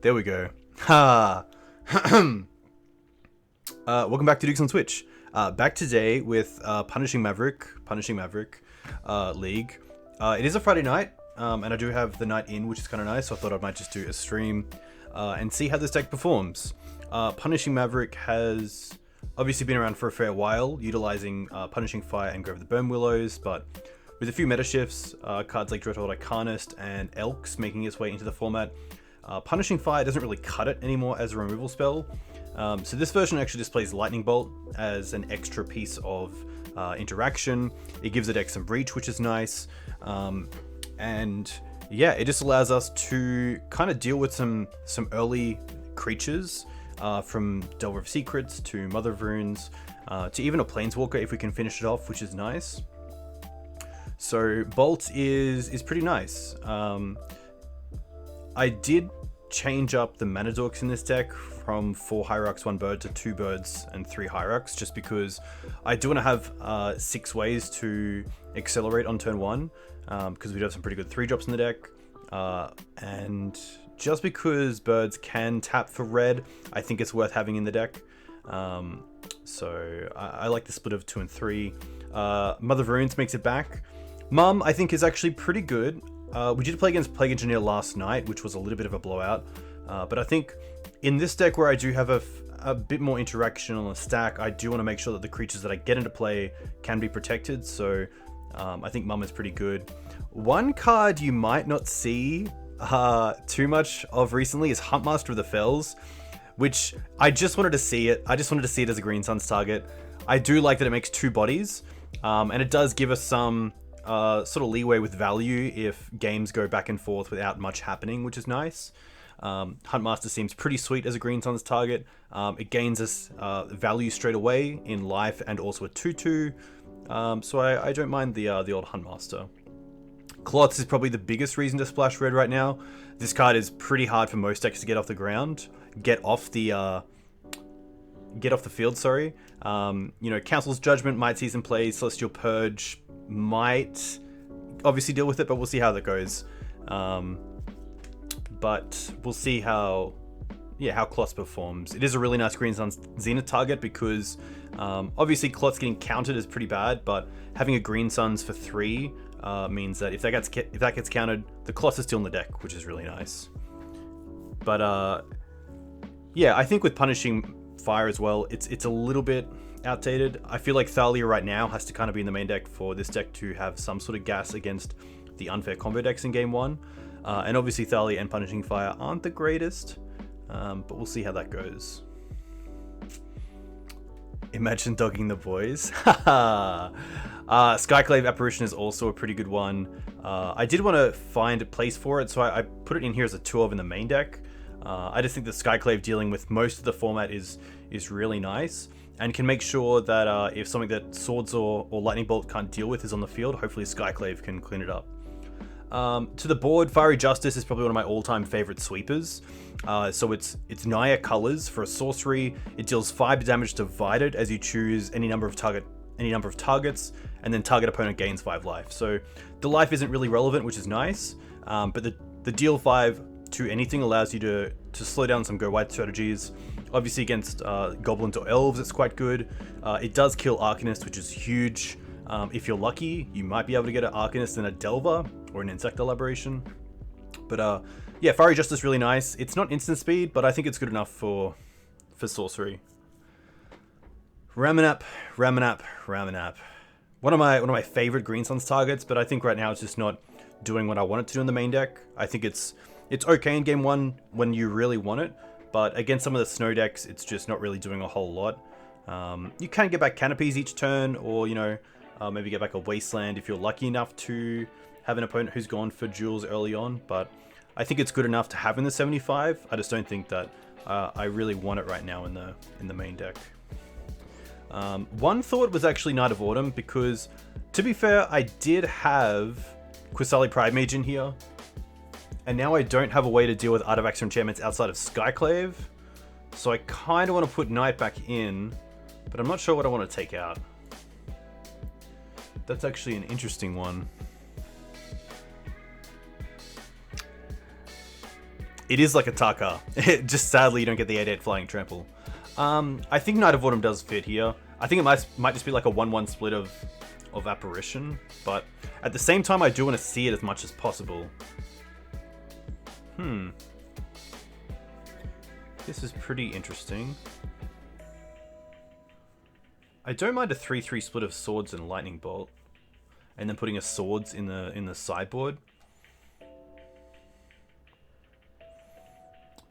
There we go. Ha! Welcome back to Dukes on Twitch. Back today with Punishing Maverick League. It is a Friday night, and I do have the night in, which is kind of nice, so I thought I might just do a stream and see how this deck performs. Punishing Maverick has obviously been around for a fair while, utilizing Punishing Fire and Grove of the Burn Willows, but with a few meta shifts, cards like Dreadhorde Icarnist and Elks making its way into the format, Punishing Fire doesn't really cut it anymore as a removal spell. So this version actually displays Lightning Bolt as an extra piece of interaction. It gives the deck some reach, which is nice. And yeah, it just allows us to kind of deal with some early creatures, from Delver of Secrets to Mother of Runes, to even a Planeswalker if we can finish it off, which is nice. So Bolt is pretty nice. I did change up the mana dorks in this deck from 4 Hierarchs, 1 bird to 2 birds and 3 Hierarchs, just because I do want to have 6 ways to accelerate on turn 1, because we do have some pretty good 3-drops in the deck, and just because birds can tap for red, I think it's worth having in the deck. So I like the split of 2 and 3. Mother of Runes makes it back. Mum, I think, is actually pretty good. We did play against Plague Engineer last night, which was a little bit of a blowout. But I think in this deck where I do have a bit more interaction on the stack, I do want to make sure that the creatures that I get into play can be protected. So I think Mum is pretty good. One card you might not see too much of recently is Huntmaster of the Fells, which I just wanted to see it. I just wanted to see it as a Green Suns target. I do like that it makes 2 bodies, and it does give us some sort of leeway with value if games go back and forth without much happening, which is nice. Huntmaster seems pretty sweet as a Green Suns target. It gains us value straight away in life and also a 2/2. So I don't mind the old Huntmaster. Klotz is probably the biggest reason to splash red right now. This card is pretty hard for most decks to get off the ground, get off the field. Sorry. Council's Judgment might see some plays. Celestial Purge might obviously deal with it, but we'll see how that goes. But we'll see how Klotz performs. It is a really nice Green Suns Zenith target because obviously Klotz getting countered is pretty bad, but having a Green Suns for 3 means that if that gets countered, the Klotz is still in the deck, which is really nice. But yeah, I think with Punishing Fire as well, it's a little bit outdated. I feel like Thalia right now has to kind of be in the main deck for this deck to have some sort of gas against the unfair combo decks in game 1. And obviously Thalia and Punishing Fire aren't the greatest, but we'll see how that goes. Imagine dogging the boys. Skyclave Apparition is also a pretty good one. I did want to find a place for it, so I put it in here as a 2 of in the main deck. I just think that Skyclave dealing with most of the format is really nice, and can make sure that if something that Swords or Lightning Bolt can't deal with is on the field, hopefully Skyclave can clean it up. To the board, Fiery Justice is probably one of my all-time favorite sweepers. So it's Naya colors for a sorcery. It deals 5 damage divided as you choose any number of targets, and then target opponent gains 5 life. So the life isn't really relevant, which is nice. But the deal 5 to anything allows you to slow down some go wide strategies. Obviously against goblins or elves, it's quite good. It does kill Arcanist, which is huge. If you're lucky, you might be able to get an Arcanist and a Delver, or an Insect Elaboration. But yeah, Fiery Justice is really nice. It's not instant speed, but I think it's good enough for sorcery. Ramanap. One of my favorite Green Suns targets, but I think right now it's just not doing what I want it to do in the main deck. I think it's okay in game 1 when you really want it, but against some of the snow decks, it's just not really doing a whole lot. You can get back canopies each turn, or maybe get back a wasteland if you're lucky enough to have an opponent who's gone for jewels early on, but I think it's good enough to have in the 75. I just don't think that I really want it right now in the main deck. One thought was actually Knight of Autumn, because to be fair, I did have Qasali Pride Mage in here, and now I don't have a way to deal with artifacts or enchantments outside of Skyclave, so I kind of want to put Knight back in, but I'm not sure what I want to take out. That's actually an interesting one. It is like a Taka. Just sadly, you don't get the 8/8 flying trample. I think Knight of Autumn does fit here. I think it might just be like a 1/1 split of Apparition, but at the same time, I do want to see it as much as possible. This is pretty interesting. I don't mind a 3/3 split of Swords and Lightning Bolt, and then putting a Swords in the sideboard.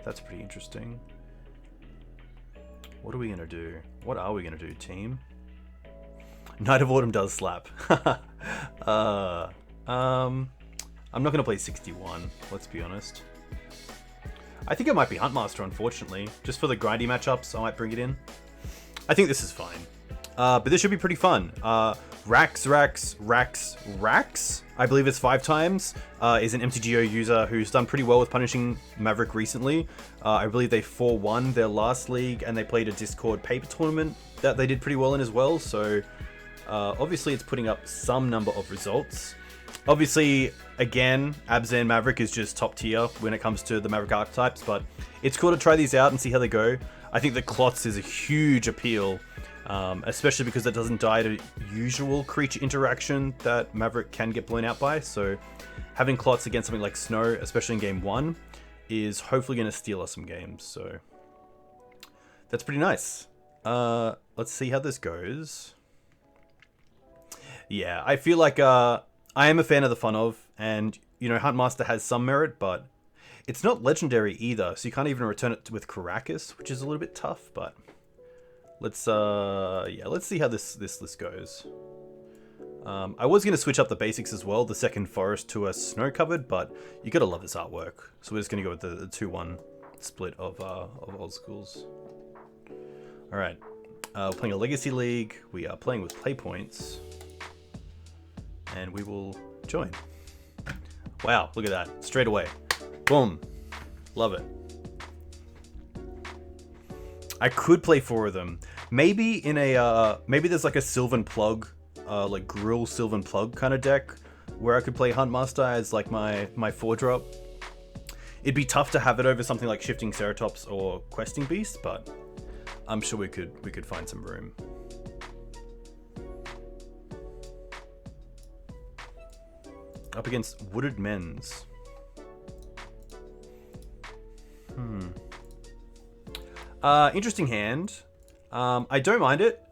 That's pretty interesting. What are we gonna do? What are we gonna do, team? Knight of Autumn does slap. I'm not gonna play 61. Let's be honest. I think it might be Huntmaster, unfortunately. Just for the grindy matchups, I might bring it in. I think this is fine. But this should be pretty fun. Rax, I believe it's 5 times, is an MTGO user who's done pretty well with punishing Maverick recently. I believe they 4-1 their last league, and they played a Discord paper tournament that they did pretty well in as well. So obviously it's putting up some number of results. Obviously, again, Abzan Maverick is just top tier when it comes to the Maverick archetypes, but it's cool to try these out and see how they go. I think the Clots is a huge appeal, especially because it doesn't die to usual creature interaction that Maverick can get blown out by. So having Clots against something like Snow, especially in game 1, is hopefully going to steal us some games. So that's pretty nice. Let's see how this goes. Yeah, I feel like I am a fan of the fun of, and you know, Huntmaster has some merit, but it's not legendary either, so you can't even return it with Caracas, which is a little bit tough. But let's see how this list goes. I was going to switch up the basics as well, the second forest to a snow covered, but you gotta love this artwork. So we're just going to go with the 2-1 split of old schools. All right, we're playing a Legacy League. We are playing with play points, and we will join. Wow, look at that, straight away. Boom. Love it. I could play 4 of them. Maybe in a maybe there's like a Sylvan Plug, like Grill Sylvan Plug kind of deck where I could play Huntmaster as like my 4-drop. It'd be tough to have it over something like Shifting Ceratops or Questing Beast, but I'm sure we could find some room. Up against Wooded Men's. Interesting hand. I don't mind it.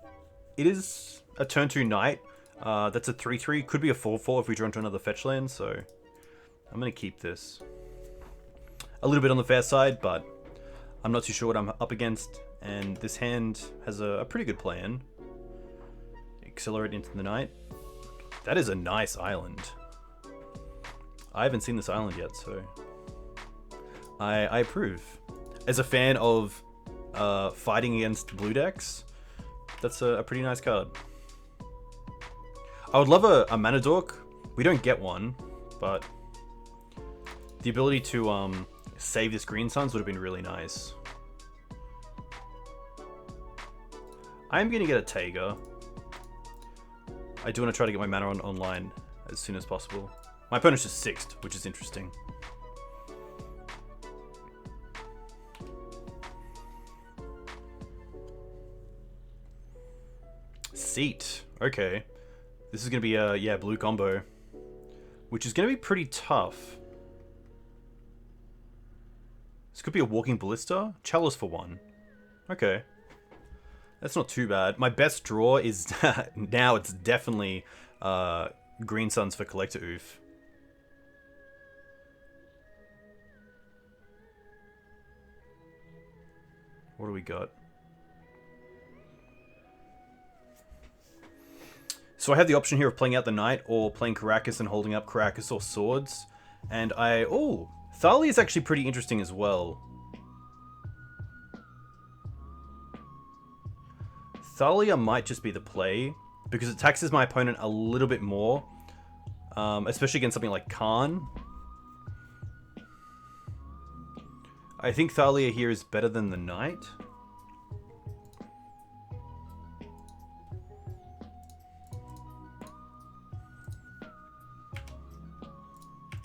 It is a turn 2 knight. That's a 3/3. Could be a 4/4 if we draw into another fetch land, so I'm going to keep this. A little bit on the fair side, but I'm not too sure what I'm up against, and this hand has a pretty good plan. Accelerate into the night. That is a nice island. I haven't seen this island yet, so I approve. As a fan of fighting against blue decks, that's a pretty nice card. I would love a Mana Dork. We don't get one, but the ability to save this Green Suns would have been really nice. I'm going to get a Taiga. I do want to try to get my mana online as soon as possible. My opponent's just 6th, which is interesting. Seat. Okay. This is going to be a, blue combo, which is going to be pretty tough. This could be a Walking Ballista. Chalice for 1. Okay. That's not too bad. My best draw is now it's definitely Green Suns for Collector Oof. What do we got? So I have the option here of playing out the Knight or playing Caracas and holding up Caracas or Swords. And Thalia is actually pretty interesting as well. Thalia might just be the play because it taxes my opponent a little bit more, especially against something like Khan. I think Thalia here is better than the Knight.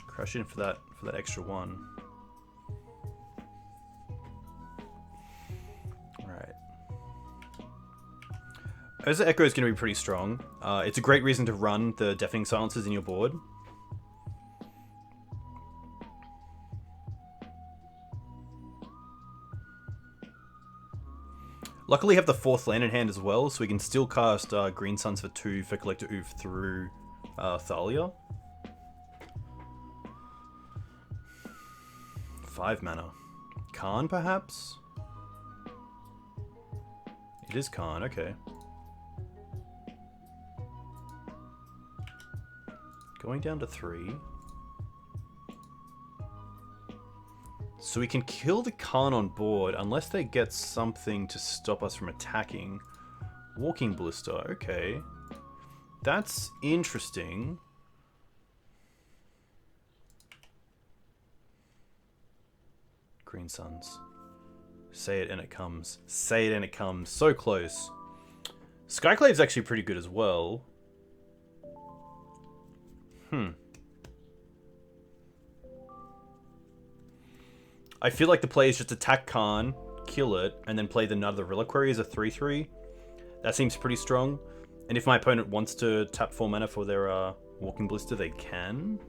Crash in for that extra 1. Urza Echo is going to be pretty strong. It's a great reason to run the Deafening Silences in your board. Luckily, we have the 4th land in hand as well, so we can still cast Green Suns for 2 for Collector Oof through Thalia. 5 mana. Khan, perhaps? It is Khan, okay. Going down to 3. So we can kill the Khan on board unless they get something to stop us from attacking. Walking Ballista, okay. That's interesting. Green Suns. Say it and it comes. Say it and it comes. So close. Skyclave's actually pretty good as well. I feel like the play is just attack Khan, kill it, and then play the another Reliquary as a 3/3. That seems pretty strong. And if my opponent wants to tap 4 mana for their Walking Ballista, they can.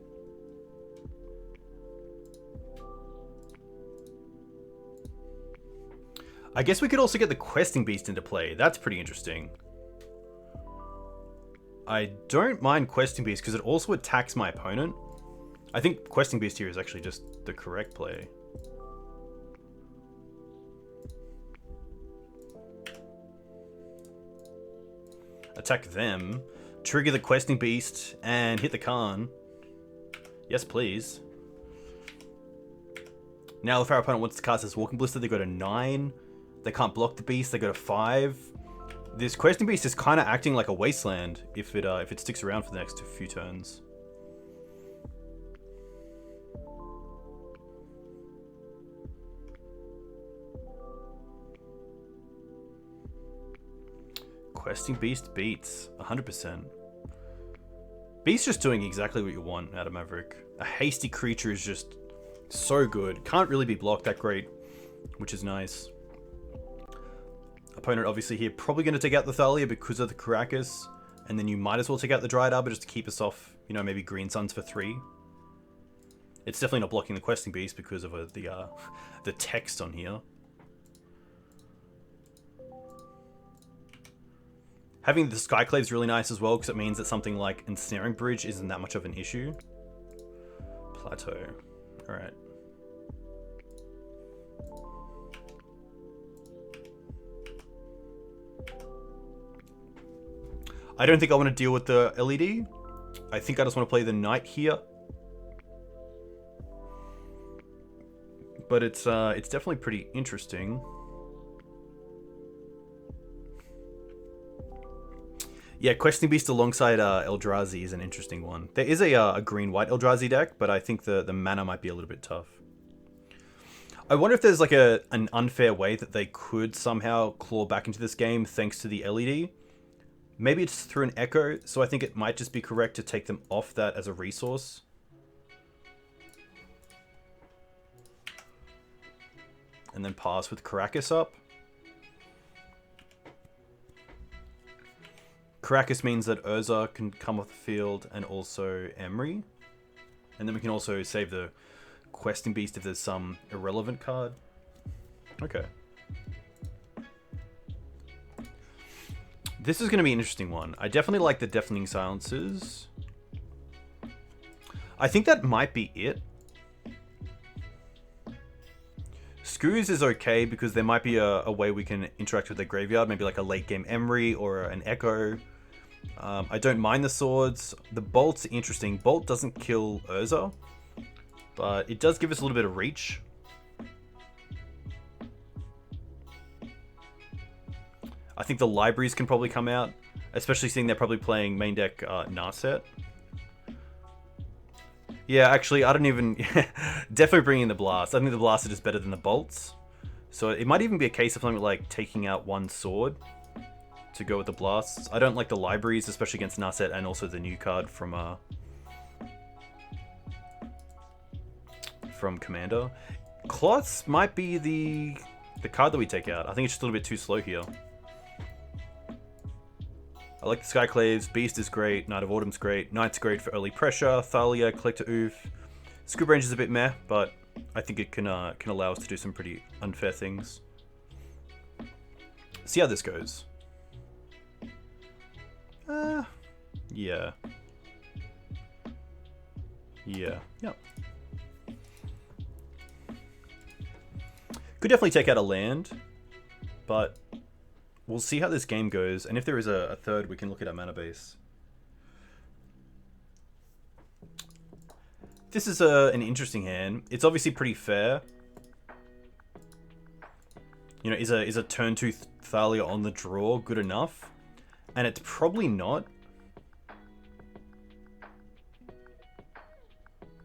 I guess we could also get the Questing Beast into play. That's pretty interesting. I don't mind Questing Beast because it also attacks my opponent. I think Questing Beast here is actually just the correct play. Attack them, trigger the Questing Beast, and hit the Khan. Yes, please. Now if our opponent wants to cast this Walking Ballista, they go to 9. They can't block the beast, they go to 5. This Questing Beast is kind of acting like a wasteland if it sticks around for the next few turns. Questing Beast beats 100%. Beast just doing exactly what you want out of Maverick. A hasty creature is just so good. Can't really be blocked that great, which is nice. Opponent obviously here probably going to take out the Thalia because of the Caracas, and then you might as well take out the Dryad Arbor just to keep us off, you know, maybe Green Suns for 3. It's definitely not blocking the Questing Beast because of the text on here. Having the Skyclave is really nice as well because it means that something like Ensnaring Bridge isn't that much of an issue. Plateau. Alright. I don't think I want to deal with the LED. I think I just want to play the Knight here. But it's definitely pretty interesting. Yeah, Questing Beast alongside Eldrazi is an interesting one. There is a green-white Eldrazi deck, but I think the mana might be a little bit tough. I wonder if there's like an unfair way that they could somehow claw back into this game thanks to the LED. Maybe it's through an Echo, so I think it might just be correct to take them off that as a resource. And then pass with Caracas up. Caracas means that Urza can come off the field and also Emery. And then we can also save the Questing Beast if there's some irrelevant card. Okay. This is going to be an interesting one. I definitely like the Deafening Silences. I think that might be it. Screws is okay because there might be a way we can interact with the graveyard. Maybe like a late game Emery or an Echo. I don't mind the swords. The Bolt's interesting. Bolt doesn't kill Urza, but it does give us a little bit of reach. I think the libraries can probably come out, especially seeing they're probably playing main deck Narset. Yeah, actually, I don't even... definitely bringing the Blast. I think the Blast is just better than the Bolts. So it might even be a case of something like taking out one sword to go with the Blasts. I don't like the libraries, especially against Narset and also the new card from Commander. Cloths might be the card that we take out. I think it's just a little bit too slow here. I like the Skyclaves. Beast is great. Knight of Autumn's great. Knight's great for early pressure. Thalia, Collector Oof. Scoop Range is a bit meh, but I think it can allow us to do some pretty unfair things. See how this goes. Yeah. Yeah. Yep. Could definitely take out a land, but we'll see how this game goes. And if there is a third, we can look at our mana base. This is an interesting hand. It's obviously pretty fair. You know, is a turn 2 Thalia on the draw good enough? And it's probably not.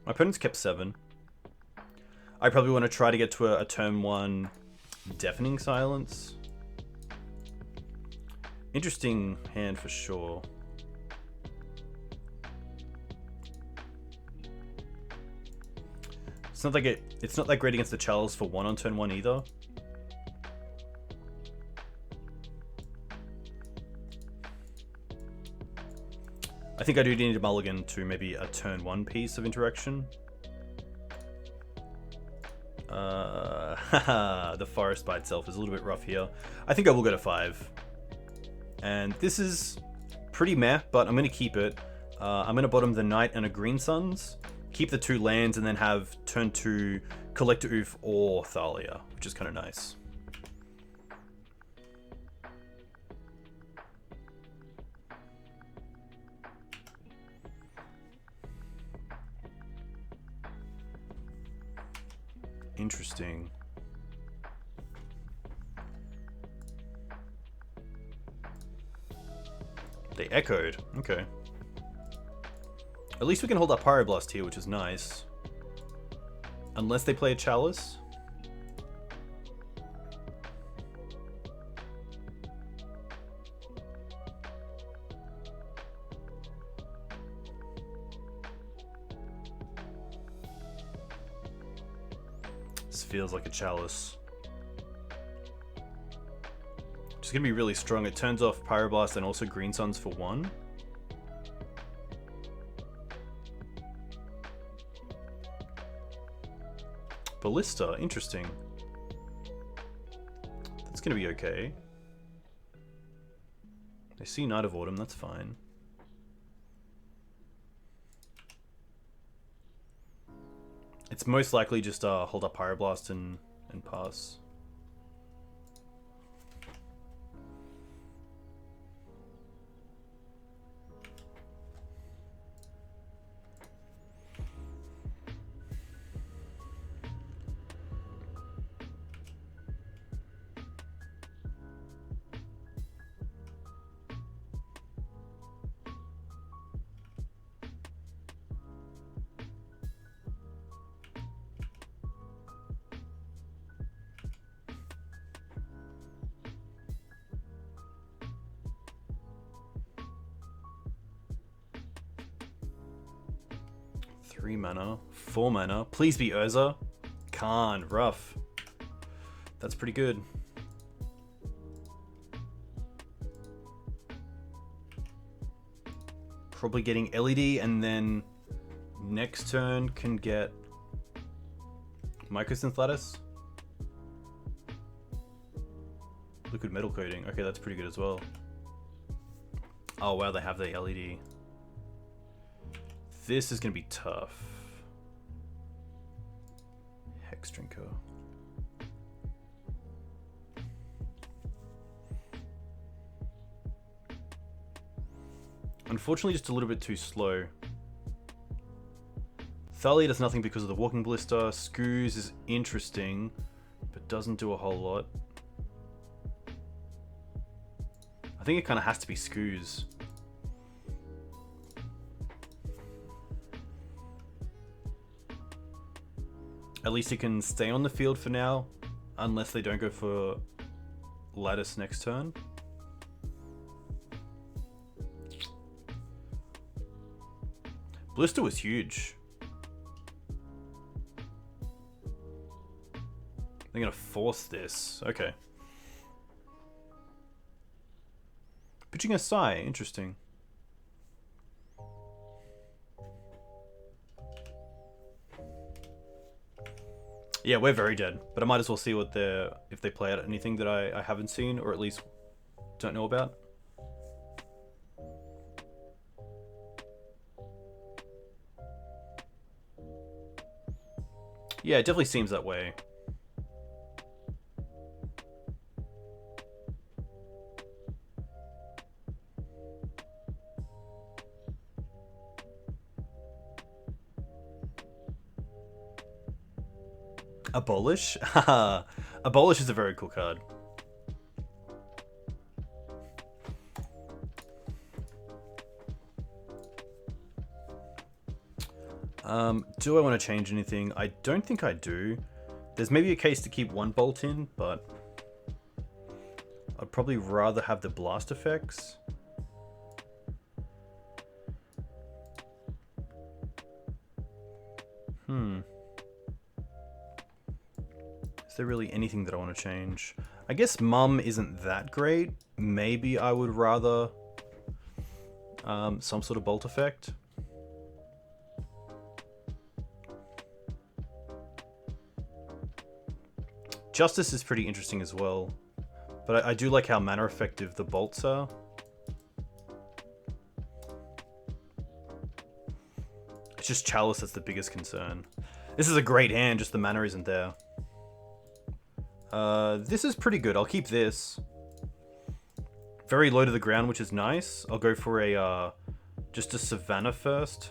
My opponent's kept 7. I probably want to try to get to a turn 1 Deafening Silence. Interesting hand for sure. It's not that great against the Chalice for 1 on turn 1 either. I think I do need a mulligan to maybe a turn 1 piece of interaction. The forest by itself is a little bit rough here. I think I will go to 5. And this is pretty meh, but I'm going to keep it. I'm going to bottom the Knight and a Green Suns. Keep the 2 lands and then have turn 2 Collector Oof or Thalia, which is kind of nice. Interesting. They echoed. Okay. At least we can hold up Pyroblast here, which is nice. Unless they play a Chalice. This feels like a Chalice. It's gonna be really strong. It turns off Pyroblast and also Green Suns for 1. Ballista, interesting. That's gonna be okay. They see Knight of Autumn, that's fine. It's most likely just hold up Pyroblast and pass. Three mana, 4 mana. Please be Urza. Can't. Rough. That's pretty good. Probably getting LED and then next turn can get Mycosynth Lattice. Liquid Metal Coating. Okay, that's pretty good as well. Oh wow, they have the LED. This is going to be tough. Hex Drinker. Unfortunately, just a little bit too slow. Thalia does nothing because of the Walking Ballista. Scoos is interesting, but doesn't do a whole lot. I think it kind of has to be Scoos. At least it can stay on the field for now, unless they don't go for Lattice next turn. Ballista was huge. They're gonna force this. Okay. Pitching a Sai, interesting. Yeah, we're very dead, but I might as well see what if they play out anything that I haven't seen, or at least don't know about. Yeah, it definitely seems that way. Abolish? Abolish is a very cool card. Do I want to change anything? I don't think I do. There's maybe a case to keep one bolt in, but I'd probably rather have the blast effects. Is there really anything that I want to change? I guess Mum isn't that great. Maybe I would rather some sort of bolt effect. Justice is pretty interesting as well, but I do like how mana effective the bolts are. It's just Chalice that's the biggest concern. This is a great hand, just the mana isn't there. This is pretty good. I'll keep this. Very low to the ground, which is nice. I'll go for a just a Savannah first.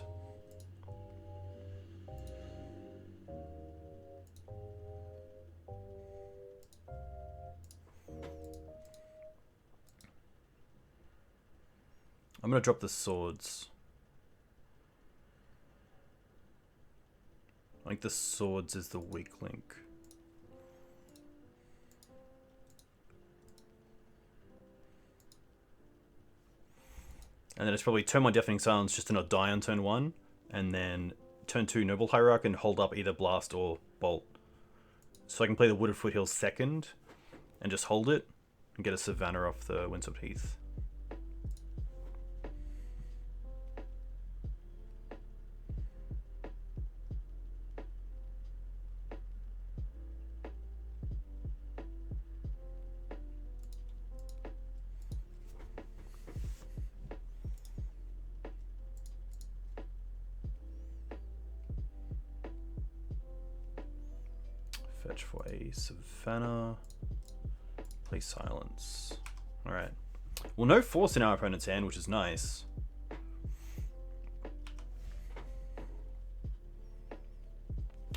I'm gonna drop the swords. I think the swords is the weak link. And then it's probably turn 1 Deafening Silence just to not die on turn 1. And then turn 2 Noble Hierarch and hold up either Blast or Bolt. So I can play the Wooded Foothills second and just hold it and get a Savannah off the Windswept Heath. Fetch for a Savannah. Play Silence. Alright. Well, no force in our opponent's hand, which is nice.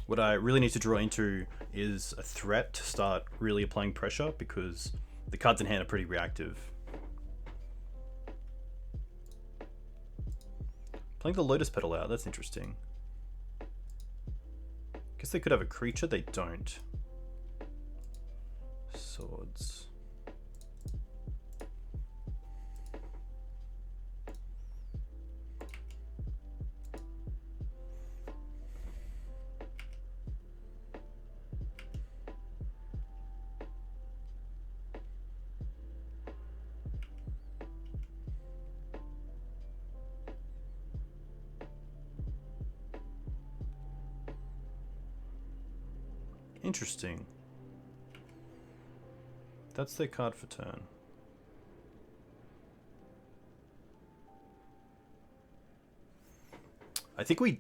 What I really need to draw into is a threat to start really applying pressure, because the cards in hand are pretty reactive. Playing the Lotus Petal out, that's interesting. Guess they could have a creature, they don't. Swords. Interesting. That's their card for turn. I think we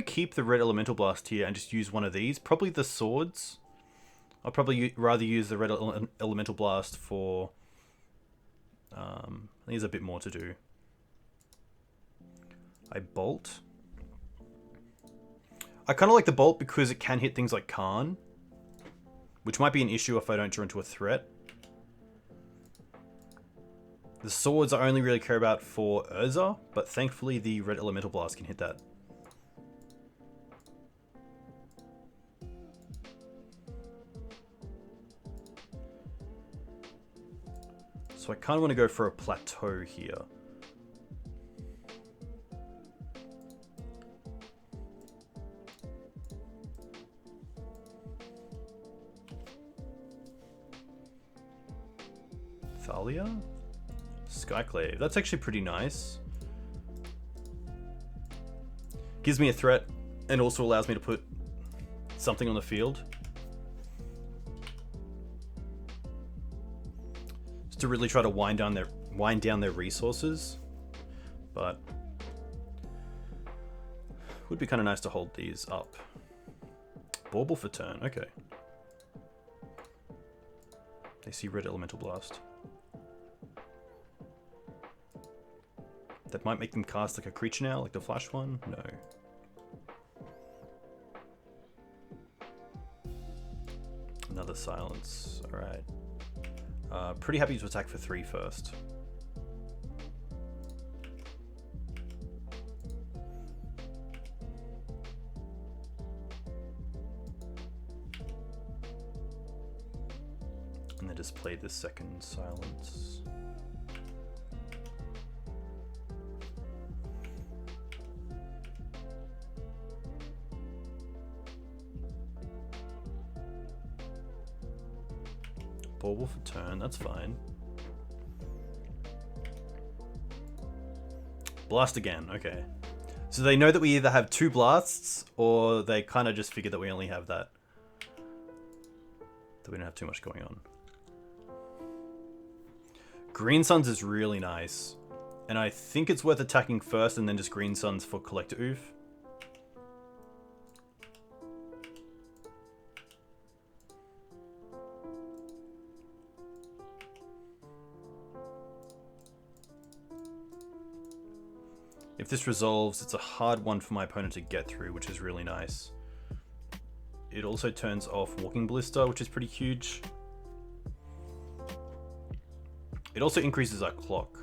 keep the red Elemental Blast here and just use one of these. Probably the swords. I'll probably rather use the red Elemental Blast for. I think there's a bit more to do. I bolt. I kind of like the bolt because it can hit things like Karn, which might be an issue if I don't draw into a threat. The swords I only really care about for Urza, but thankfully the red Elemental Blast can hit that. So I kind of want to go for a plateau here. Thalia? Skyclave. That's actually pretty nice. Gives me a threat and also allows me to put something on the field. Just to really try to wind down their resources. But would be kind of nice to hold these up. Bauble for turn, okay. They see red elemental blast. That might make them cast like a creature now, like the flash one? No. Another silence, alright. Pretty happy to attack for 3 first. And then just play the second silence. Bauble for turn, that's fine. Blast again, okay. So they know that we either have 2 blasts, or they kind of just figure that we only have that. That we don't have too much going on. Green Suns is really nice. And I think it's worth attacking first and then just Green Suns for Collector Oof. If this resolves, it's a hard one for my opponent to get through, which is really nice. It also turns off Walking Ballista, which is pretty huge. It also increases our clock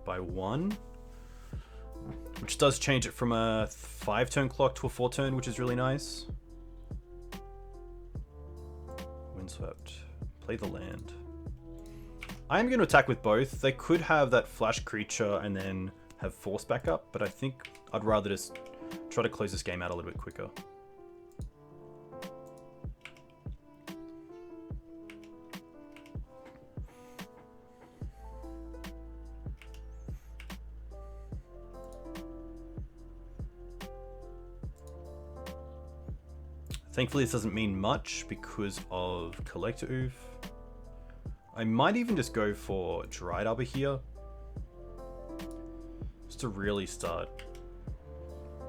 by 1, which does change it from a 5-turn clock to a 4-turn, which is really nice. Windswept. Play the land. I am going to attack with both. They could have that flash creature and then have force backup, but I think I'd rather just try to close this game out a little bit quicker. Thankfully, this doesn't mean much because of Collector Oof. I might even just go for Dried Arbor here. Just to really start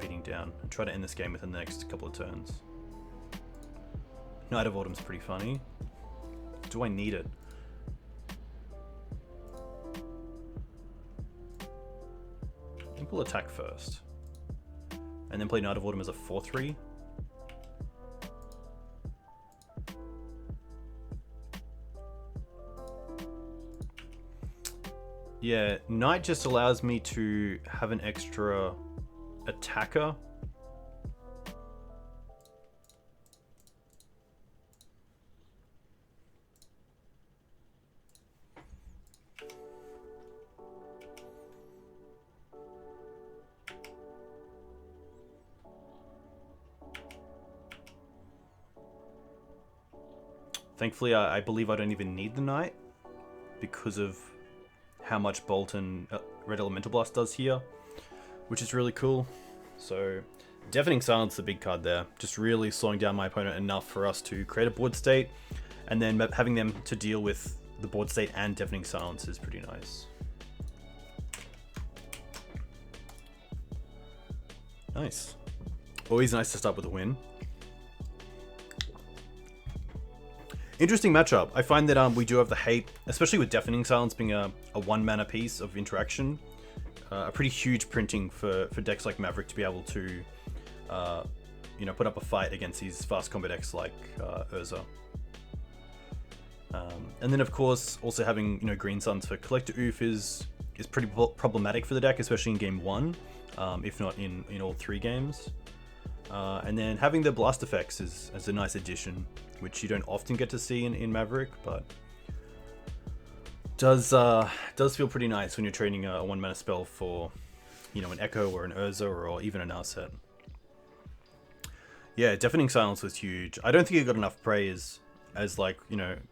beating down and try to end this game within the next couple of turns. Knight of Autumn's pretty funny. Do I need it? I think we'll attack first. And then play Knight of Autumn as a 4-3. Yeah, Knight just allows me to have an extra attacker. Thankfully, I believe I don't even need the Knight because of how much Bolt and Red Elemental Blast does here, which is really cool. So, Deafening Silence is a big card there. Just really slowing down my opponent enough for us to create a board state, and then having them to deal with the board state and Deafening Silence is pretty nice. Nice. Always nice to start with a win. Interesting matchup. I find that we do have the hate, especially with Deafening Silence being a 1-mana piece of interaction. A pretty huge printing for decks like Maverick to be able to, put up a fight against these fast combo decks like Urza. And then of course, also having Green Suns for Collector Oof is pretty problematic for the deck, especially in game 1, if not in all 3 games. And then having the blast effects is a nice addition, which you don't often get to see in Maverick, but does feel pretty nice when you're trading a 1-mana spell for, an Echo or an Urza or even an Narset. Yeah, Deafening Silence was huge. I don't think it got enough praise as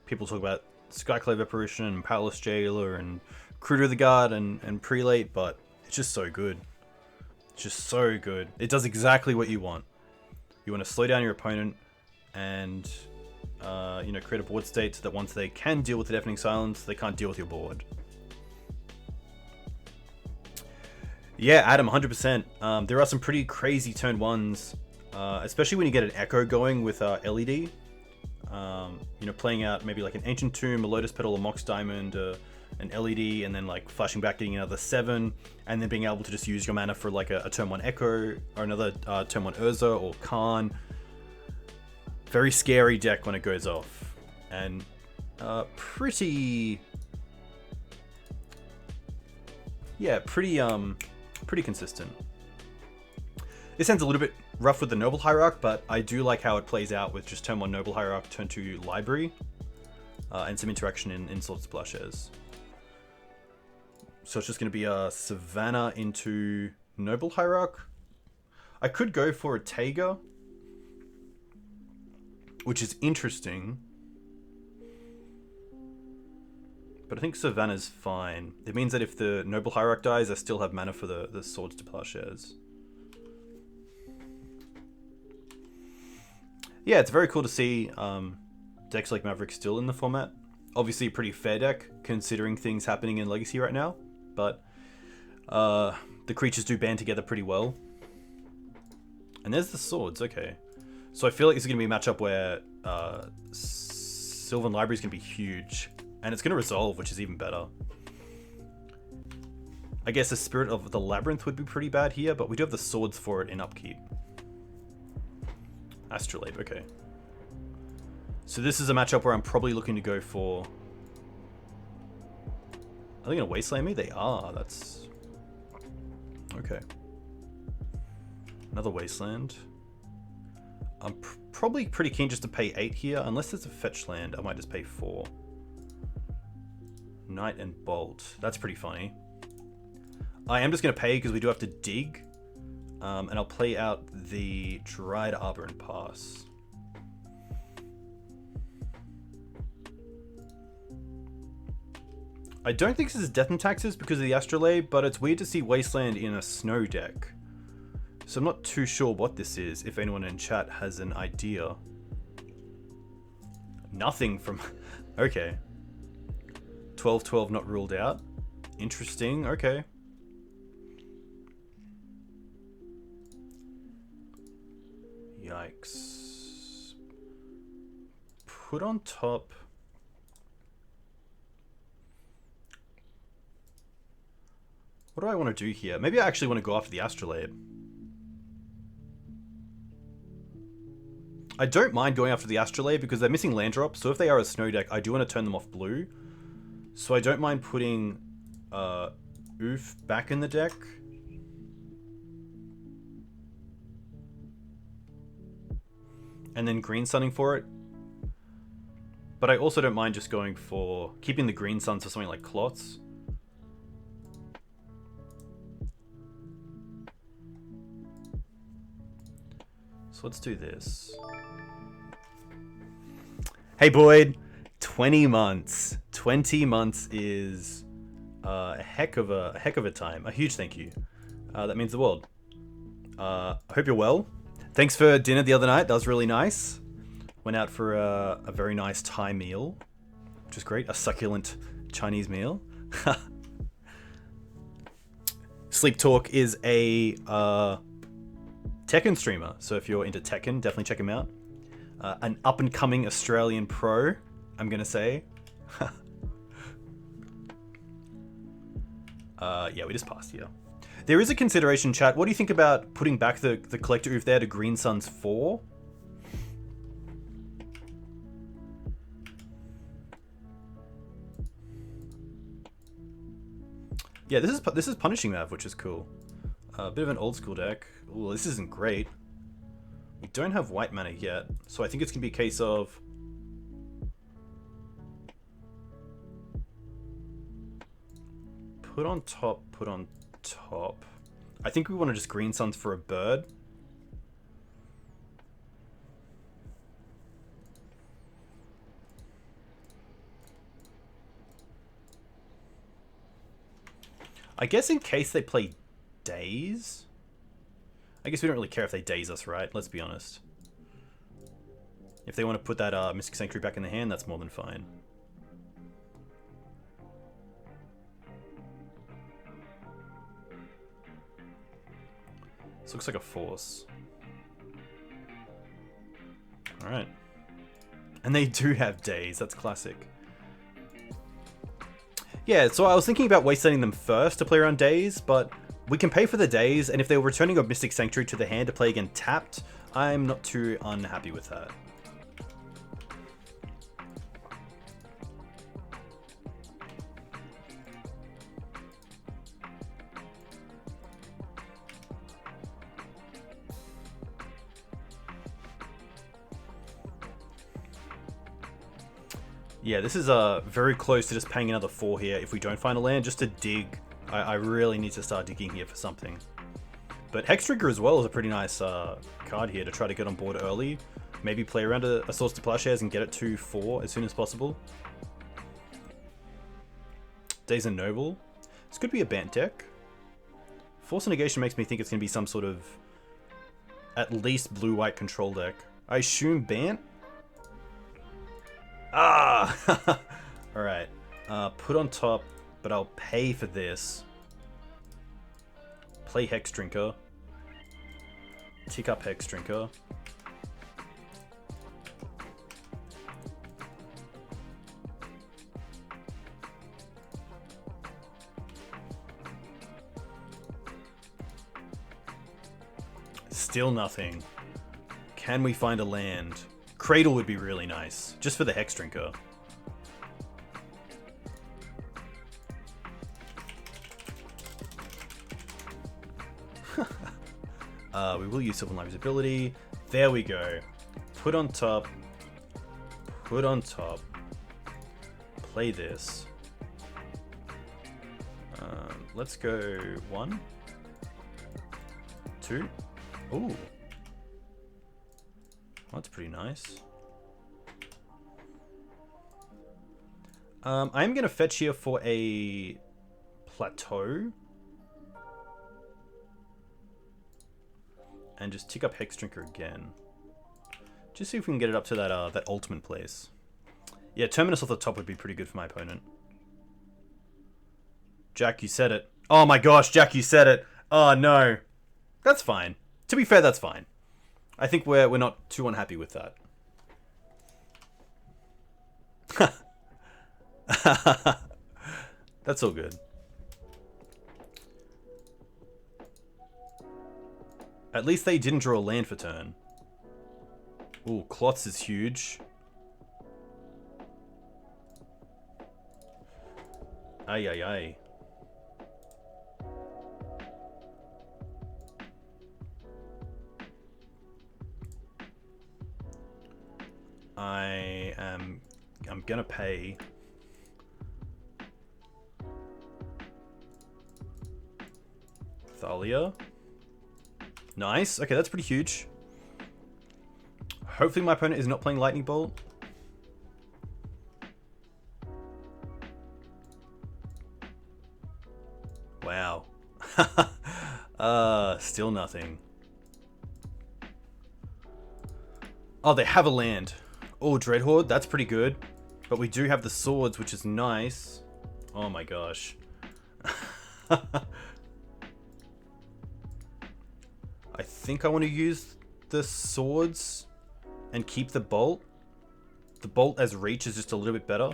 people talk about Skyclave Apparition and Powerless Jailer and Cruder the Guard and Prelate, but it's just so good. It's just so good. It does exactly what you want. You want to slow down your opponent and you know, create a board state so that once they can deal with the Deafening Silence, they can't deal with your board. Yeah, Adam, 100%. There are some pretty crazy turn ones, especially when you get an Echo going with LED. You know, playing out maybe like an Ancient Tomb, a Lotus Petal, a Mox Diamond, an LED, and then like flashing back, getting another 7, and then being able to just use your mana for like a turn 1 Echo, or another turn 1 Urza or Khan. Very scary deck when it goes off, and pretty consistent. This ends a little bit rough with the Noble Hierarch, but I do like how it plays out with just turn 1 Noble Hierarch, turn 2 Library, and some interaction in Swords to Plowshares. So it's just going to be a Savannah into Noble Hierarch. I could go for a Taiga, which is interesting, but I think Savannah's fine. It means that if the Noble Hierarch dies, I still have mana for the Swords to Plowshares. Yeah, it's very cool to see decks like Maverick still in the format. Obviously a pretty fair deck, considering things happening in Legacy right now, but the creatures do band together pretty well. And there's the swords, okay. So I feel like this is going to be a matchup where Sylvan Library is going to be huge, and it's going to resolve, which is even better. I guess the Spirit of the Labyrinth would be pretty bad here, but we do have the swords for it in upkeep. Astrolabe, okay. So this is a matchup where I'm probably looking to go for... Are they going to Wasteland me? They are. That's... Okay. Another Wasteland. I'm probably pretty keen just to pay 8 here. Unless there's a fetch land, I might just pay 4. Knight and Bolt. That's pretty funny. I am just going to pay because we do have to dig. And I'll play out the Dried Arbor and pass. I don't think this is Death and Taxes because of the Astrolabe, but it's weird to see Wasteland in a snow deck. So I'm not too sure what this is, if anyone in chat has an idea. Nothing from... Okay. 12-12 not ruled out. Interesting, okay. Yikes. Put on top... What do I want to do here? Maybe I actually want to go after the Astrolabe. I don't mind going after the Astrolabe because they're missing land drop, so if they are a snow deck, I do want to turn them off blue. So I don't mind putting Oof back in the deck. And then green sunning for it. But I also don't mind just going for keeping the green suns for something like Clots. So let's do this. Hey Boyd, 20 months. 20 months is a heck of a time. A huge thank you. That means the world. I hope you're well. Thanks for dinner the other night. That was really nice. Went out for a very nice Thai meal, which is great. A succulent Chinese meal. Sleep Talk is a Tekken streamer, so if you're into Tekken, definitely check him out. An up-and-coming Australian pro, I'm gonna say. Yeah, we just passed here. There is a consideration, chat. What do you think about putting back the Collector Oof there to Green Suns 4? Yeah, this is punishing Mav, which is cool. A bit of an old school deck. Ooh, this isn't great. We don't have white mana yet, so I think it's gonna be a case of put on top, put on top. I think we want to just Green Suns for a bird. I guess in case they play Daze? I guess we don't really care if they Daze us, right? Let's be honest. If they want to put that Mystic Sanctuary back in the hand, that's more than fine. This looks like a force. Alright. And they do have Daze, that's classic. Yeah, so I was thinking about wastelanding them first to play around Daze, but we can pay for the Daze, and if they were returning a Mystic Sanctuary to the hand to play again tapped, I'm not too unhappy with that. Yeah, this is very close to just paying another 4 here if we don't find a land, just to dig. I really need to start digging here for something. But Hex Trigger as well is a pretty nice card here to try to get on board early. Maybe play around a Swords to Plowshares and get it to 4 as soon as possible. Days and Noble. This could be a Bant deck. Force of Negation makes me think it's going to be some sort of at least blue-white control deck. I assume Bant? Ah! Alright. Put on top, but I'll pay for this. Play Hex Drinker. Tick up Hex Drinker. Still nothing. Can we find a land? Cradle would be really nice, just for the Hex Drinker. We will use Sylvan Librar's ability. There we go. Put on top. Put on top. Play this. Let's go 1, 2. Ooh. That's pretty nice. I'm going to fetch here for a plateau. And just tick up Hex Drinker again. Just see if we can get it up to that ultimate place. Yeah, Terminus off the top would be pretty good for my opponent. Jack, you said it. Oh my gosh, Jack, you said it. Oh no. That's fine. To be fair, that's fine. I think we're not too unhappy with that. That's all good. At least they didn't draw a land for turn. Ooh, Clots is huge. Ay, ay, ay. I'm gonna pay. Thalia. Nice. Okay, that's pretty huge. Hopefully my opponent is not playing Lightning Bolt. Wow. Still nothing. Oh, they have a land. Oh, Dreadhorde, that's pretty good. But we do have the swords, which is nice. Oh my gosh. I think I want to use the swords and keep the bolt. The bolt as reach is just a little bit better.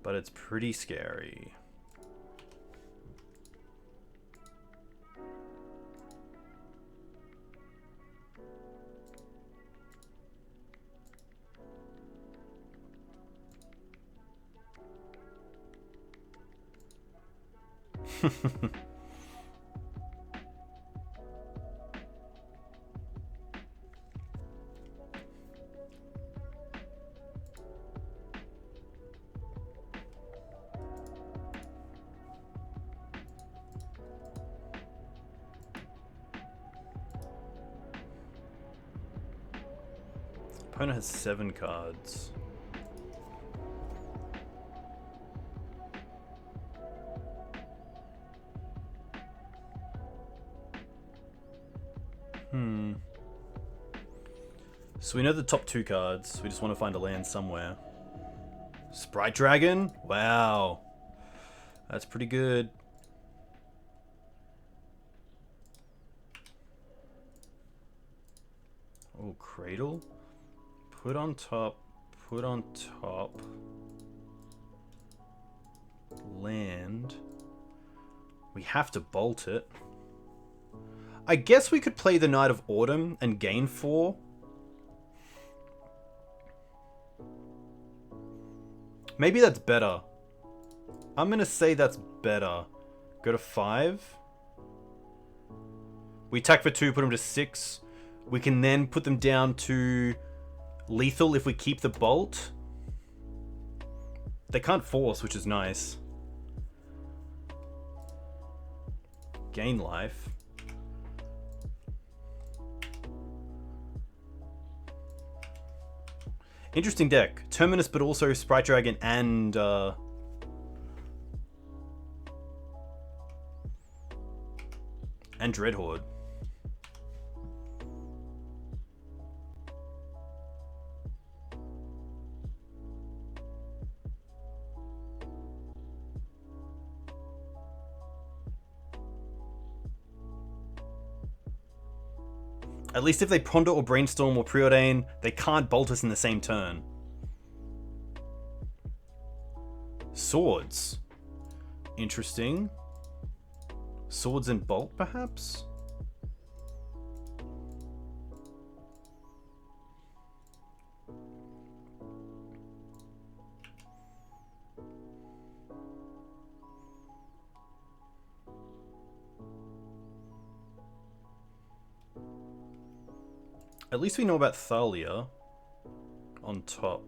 But it's pretty scary. Opponent has 7 cards. So we know the top 2 cards. We just want to find a land somewhere. Sprite Dragon? Wow. That's pretty good. Oh, Cradle. Put on top. Put on top. Land. We have to bolt it. I guess we could play the Knight of Autumn and gain 4. Maybe that's better. I'm gonna say that's better. Go to 5. We attack for 2, put them to 6. We can then put them down to lethal if we keep the bolt. They can't force, which is nice. Gain life. Interesting deck. Terminus, but also Sprite Dragon and Dreadhorde. At least if they Ponder or Brainstorm or Preordain, they can't bolt us in the same turn. Swords. Interesting. Swords and Bolt, perhaps? At least we know about Thalia on top.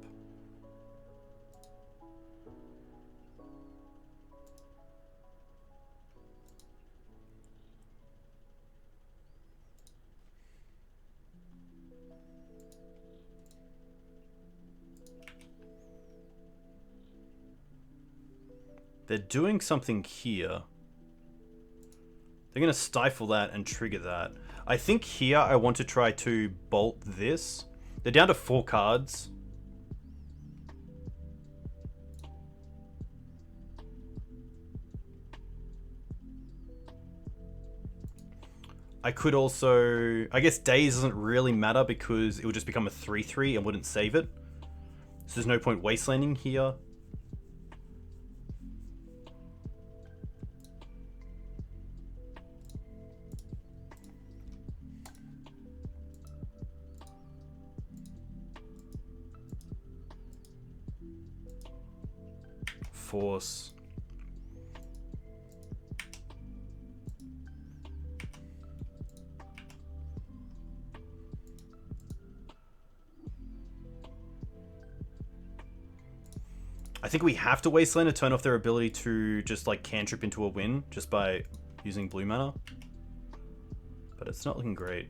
They're doing something here. They're going to stifle that and trigger that. I think here I want to try to bolt this. They're down to 4 cards. I could also... I guess Daze doesn't really matter because it would just become a 3-3 and wouldn't save it. So there's no point wastelanding here. Force. I think we have to wasteland to turn off their ability to just like cantrip into a win just by using blue mana. But it's not looking great.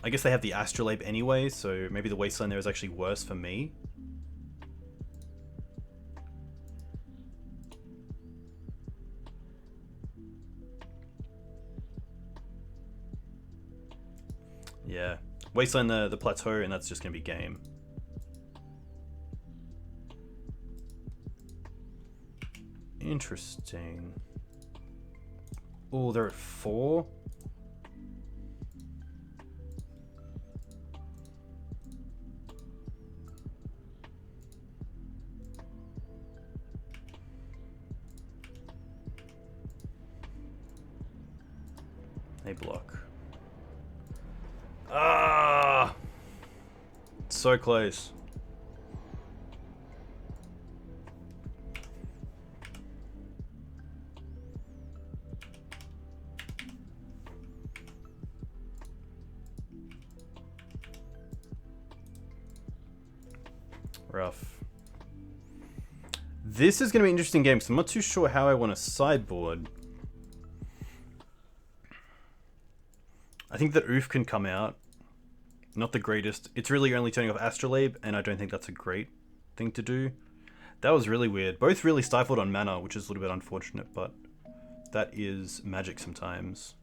I guess they have the Astrolabe anyway, so maybe the Wasteland there is actually worse for me. Yeah. Wasteland the plateau, and that's just going to be game. Interesting. Oh, they're at 4? They block. Ah! So close. Rough. This is going to be an interesting game because I'm not too sure how I want to sideboard. I think that Oof can come out. Not the greatest. It's really only turning off Astrolabe, and I don't think that's a great thing to do. That was really weird. Both really stifled on mana, which is a little bit unfortunate, but that is Magic sometimes.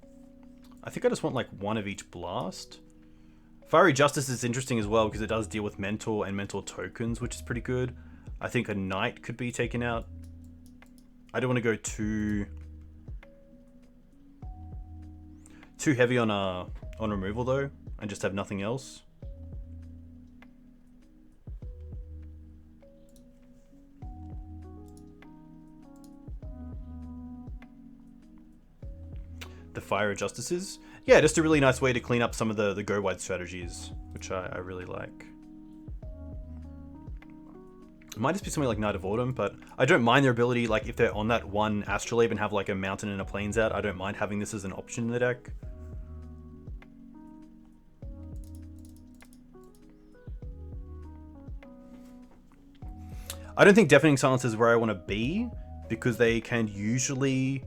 I think I just want like one of each blast. Fiery Justice is interesting as well because it does deal with Mentor and Mentor tokens, which is pretty good. I think a Knight could be taken out. I don't want to go too heavy on removal though, and just have nothing else. The Fire Justices. Yeah, just a really nice way to clean up some of the go wide strategies, which I really like. It might just be something like Knight of Autumn, but I don't mind their ability, like if they're on that one Astrolabe and have like a mountain and a plains out, I don't mind having this as an option in the deck. I don't think Deafening Silence is where I want to be, because they can usually...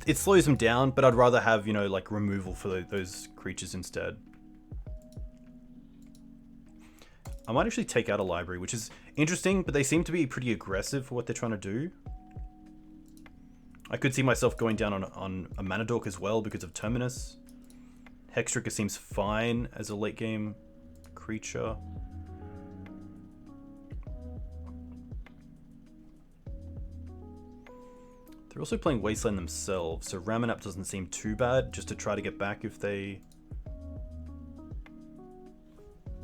It slows them down, but I'd rather have, you know, like removal for those creatures instead. I might actually take out a library, which is interesting, but they seem to be pretty aggressive for what they're trying to do. I could see myself going down on a Mana Dork as well because of Terminus. Hextricka seems fine as a late game creature. They're also playing Wasteland themselves, so Ramanap doesn't seem too bad, just to try to get back if they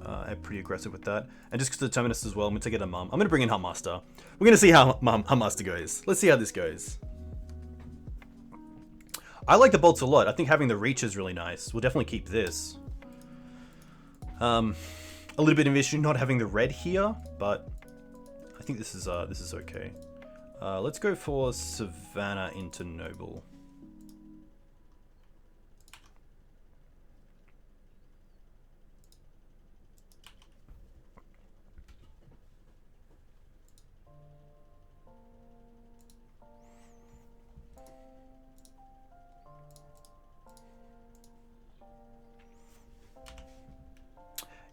are pretty aggressive with that. And just because of the Terminus as well, I'm going to get a Mum. I'm going to bring in Huntmaster. We're going to see how Huntmaster goes. Let's see how this goes. I like the bolts a lot. I think having the reach is really nice. We'll definitely keep this. A little bit of an issue not having the red here, but I think this is okay. Let's go for Savannah into Noble.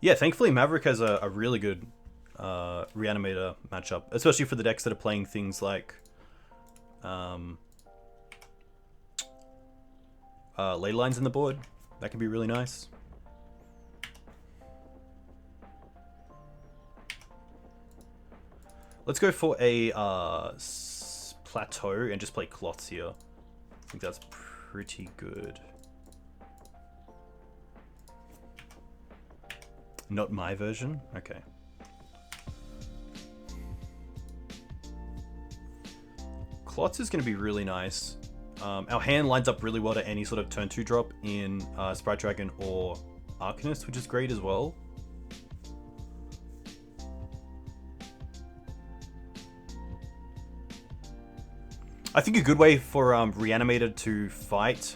Yeah, thankfully Maverick has a really good Reanimator matchup, especially for the decks that are playing things like ley lines in the board. That can be really nice. Let's go for a plateau and just play cloths here. I think that's pretty good. Not my version? Okay. Clots is going to be really nice. Our hand lines up really well to any sort of turn 2 drop in Sprite Dragon or Arcanist, which is great as well. I think a good way for Reanimator to fight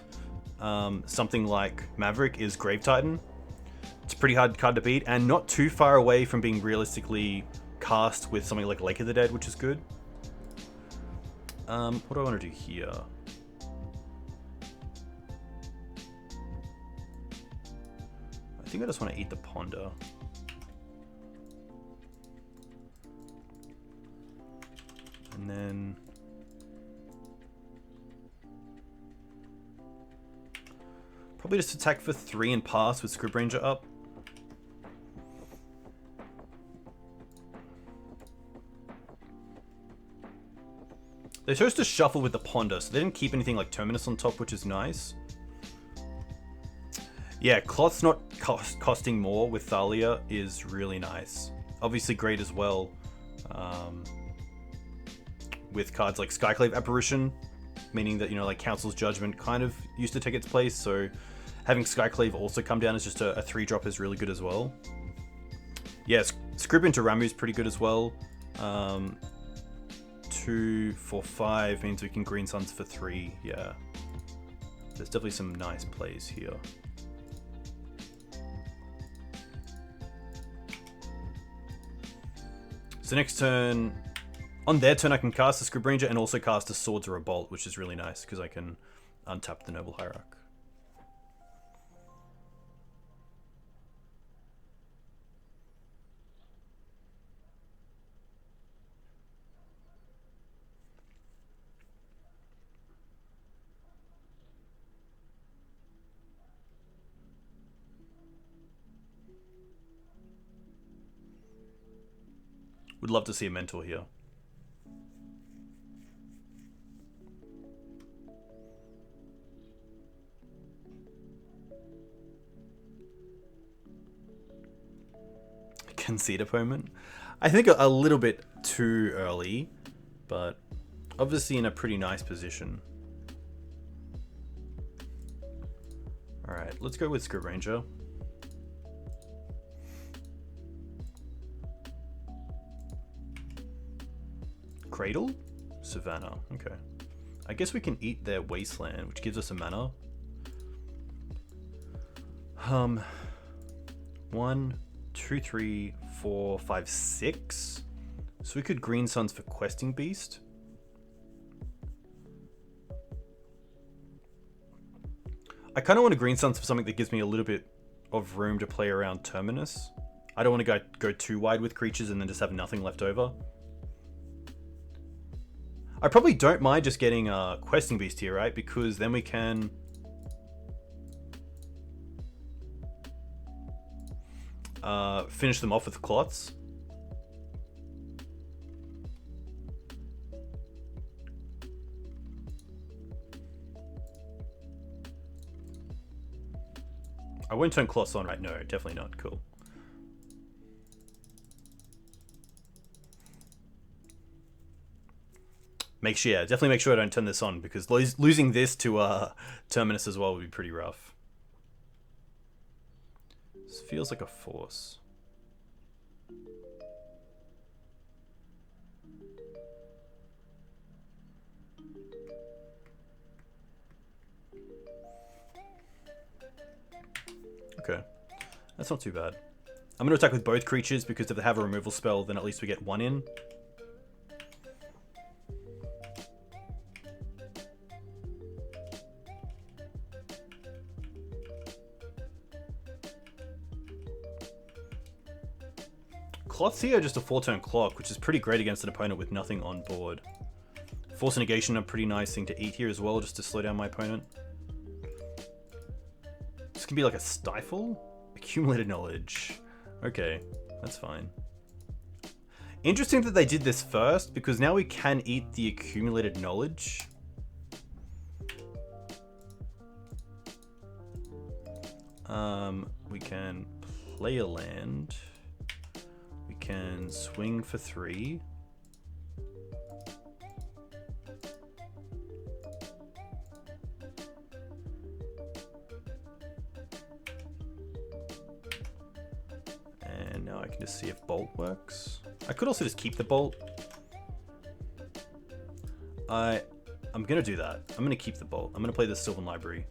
something like Maverick is Grave Titan. It's a pretty hard card to beat, and not too far away from being realistically cast with something like Lake of the Dead, which is good. What do I want to do here? I think I just want to eat the Ponder. And then... probably just attack for 3 and pass with Scrib Ranger up. They chose to shuffle with the Ponder, so they didn't keep anything like Terminus on top, which is nice. Yeah, Cloth's not costing more with Thalia is really nice. Obviously great as well with cards like Skyclave Apparition, meaning that, you know, like Council's Judgment kind of used to take its place, so having Skyclave also come down as just a 3-drop is really good as well. Yeah, Scrib into Ramu is pretty good as well. 2 for 5 means we can Green Suns for 3, yeah. There's definitely some nice plays here. So next turn, on their turn I can cast a Scrib Ranger and also cast a Swords or a Bolt, which is really nice because I can untap the Noble Hierarch. Would love to see a mentor here. Concede opponent. I think a little bit too early, but obviously in a pretty nice position. Alright, let's go with Script Ranger. Cradle? Savannah, okay. I guess we can eat their Wasteland, which gives us a mana. 1, 2, 3, 4, 5, 6. So we could Green Suns for Questing Beast. I kind of want a Green Suns for something that gives me a little bit of room to play around Terminus. I don't want to go too wide with creatures and then just have nothing left over. I probably don't mind just getting a Questing Beast here, right? Because then we can... finish them off with Clots. I won't turn Clots on, right? No, definitely not. Cool. Definitely make sure I don't turn this on, because losing this to Terminus as well would be pretty rough. This feels like a force. Okay, that's not too bad. I'm going to attack with both creatures because if they have a removal spell, then at least we get one in. Clots here are just a 4-turn clock, which is pretty great against an opponent with nothing on board. Force Negation, a pretty nice thing to eat here as well, just to slow down my opponent. This can be like a Stifle? Accumulated Knowledge. Okay, that's fine. Interesting that they did this first, because now we can eat the Accumulated Knowledge. We can play a land. We can swing for 3. And now I can just see if Bolt works. I could also just keep the Bolt. I'm gonna do that. I'm gonna keep the Bolt. I'm gonna play the Sylvan Library.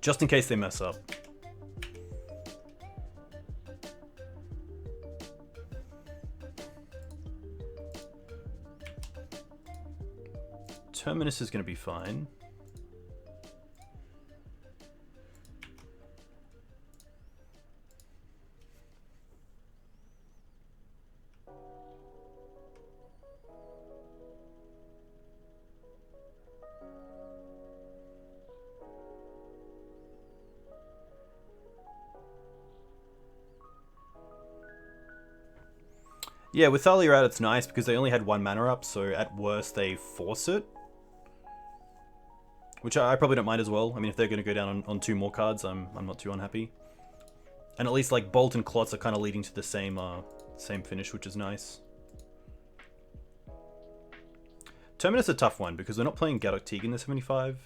Just in case they mess up. Terminus is going to be fine. Yeah, with Thalia out, it's nice because they only had 1 mana up, so at worst they force it. Which I probably don't mind as well. I mean, if they're going to go down on 2 more cards, I'm not too unhappy. And at least like Bolt and Clots are kind of leading to the same finish, which is nice. Terminus is a tough one because we're not playing Gaddock Teeg in the 75.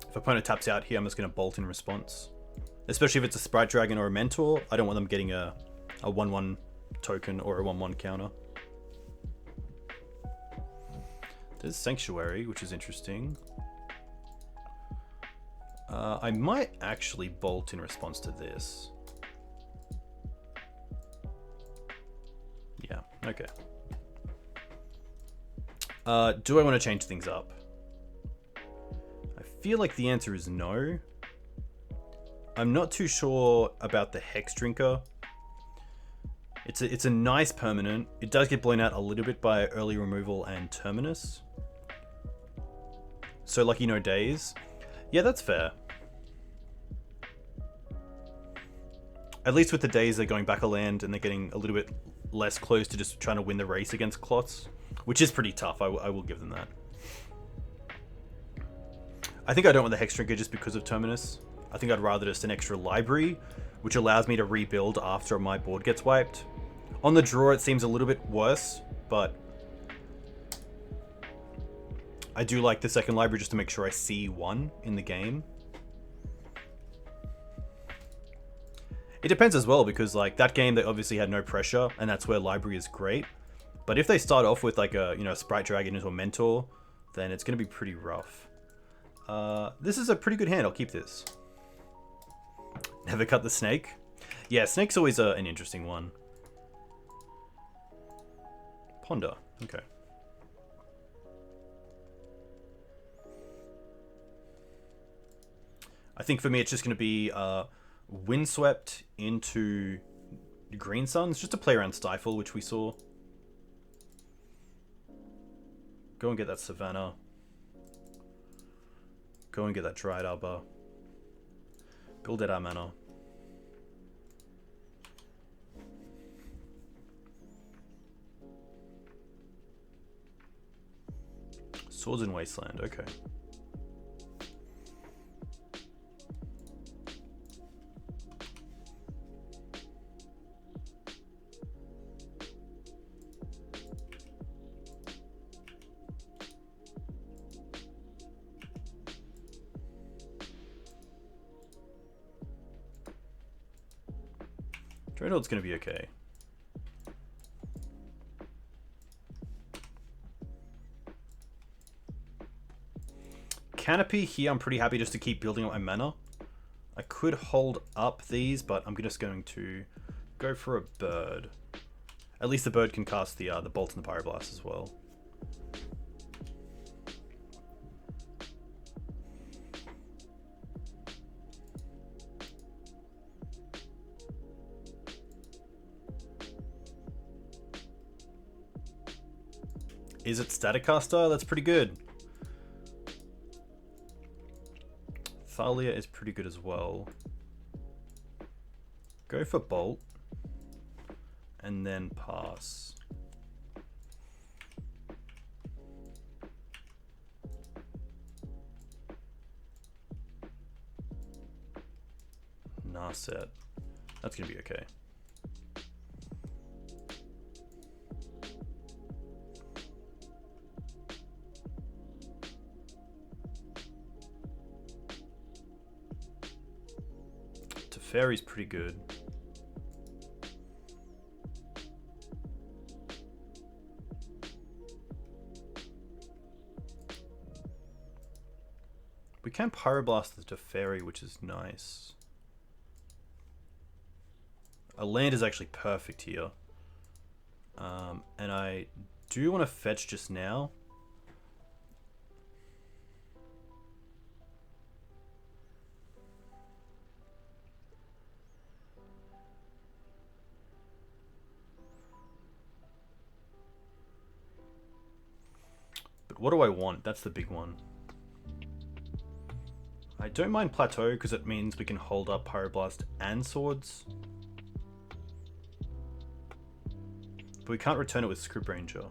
If opponent taps out here, I'm just going to Bolt in response. Especially if it's a Sprite Dragon or a Mentor. I don't want them getting a 1/1 token or a 1/1 counter. There's Sanctuary, which is interesting. I might actually Bolt in response to this. Yeah, okay. Do I want to change things up? I feel like the answer is no. I'm not too sure about the Hex Drinker. It's a nice permanent. It does get blown out a little bit by early removal and Terminus. So Lucky No Days. Yeah, that's fair. At least with the days they're going back a land and they're getting a little bit less close to just trying to win the race against clots, which is pretty tough. I will give them that. I think I don't want the Hex Drinker just because of Terminus. I think I'd rather just an extra library, which allows me to rebuild after my board gets wiped. On the draw, it seems a little bit worse, but I do like the second library just to make sure I see one in the game. It depends as well, because like that game, they obviously had no pressure, and that's where library is great. But if they start off with like a, you know, Sprite Dragon into a Mentor, then it's going to be pretty rough. This is a pretty good hand. I'll keep this. Never cut the snake. Yeah, snake's always an interesting one. Ponder. Okay. I think for me, it's just going to be Windswept into Green Suns, just to play around Stifle, which we saw. Go and get that Savannah. Go and get that Dried Arbor. Build at our mana. Swords in Wasteland, okay. Dreadnought's gonna be okay. Canopy here, I'm pretty happy just to keep building up my mana. I could hold up these, but I'm just going to go for a bird. At least the bird can cast the bolt and the pyroblast as well. Is it Staticaster? That's pretty good. Thalia is pretty good as well. Go for Bolt. And then pass. Narset. That's going to be okay. Teferi's pretty good. We can Pyroblast the Teferi, which is nice. A land is actually perfect here. And I do want to fetch just now. But what do I want? That's the big one. I don't mind Plateau because it means we can hold up Pyroblast and Swords. But we can't return it with Script Ranger.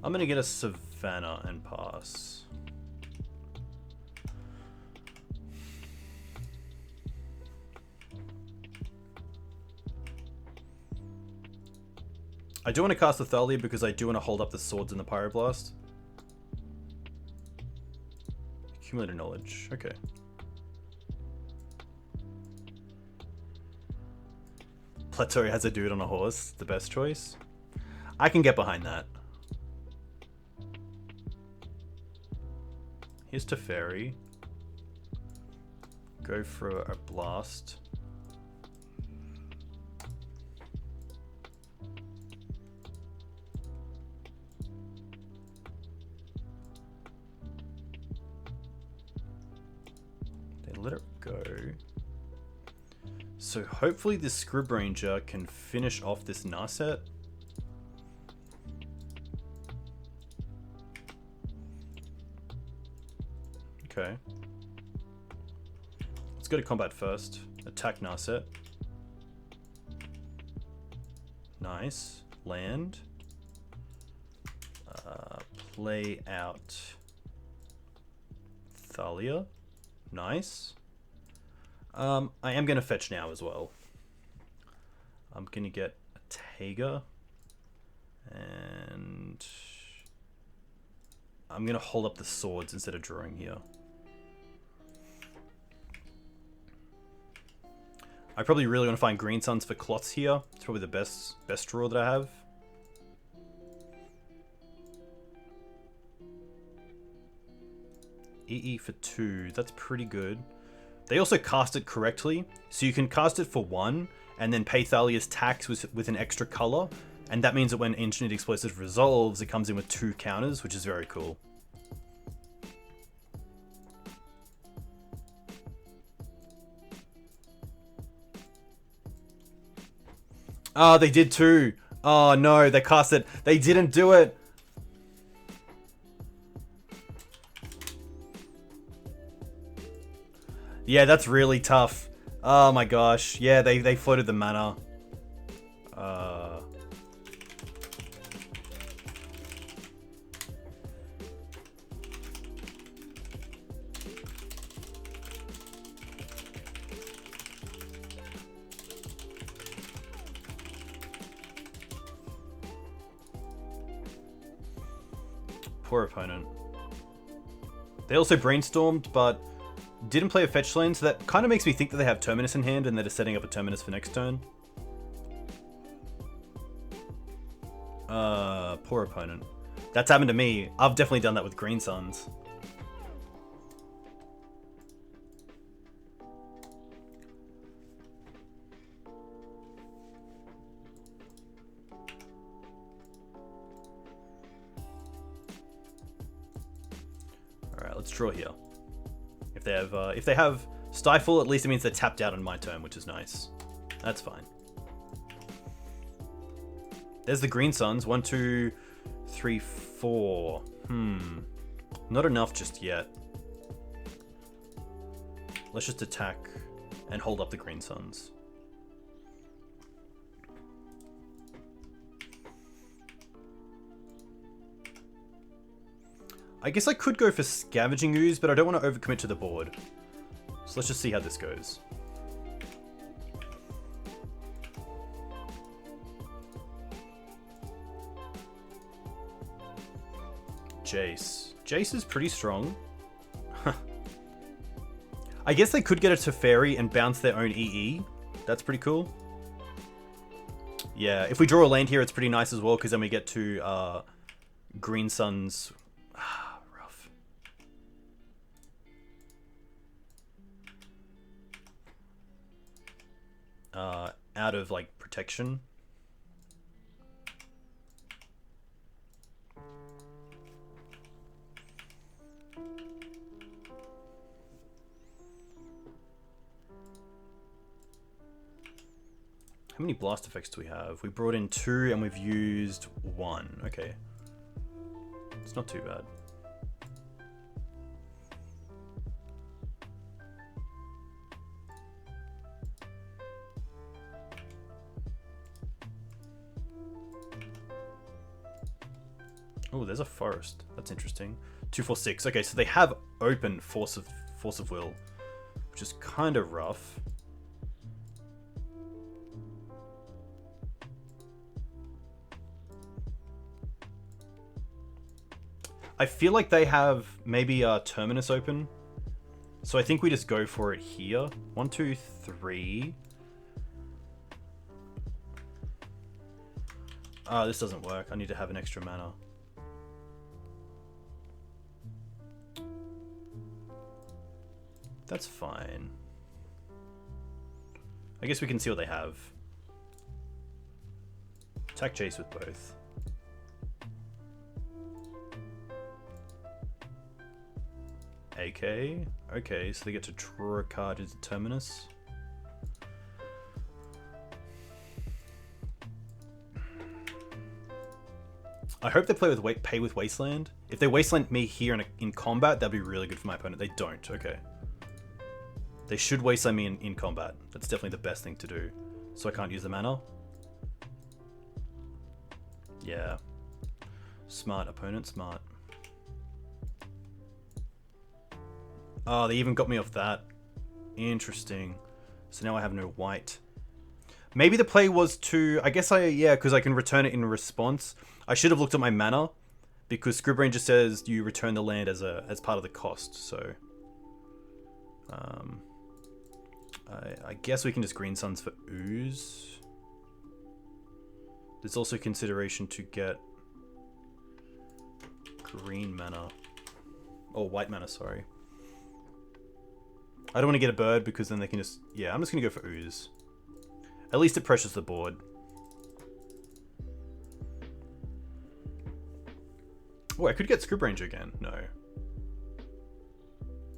I'm gonna get a Savannah and pass. I do want to cast the Thalia because I do want to hold up the Swords in the Pyroblast. Accumulated knowledge, okay. Plateau has a dude on a horse, the best choice. I can get behind that. Here's Teferi. Go for a blast. Let it go. So hopefully this Scrib Ranger can finish off this Narset. Okay. Let's go to combat first. Attack Narset. Nice. Land. Play out Thalia. Nice. I am going to fetch now as well. I'm going to get a Taiga. And I'm going to hold up the swords instead of drawing here. I probably really want to find Green Suns for cloths here. It's probably the best draw that I have. EE for 2. That's pretty good. They also cast it correctly. So you can cast it for 1 and then pay Thalia's tax with an extra color. And that means that when Engineered Explosive resolves, it comes in with 2 counters, which is very cool. Oh, they did too. Oh no, they cast it. They didn't do it. Yeah, that's really tough. Oh my gosh. Yeah, they floated the mana. Poor opponent. They also brainstormed, but didn't play a fetch lane, so that kind of makes me think that they have Terminus in hand and they're just setting up a Terminus for next turn. Poor opponent. That's happened to me. I've definitely done that with Green Suns. Alright, let's draw here. If they have Stifle, at least it means they're tapped out on my turn, which is nice. That's fine. There's the Green Suns. 1, 2, 3, 4. Not enough just yet. Let's just attack and hold up the Green Suns. I guess I could go for Scavenging Ooze, but I don't want to overcommit to the board. So let's just see how this goes. Jace. Jace is pretty strong. I guess they could get a Teferi and bounce their own EE. That's pretty cool. Yeah, if we draw a land here, it's pretty nice as well, because then we get to Green Suns. Rough. Out of, like, protection. How many blast effects do we have? We brought in 2 and we've used 1. Okay. It's not too bad. Oh, there's a forest. That's interesting. 2, 4, 6. Okay, so they have open force of will, which is kind of rough. I feel like they have maybe Terminus open. So I think we just go for it here. 1, 2, 3. This doesn't work. I need to have an extra mana. That's fine. I guess we can see what they have. Attack Chase with both. AK. Okay, so they get to draw a card into Terminus. I hope they pay with Wasteland. If they Wasteland me here in combat, that'd be really good for my opponent. They don't. Okay. They should Wasteland me in combat. That's definitely the best thing to do. So I can't use the mana. Yeah. Smart opponent, smart. Oh, they even got me off that. Interesting. So now I have no white. Maybe the play was to... I guess yeah, because I can return it in response. I should have looked at my mana, because Scribranger says you return the land as part of the cost, so... I guess we can just Green Suns for Ooze. There's also consideration to get green mana. Or white mana, sorry. I don't want to get a bird because then they can just... Yeah, I'm just going to go for Ooze. At least it pressures the board. Oh, I could get Scribranger again. No.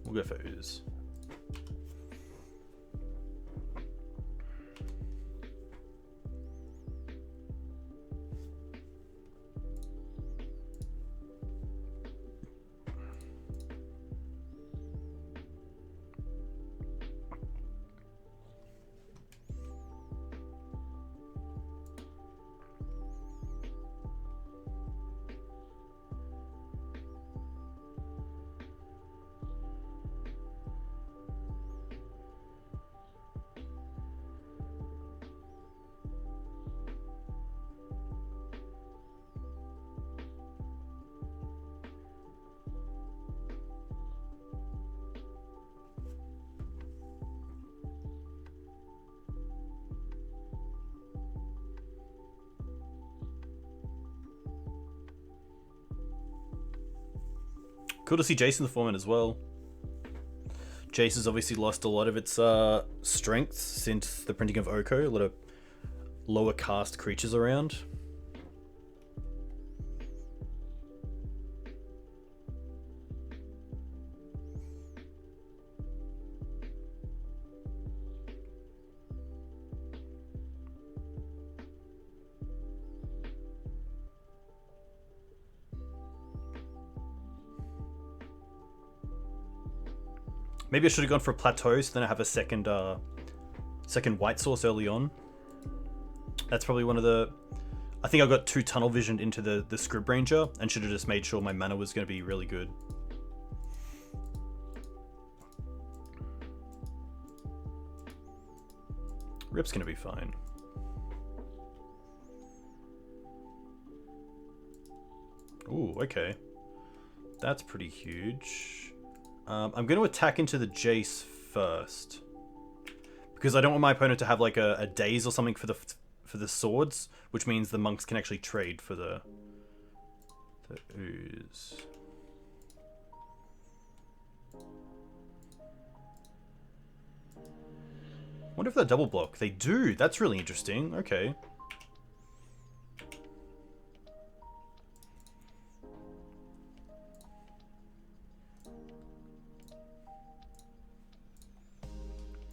We'll go for Ooze. Cool to see Jace in the format as well. Jace has obviously lost a lot of its strength since the printing of Oko. A lot of lower cast creatures around. Maybe I should have gone for a plateau, so then I have a second white source early on. That's probably one of the... I think I got too tunnel visioned into the Scribranger and should have just made sure my mana was going to be really good. Rip's going to be fine. Ooh, okay. That's pretty huge. I'm going to attack into the Jace first, because I don't want my opponent to have like a daze or something for the swords, which means the monks can actually trade for the ooze. Wonder if they double block. They do. That's really interesting. Okay.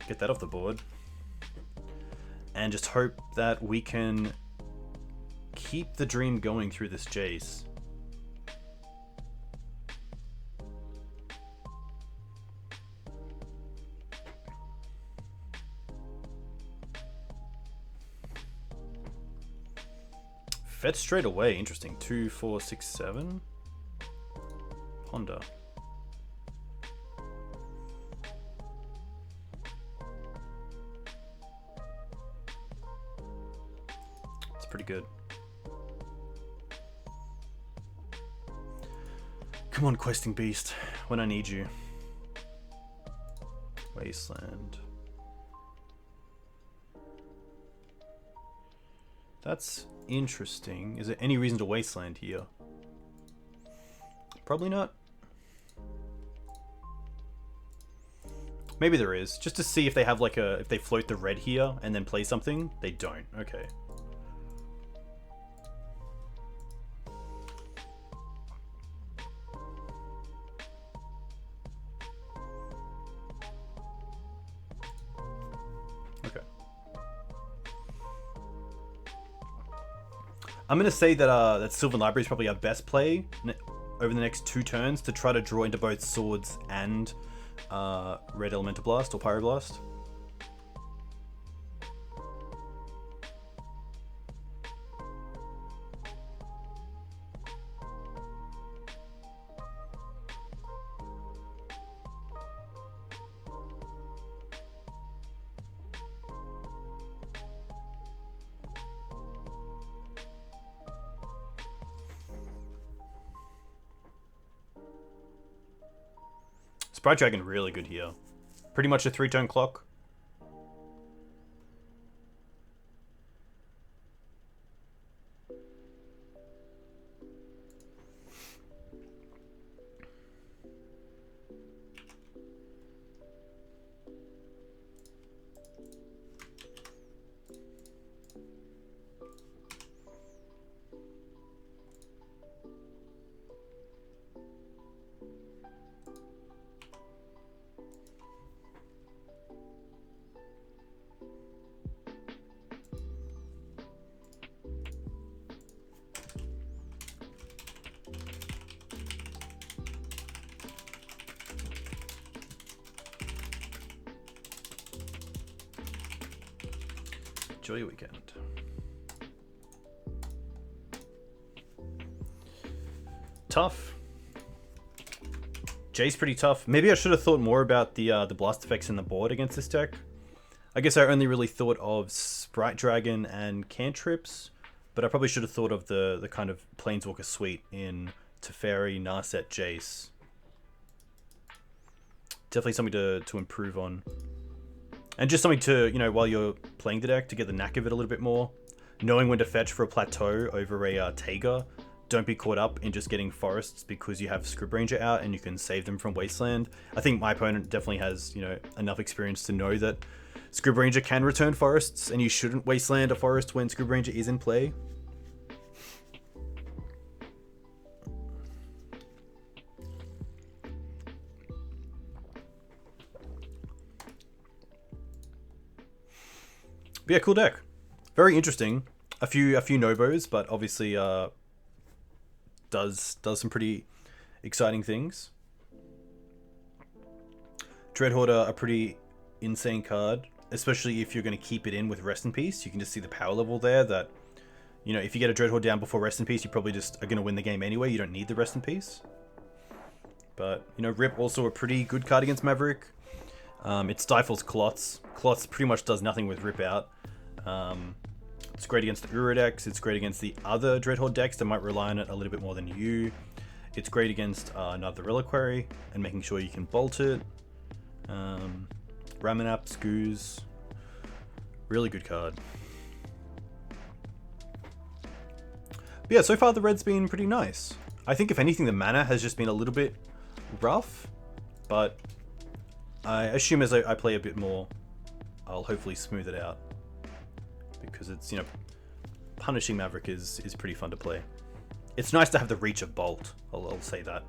Get that off the board. And just hope that we can keep the dream going through this Jace. Fetch straight away. Interesting. 2, 4, 6, 7. Ponder. Pretty good. Come on, questing beast, when I need you. Wasteland. That's interesting. Is there any reason to wasteland here? Probably not. Maybe there is, just to see if they have like if they float the red here and then play something. They don't. Okay. I'm going to say that that Sylvan Library is probably our best play over the next 2 turns to try to draw into both Swords and Red Elemental Blast or Pyroblast. Sprite Dragon really good here. Pretty much a 3-turn clock. Enjoy your weekend. Tough. Jay's pretty tough. Maybe I should have thought more about the blast effects in the board against this deck. I guess I only really thought of Sprite Dragon and cantrips, but I probably should have thought of the kind of Planeswalker suite in Teferi, Narset, Jace. Definitely something to improve on. And just something to, you know, while you're playing the deck, to get the knack of it a little bit more. Knowing when to fetch for a plateau over a Taiga. Don't be caught up in just getting forests because you have Scribranger out and you can save them from Wasteland. I think my opponent definitely has, you know, enough experience to know that Scribranger can return forests and you shouldn't Wasteland a forest when Scribranger is in play. But yeah, cool deck. Very interesting. A few nobos, but obviously does some pretty exciting things. Dreadhorde, a pretty insane card, especially if you're going to keep it in with Rest in Peace. You can just see the power level there that, you know, if you get a Dreadhorde down before Rest in Peace, you probably just are going to win the game anyway. You don't need the Rest in Peace. But, you know, Rip also a pretty good card against Maverick. It stifles Clots. Clots pretty much does nothing with Rip out. It's great against the Urza decks. It's great against the other Dreadhorde decks that might rely on it a little bit more than you. It's great against another Reliquary and making sure you can bolt it. Ramanap, Skoos. Really good card. But yeah, so far the red's been pretty nice. I think if anything the mana has just been a little bit rough, but I assume as I play a bit more, I'll hopefully smooth it out. Because it's, you know, punishing Maverick is pretty fun to play. It's nice to have the reach of Bolt, I'll say that.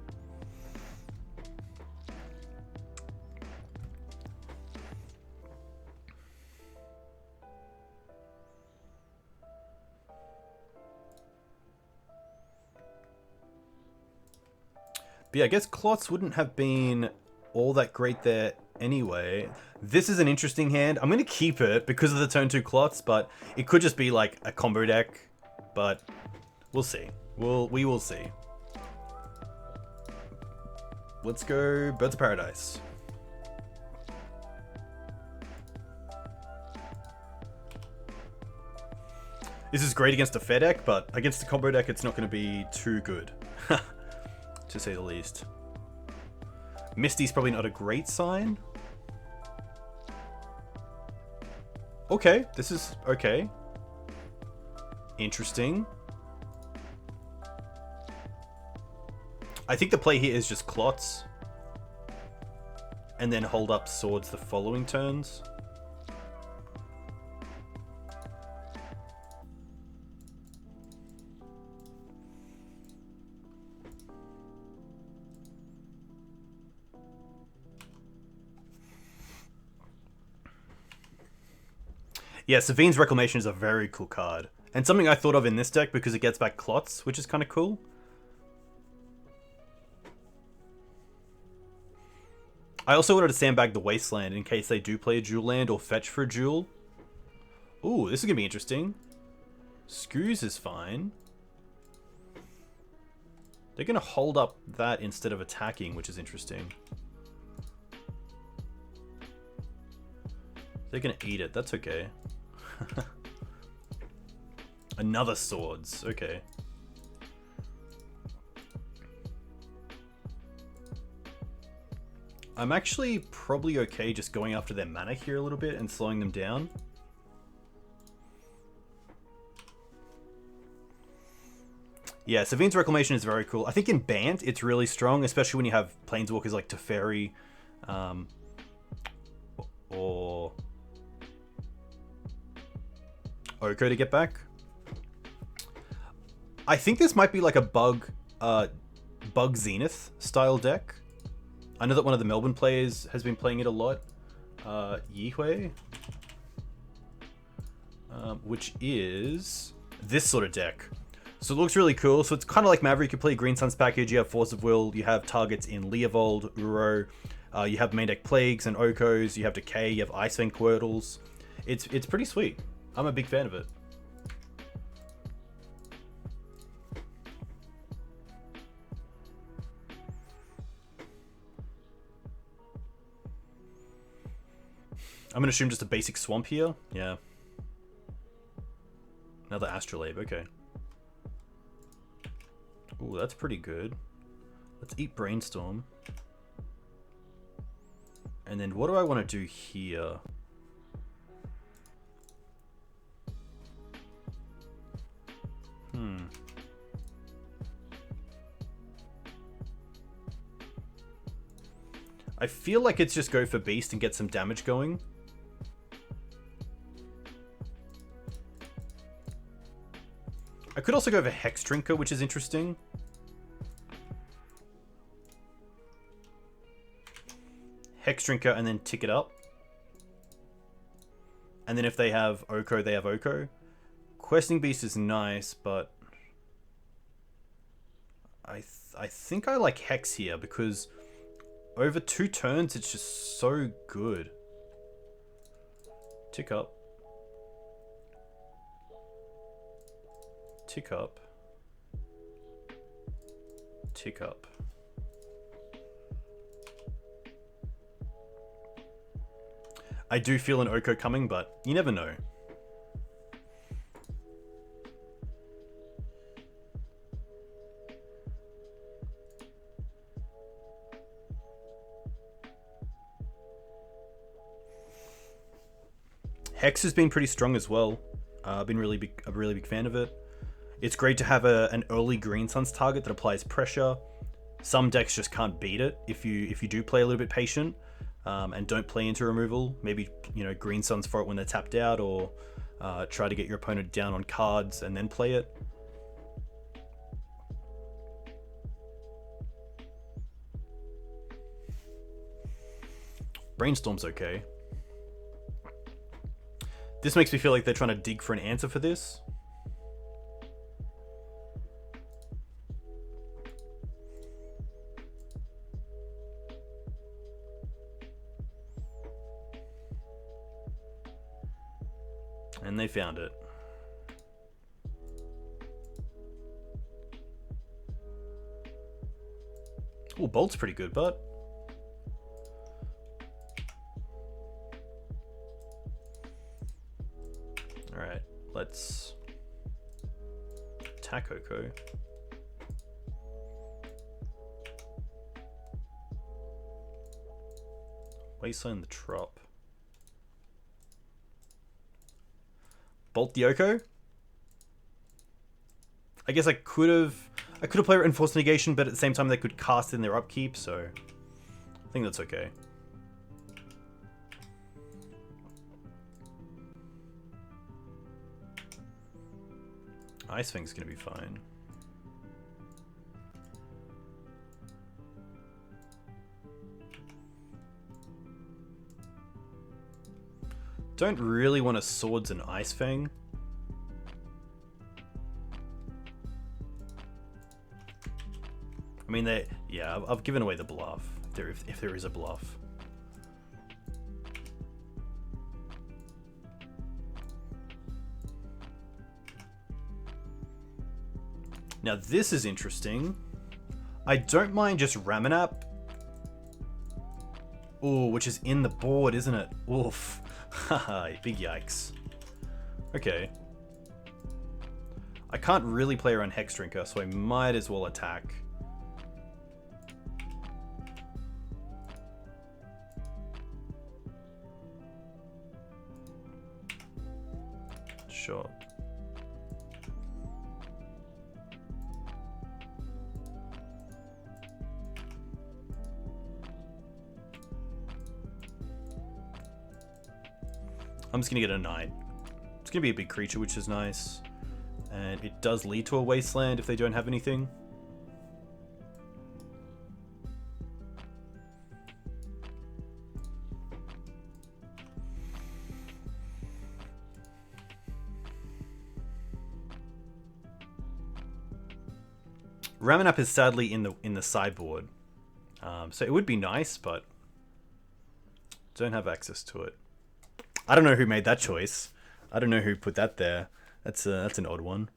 But yeah, I guess Clots wouldn't have been all that great there anyway. This is an interesting hand. I'm going to keep it because of the turn 2 Clots, but it could just be like a combo deck. But we'll see. We will see. Let's go Birds of Paradise. This is great against a fair deck, but against the combo deck, it's not going to be too good, to say the least. Misty's probably not a great sign. Okay, this is okay. Interesting. I think the play here is just Clots. And then hold up Swords the following turns. Yeah, Savine's Reclamation is a very cool card. And something I thought of in this deck because it gets back Clots, which is kind of cool. I also wanted to sandbag the Wasteland in case they do play a dual land or fetch for a dual. Ooh, this is going to be interesting. Screws is fine. They're going to hold up that instead of attacking, which is interesting. They're going to eat it. That's okay. Another swords. Okay. I'm actually probably okay just going after their mana here a little bit and slowing them down. Yeah, Savine's Reclamation is very cool. I think in Bant, it's really strong, especially when you have Planeswalkers like Teferi, or Oko to get back. I think this might be like a BUG Zenith style deck. I know that one of the Melbourne players has been playing it a lot. Yihwei, which is this sort of deck. So it looks really cool. So it's kind of like Maverick. You play Green Sun's package, you have Force of Will, you have targets in Leovold, Uro, you have main deck Plagues and Okos, you have Decay, you have Icefang Quirtles. It's pretty sweet. I'm a big fan of it. I'm going to assume just a basic Swamp here. Yeah. Another Astrolabe, okay. Ooh, that's pretty good. Let's eat Brainstorm. And then what do I want to do here? I feel like it's just go for Beast and get some damage going. I could also go for Hex Trinker, which is interesting. Hex Trinker and then tick it up. And then if they have Oko, they have Oko. Questing Beast is nice, but I think I like Hex here because over 2 turns, it's just so good. Tick up. Tick up. Tick up. I do feel an Oko coming, but you never know. Hex has been pretty strong as well. I've been a really big fan of it. It's great to have an early Green Suns target that applies pressure. Some decks just can't beat it if you do play a little bit patient and don't play into removal. Maybe Green Suns for it when they're tapped out, or try to get your opponent down on cards and then play it. Brainstorm's okay. This makes me feel like they're trying to dig for an answer for this. And they found it. Oh, Bolt's pretty good, but alright, let's attack Oko. Wasteland the Trop. Bolt the Oko. I guess I could have played Enforced Negation, but at the same time they could cast in their upkeep, so I think that's okay. Icefang's gonna be fine. Don't really want a Swords and Icefang. I mean, yeah, I've given away the bluff, if there is a bluff. Now this is interesting. I don't mind just Ramanap. Ooh, which is in the board, isn't it? Oof. Haha, big yikes. Okay. I can't really play around Hex Drinker, so I might as well attack. Sure. I'm just gonna get a 9. It's gonna be a big creature, which is nice. And it does lead to a wasteland if they don't have anything. Ramanap is sadly in the sideboard. So it would be nice, but don't have access to it. I don't know who made that choice. I don't know who put that there. That's an odd one.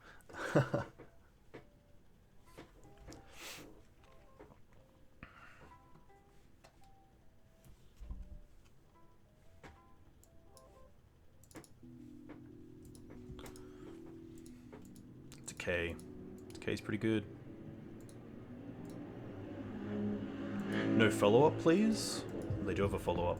It's a K. K's pretty good. No follow-up, please? They do have a follow-up.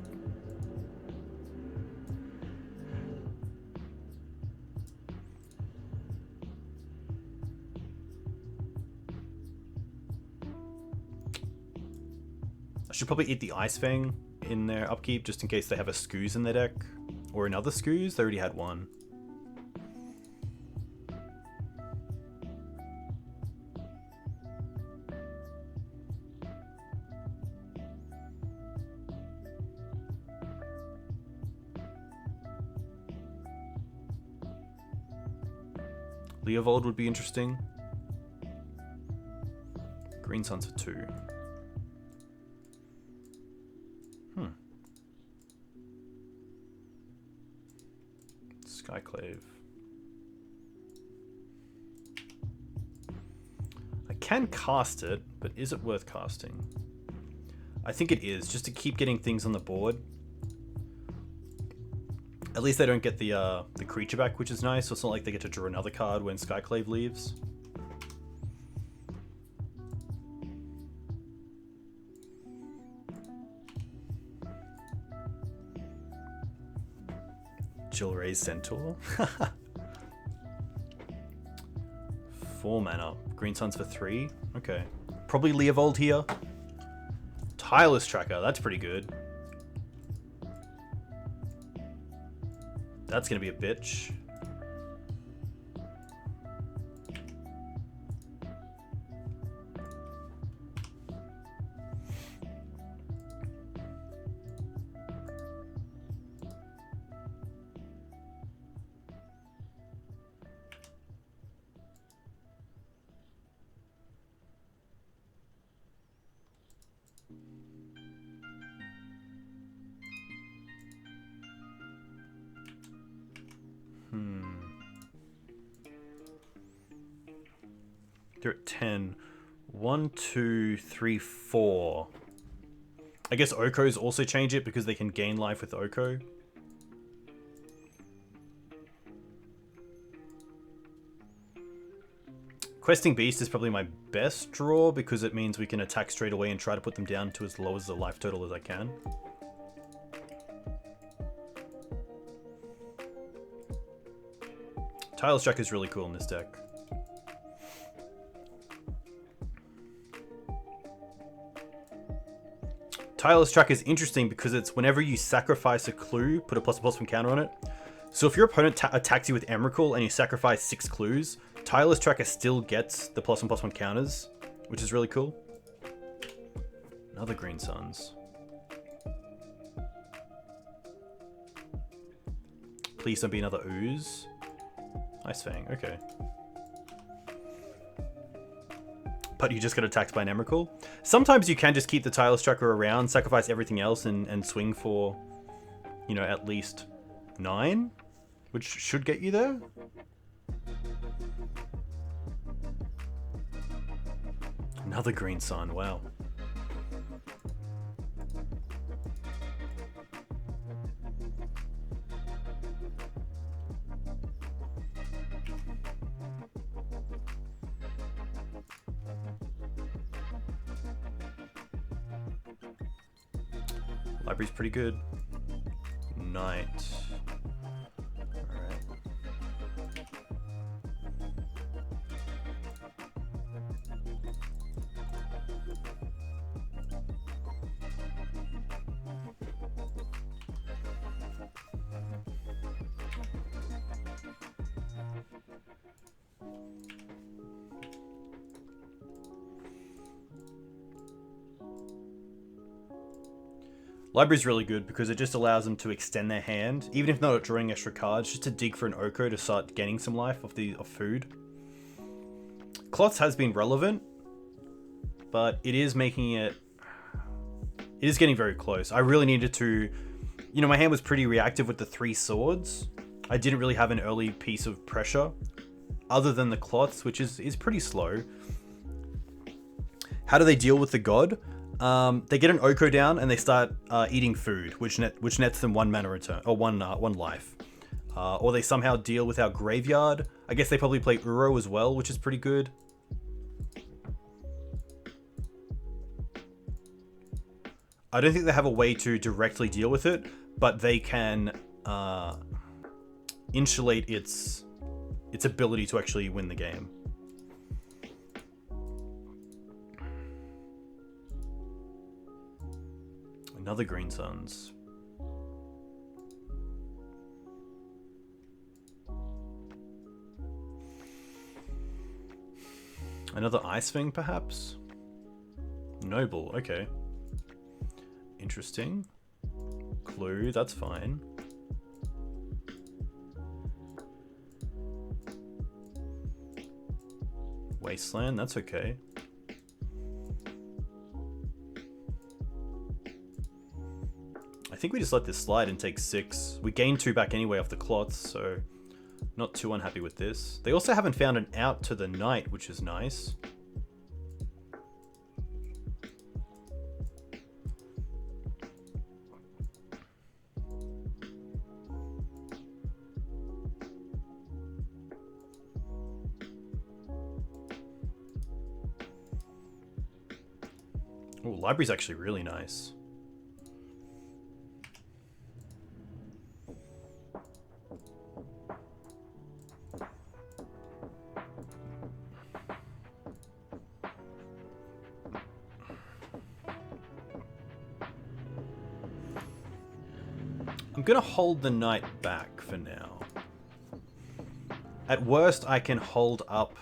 I should probably eat the Ice Fang in their upkeep just in case they have a Skoos in their deck. Or another Skoos. They already had one. Leovold would be interesting. Green Suns for 2. Skyclave. I can cast it, but is it worth casting? I think it is, just to keep getting things on the board. At least they don't get the creature back, which is nice, so it's not like they get to draw another card when Skyclave leaves. Jilray's Centaur. 4 mana. Green Suns for 3. Okay. Probably Leovold here. Tireless Tracker. That's pretty good. That's going to be a bitch. They're at 10. 1, 2, 3, 4. I guess Oko's also change it because they can gain life with Oko. Questing Beast is probably my best draw because it means we can attack straight away and try to put them down to as low as the life total as I can. Tireless Tracker is really cool in this deck. Tireless Tracker is interesting because it's whenever you sacrifice a clue, put a +1/+1 counter on it. So if your opponent attacks you with Emrakul and you sacrifice 6 clues, Tireless Tracker still gets the +1/+1 counters, which is really cool. Another Green Suns. Please don't be another Ooze. Ice Fang, okay. but you just get attacked by an Emrakul. Sometimes you can just keep the Tireless Tracker around, sacrifice everything else, and swing for, you know, at least 9, which should get you there. Another green sun, wow. Library's pretty good. Knight. Alright. Library's really good because it just allows them to extend their hand, even if not drawing extra cards, just to dig for an Oko to start gaining some life off food. Cloths has been relevant, but it is making it... It is getting very close. I really needed to... You know, my hand was pretty reactive with the 3 swords. I didn't really have an early piece of pressure, other than the cloths, which is pretty slow. How do they deal with the god? They get an Oko down and they start eating food, which nets them 1 mana return, or one life. Or they somehow deal with our graveyard. I guess they probably play Uro as well, which is pretty good. I don't think they have a way to directly deal with it, but they can insulate its ability to actually win the game. Another green suns. Another ice thing, perhaps? Noble, okay. Interesting. Clue, that's fine. Wasteland, that's okay. I think we just let this slide and take 6. We gain 2 back anyway off the cloths, so not too unhappy with this. They also haven't found an out to the knight, which is nice. Oh, library's actually really nice. I'm gonna hold the knight back for now. At worst, I can hold up.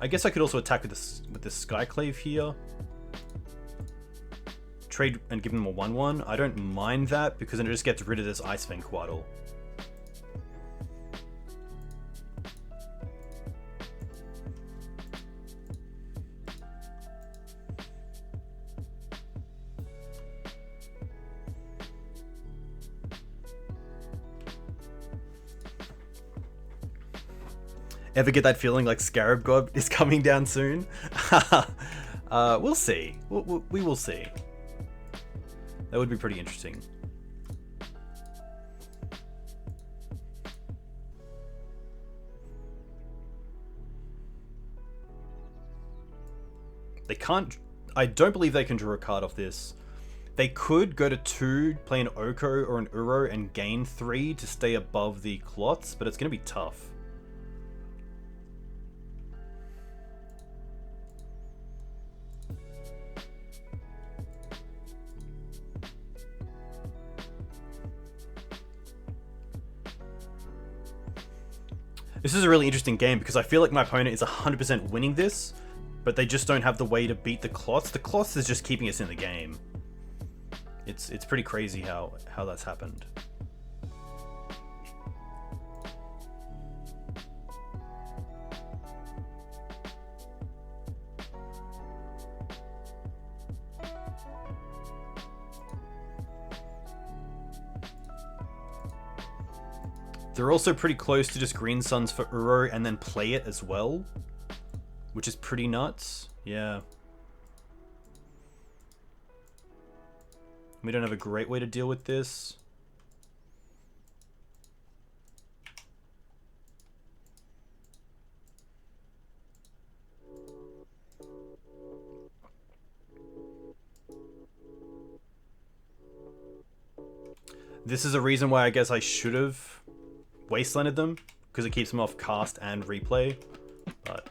I guess I could also attack with this Skyclave here. Trade and give them a 1/1. I don't mind that because then it just gets rid of this Ice Fang Quaddle. Ever get that feeling like Scarab God is coming down soon? We'll see. We will see. That would be pretty interesting. They can't... I don't believe they can draw a card off this. They could go to 2, play an Oko or an Uro and gain 3 to stay above the clots, but it's going to be tough. This is a really interesting game because I feel like my opponent is 100% winning this, but they just don't have the way to beat the cloths. The cloths is just keeping us in the game. It's pretty crazy how that's happened. They're also pretty close to just Green Suns for Uro and then play it as well, which is pretty nuts. Yeah. We don't have a great way to deal with this. This is a reason why I guess I should have wastelanded them, because it keeps them off cast and replay. But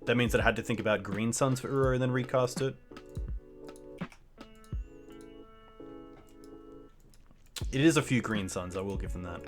that means that I had to think about Green Suns for Uro and then recast it. It is a few Green Suns, I will give them that.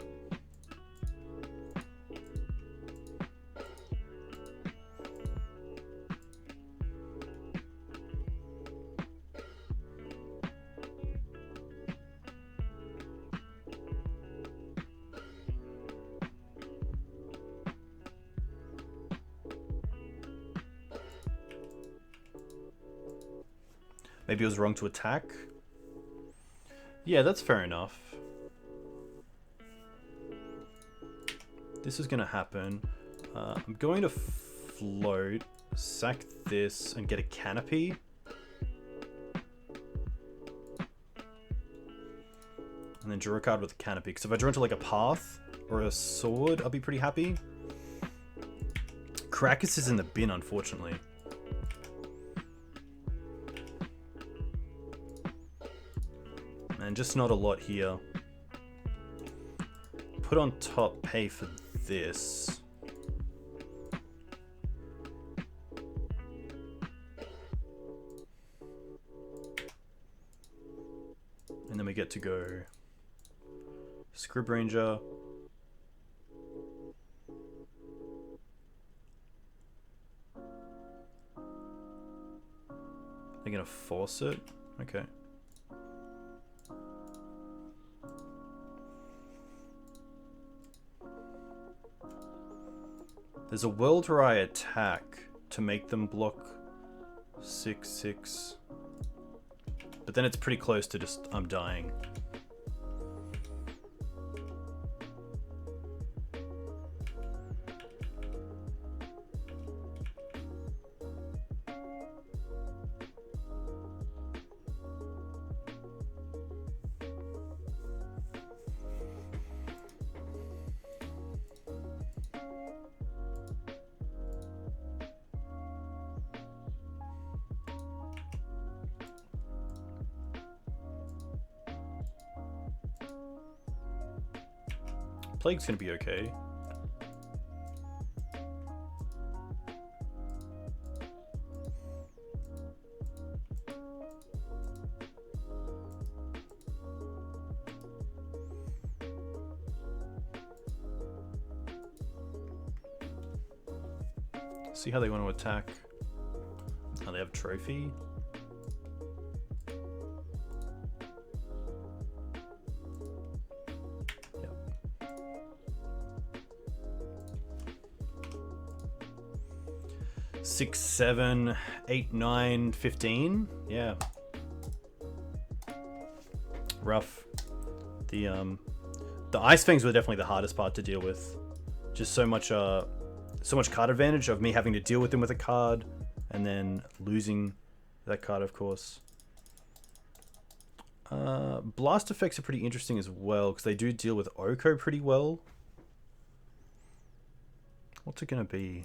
Maybe it was wrong to attack. Yeah, that's fair enough. This is going to happen. I'm going to float, sack this, and get a canopy. And then draw a card with a canopy. Because if I draw into like a path or a sword, I'll be pretty happy. Krakus is in the bin, unfortunately. And just not a lot here. Put on top, pay for this. And then we get to go Scrib Ranger. They're gonna force it? Okay. There's a world where I attack to make them block 6/6. But then it's pretty close to just I'm dying. Plague's gonna be okay. See how they want to attack. Oh, they have a trophy. Six, 7, 8, 9, 15. Yeah. Rough. The Ice Fangs were definitely the hardest part to deal with. Just so much card advantage of me having to deal with them with a card and then losing that card, of course. Blast effects are pretty interesting as well because they do deal with Oko pretty well. What's it gonna be?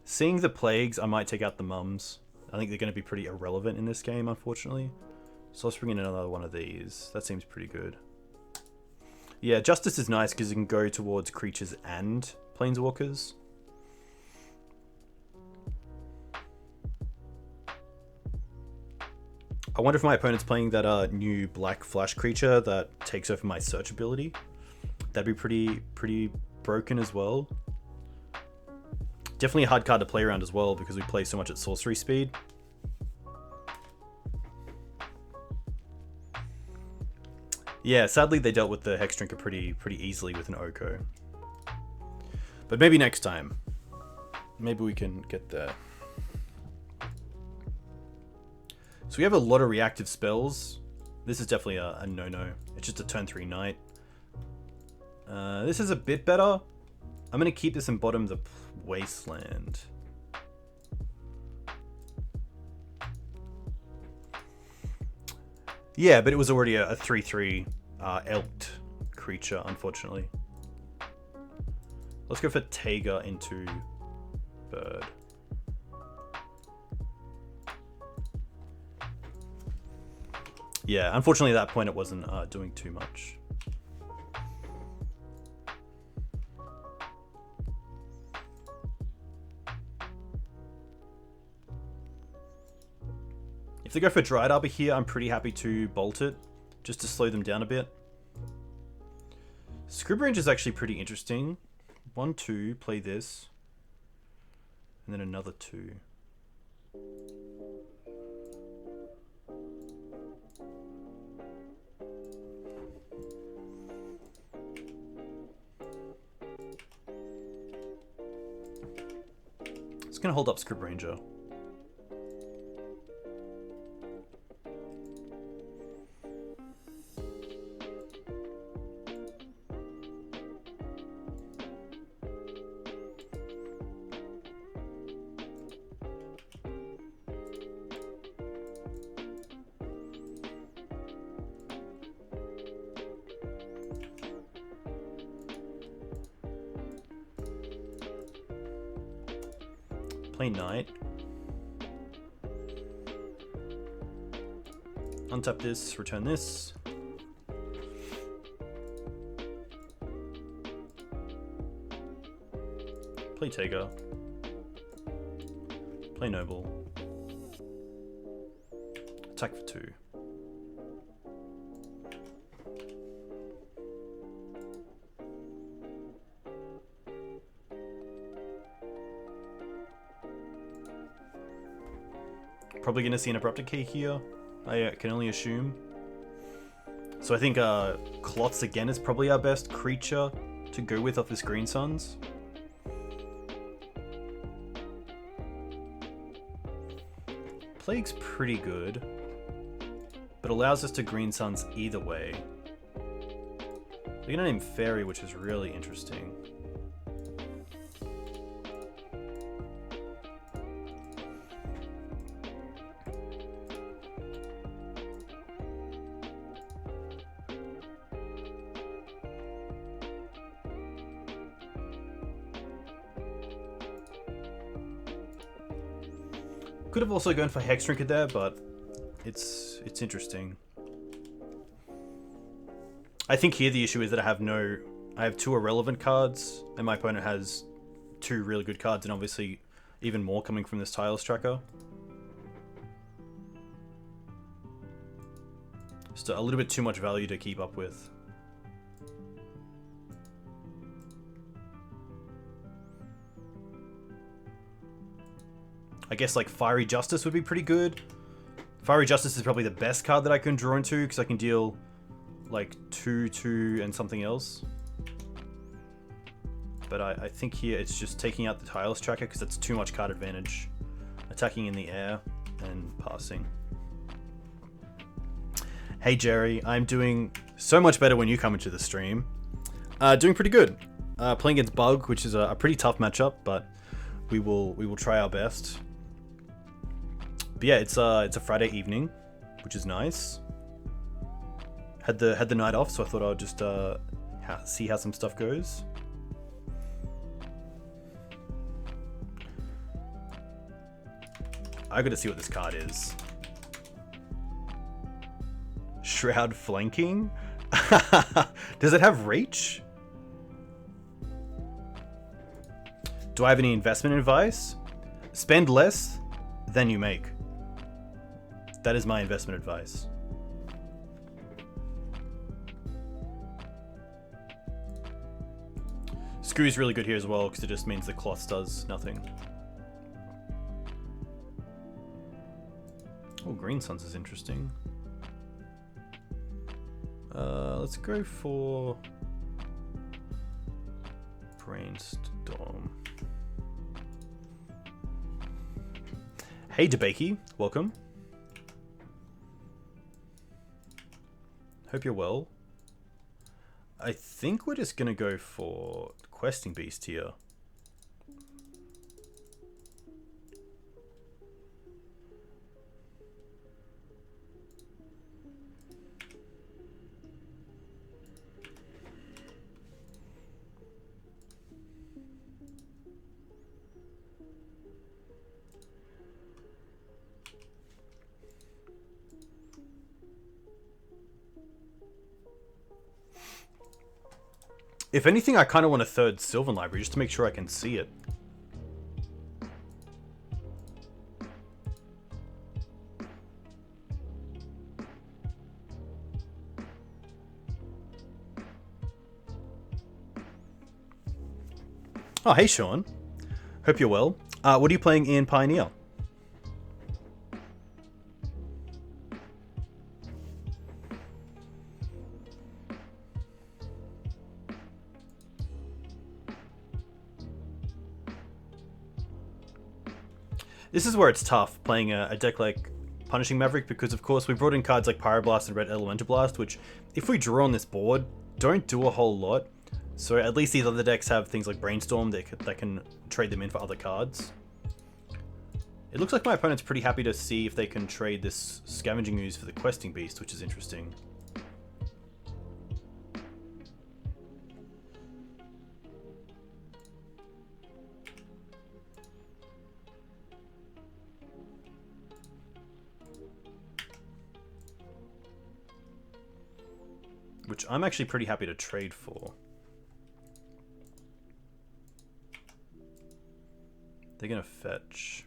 Seeing the plagues, I might take out the mums. I think they're going to be pretty irrelevant in this game, unfortunately. So let's bring in another one of these. That seems pretty good. Yeah, Justice is nice because it can go towards creatures and planeswalkers. I wonder if my opponent's playing that new black flash creature that takes over my search ability. That'd be pretty broken as well. Definitely a hard card to play around as well because we play so much at sorcery speed. Yeah, sadly they dealt with the Hex Drinker pretty easily with an Oko. But maybe next time. Maybe we can get there. So we have a lot of reactive spells. This is definitely a no-no. It's just a turn 3 knight. This is a bit better. I'm going to keep this and bottom the wasteland. Yeah, but it was already a 3/3 elked creature, unfortunately. Let's go for Taiga into bird. Yeah, unfortunately at that point it wasn't doing too much. If they go for Dried Arbor here, I'm pretty happy to bolt it, just to slow them down a bit. Midrange is actually pretty interesting. 1, 2, play this. And then another 2. It's going to hold up Midrange. Play knight. Untap this, return this. Play Taiga. Play noble. Attack for 2. Probably going to see an Abrupted Key here, I can only assume. So I think Clots again is probably our best creature to go with off this Green Suns. Plague's pretty good, but allows us to Green Suns either way. We're going to name Fairy, which is really interesting. Could have also gone for Hex Trinket there, but it's interesting. I think here the issue is that I have 2 irrelevant cards, and my opponent has 2 really good cards, and obviously even more coming from this Tiles tracker. Just a little bit too much value to keep up with. I guess like Fiery Justice would be pretty good. Fiery Justice is probably the best card that I can draw into because I can deal like 2/2 and something else. But I think here it's just taking out the Tiles tracker because that's too much card advantage. Attacking in the air and passing. Hey Jerry, I'm doing so much better when you come into the stream. Doing pretty good. Playing against BUG, which is a pretty tough matchup, but we will try our best. But yeah, it's a Friday evening, which is nice. Had the night off, so I thought I'd just see how some stuff goes. I gotta see what this card is. Shroud Flanking? Does it have reach? Do I have any investment advice? Spend less than you make. That is my investment advice. Screw is really good here as well because it just means the Cloth does nothing. Oh, Green Suns is interesting. Let's go for Brainstorm. Hey Debakey, welcome. Hope you're well. I think we're just gonna go for Questing Beast here. If anything, I kind of want a third Sylvan Library just to make sure I can see it. Oh, hey Sean. Hope you're well. What are you playing in Pioneer? This is where it's tough playing a deck like Punishing Maverick, because of course we brought in cards like Pyroblast and Red Elemental Blast, which if we draw on this board, don't do a whole lot. So at least these other decks have things like Brainstorm that can trade them in for other cards. It looks like my opponent's pretty happy to see if they can trade this Scavenging Ooze for the Questing Beast, which is interesting. Which I'm actually pretty happy to trade for. They're gonna fetch.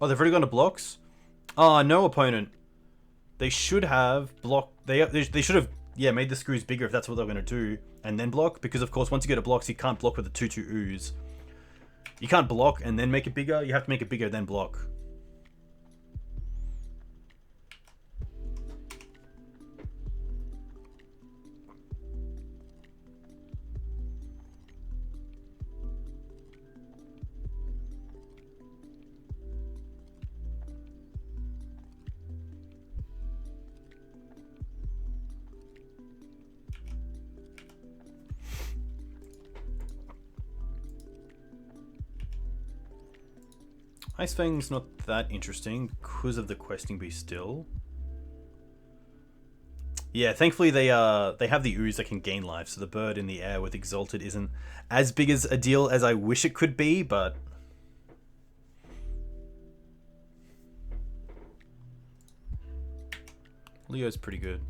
Oh, they've already gone to blocks? Ah, no opponent. They should have block. They should have, yeah, made the screws bigger if that's what they're going to do, and then block. Because of course, once you get to blocks, you can't block with a 2/2 ooze. You can't block and then make it bigger. You have to make it bigger then block. Ice Fang's not that interesting because of the Questing Beast still. Yeah, thankfully they have the ooze that can gain life, so the bird in the air with Exalted isn't as big as a deal as I wish it could be, but Leo's pretty good.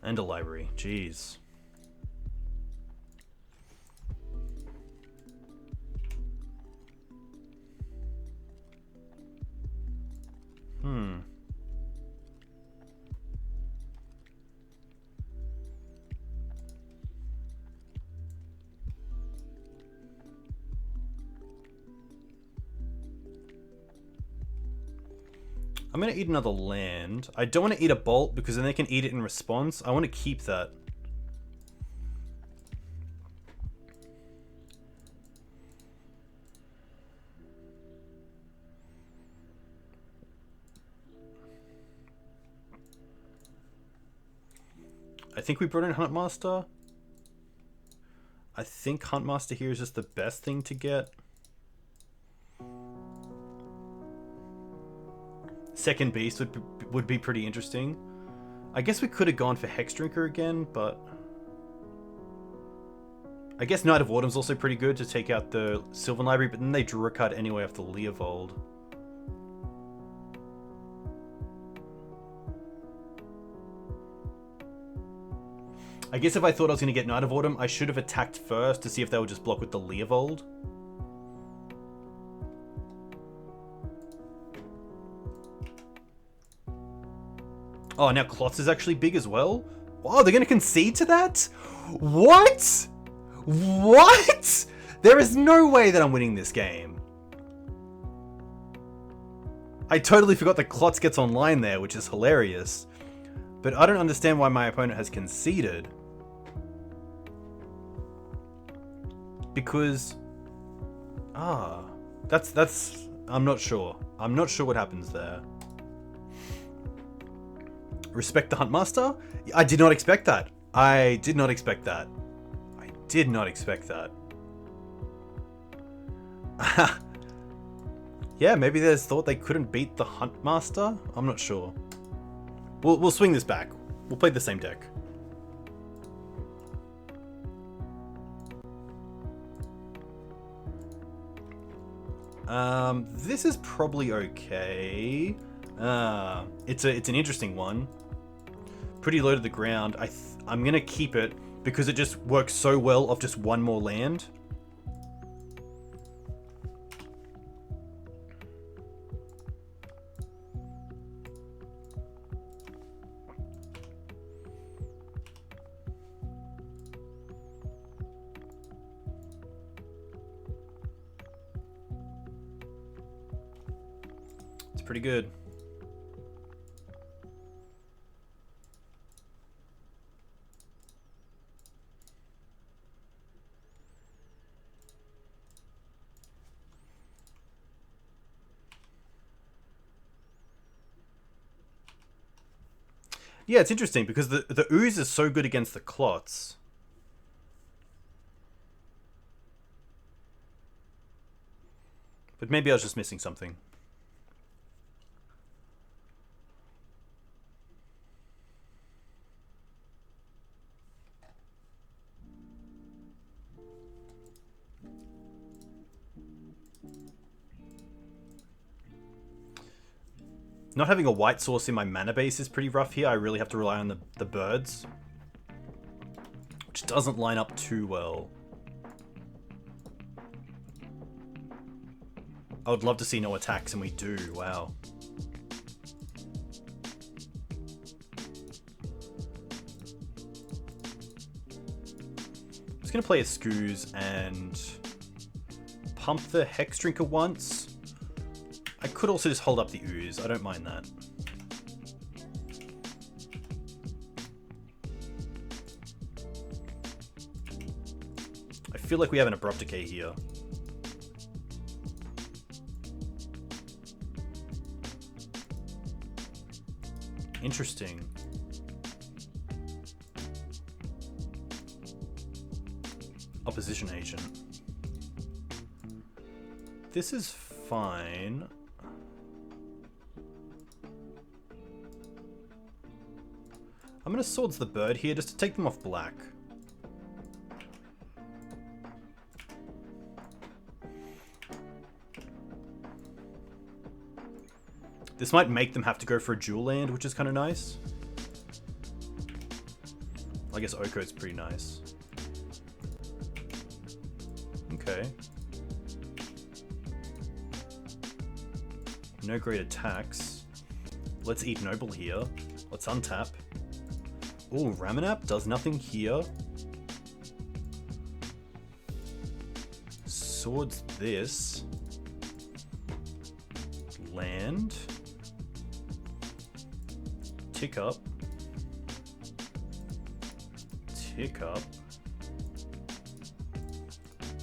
And a library. Jeez. I'm going to eat another land. I don't want to eat a bolt because then they can eat it in response. I want to keep that. I think we brought in Huntmaster. I think Huntmaster here is just the best thing to get. Second beast would be pretty interesting. I guess we could have gone for Hex Drinker again, but I guess Knight of Autumn's also pretty good to take out the Sylvan Library, but then they drew a card anyway off the Leovold. I guess if I thought I was going to get Knight of Autumn, I should have attacked first to see if they would just block with the Leovold. Oh, now Klotz is actually big as well? Oh, they're going to concede to that? What? What? There is no way that I'm winning this game. I totally forgot that Klotz gets online there, which is hilarious. But I don't understand why my opponent has conceded. Because... that's... I'm not sure. I'm not sure what happens there. Respect the Huntmaster? I did not expect that. I did not expect that. I did not expect that. Yeah, maybe there's thought they couldn't beat the Huntmaster? I'm not sure. We'll swing this back. We'll play the same deck. This is probably okay. It's an interesting one. Pretty low to the ground. I'm gonna keep it because it just works so well off just one more land. It's pretty good. Yeah, it's interesting because the ooze is so good against the clots. But maybe I was just missing something. Not having a white source in my mana base is pretty rough here. I really have to rely on the birds. Which doesn't line up too well. I would love to see no attacks, and we do. Wow. I'm just going to play a Scoos and pump the Hex Drinker once. I could also just hold up the ooze. I don't mind that. I feel like we have an Abrupt Decay here. Interesting. Opposition Agent. This is fine. I'm going to Swords the Bird here just to take them off black. This might make them have to go for a dual land, which is kind of nice. I guess Oko's pretty nice. Okay. No great attacks. Let's eat Noble here. Let's untap. Ooh, Ramanap does nothing here. Swords this. Land. Tick up. Tick up.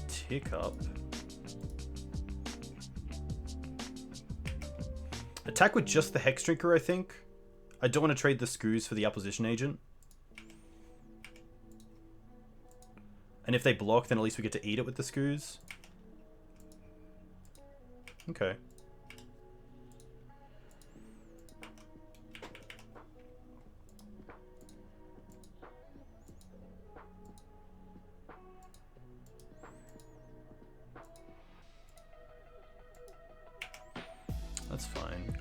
Tick up. Attack with just the Hex Drinker, I think. I don't want to trade the Scoos for the Opposition Agent. And if they block, then at least we get to eat it with the Scoos. Okay. That's fine.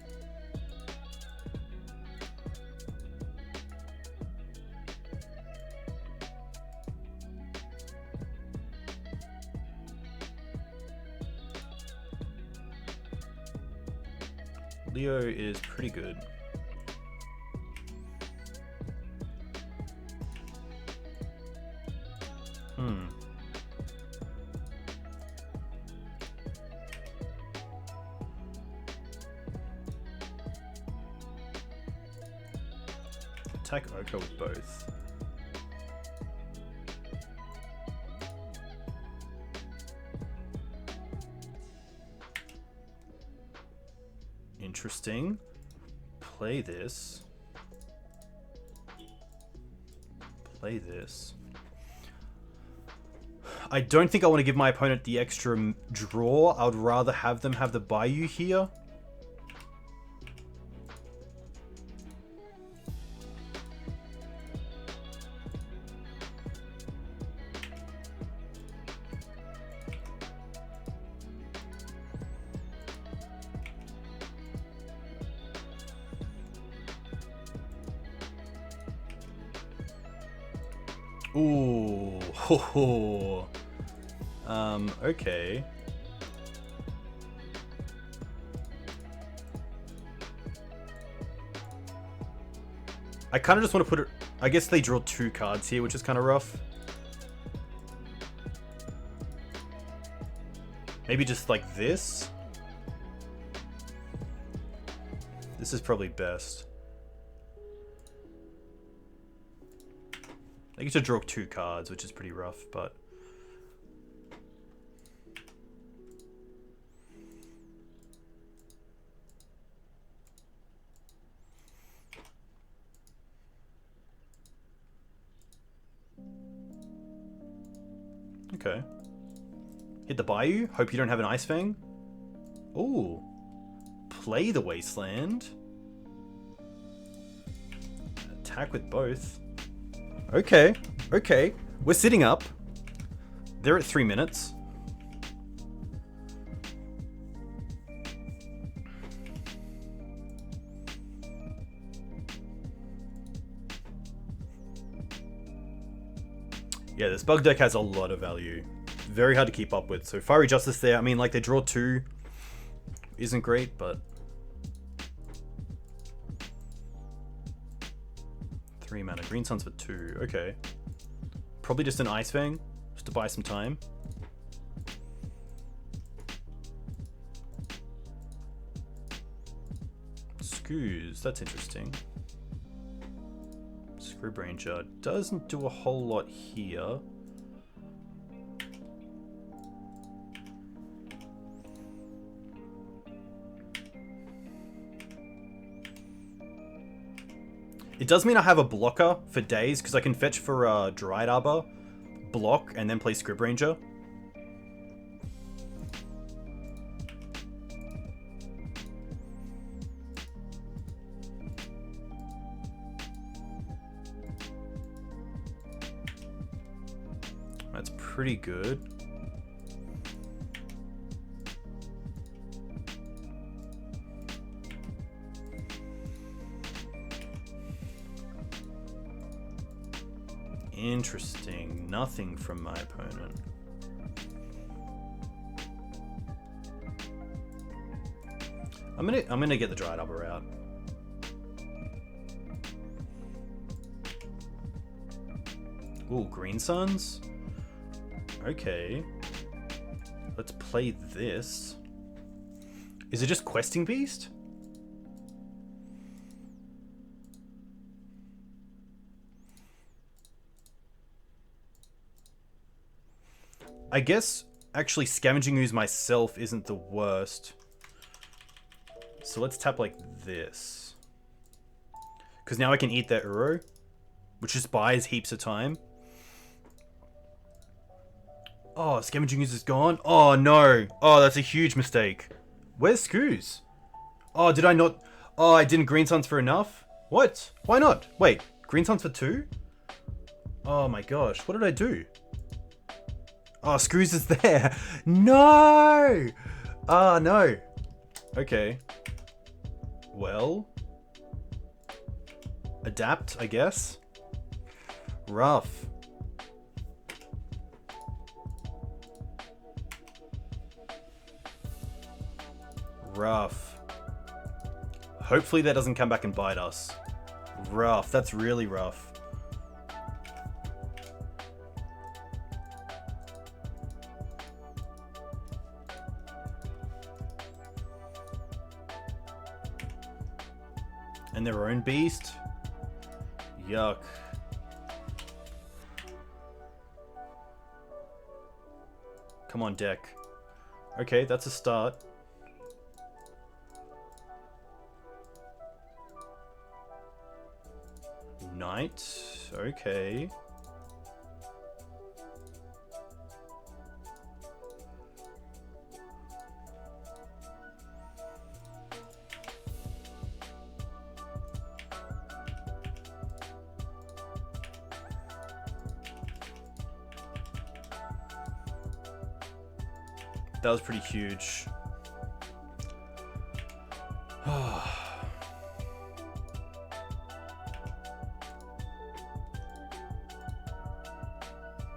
Leo is pretty good. Attack Oko with both. Interesting. Play this. Play this. I don't think I want to give my opponent the extra draw. I would rather have them have the Bayou here. Ooh, ho ho. Okay. I kind of just want to put it... I guess they draw 2 cards here, which is kind of rough. Maybe just like this? This is probably best. I get to draw 2 cards, which is pretty rough, but... Okay. Hit the Bayou. Hope you don't have an Ice Fang. Ooh. Play the Wasteland. Attack with both. Okay. Okay. We're sitting up. They're at 3 minutes. Yeah, this bug deck has a lot of value. Very hard to keep up with. So Fiery Justice there, I mean, like, they draw 2. Isn't great, but... 3 mana. Green Suns for 2. Okay. Probably just an Ice Fang, just to buy some time. Scoos, that's interesting. Scribranger doesn't do a whole lot here. It does mean I have a blocker for days, because I can fetch for Dried Arbor, block, and then play Scribranger. That's pretty good. Interesting. Nothing from my opponent. I'm gonna get the Dried Arbor out. Ooh, Green Suns? Okay. Let's play this. Is it just Questing Beast? I guess actually Scavenging Ooze myself isn't the worst. So let's tap like this. Because now I can eat that Uro, which just buys heaps of time. Oh, Scavenging Ooze is gone? Oh no. Oh, that's a huge mistake. Where's Scoos? Oh, did I not? Oh, I didn't Green Suns for enough? What? Why not? Wait, Green Suns for 2? Oh my gosh, what did I do? Oh, Screws is there. No! Oh, no. Okay. Well. Adapt, I guess. Rough. Rough. Hopefully that doesn't come back and bite us. Rough. That's really rough. And their own beast. Yuck. Come on, deck. Okay, that's a start. Knight. Okay. That was pretty huge.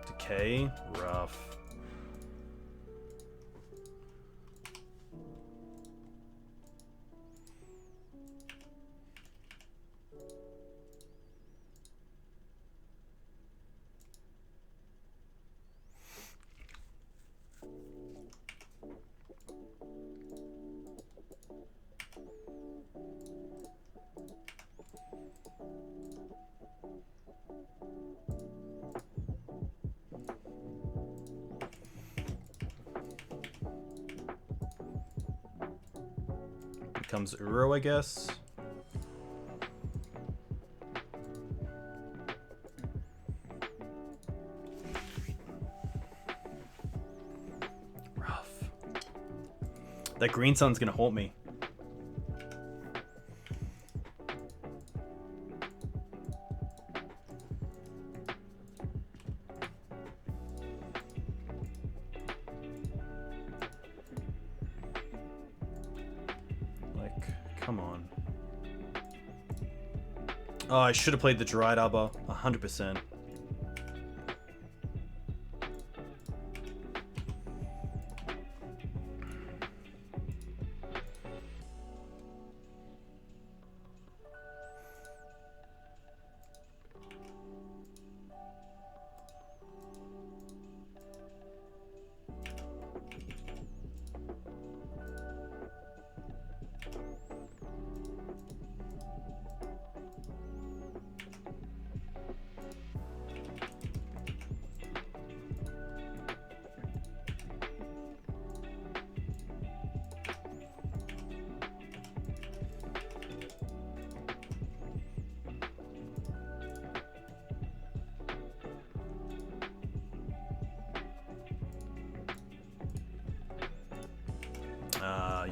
Decay, rough. Becomes Uro, I guess. Rough. That green sun's gonna haunt me. Come on. Oh, I should have played the Dried Arbor, 100%.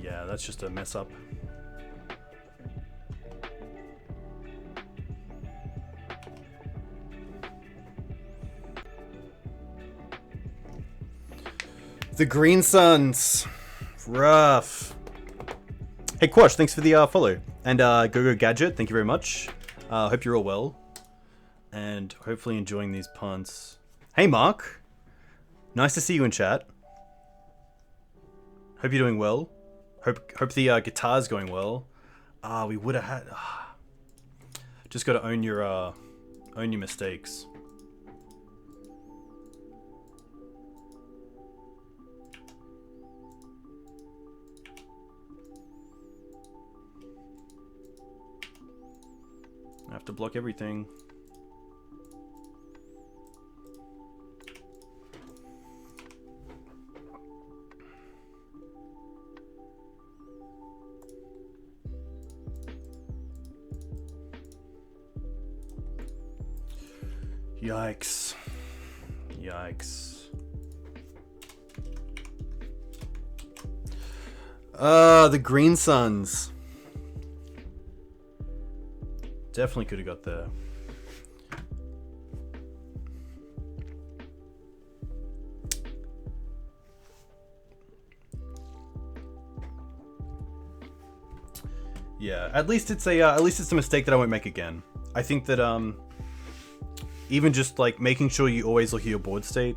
Yeah, that's just a mess up. The Green Suns. Rough. Hey, Quash, thanks for the follow. And Go Gadget, thank you very much. Hope you're all well. And hopefully enjoying these punts. Hey, Mark. Nice to see you in chat. Hope you're doing well. Hope the guitar's going well. We would have had. Just got to own your mistakes. I have to block everything. Yikes. Yikes. The Green Suns. Definitely could have got there. Yeah, at least it's a mistake that I won't make again. I think that even just like making sure you always look at your board state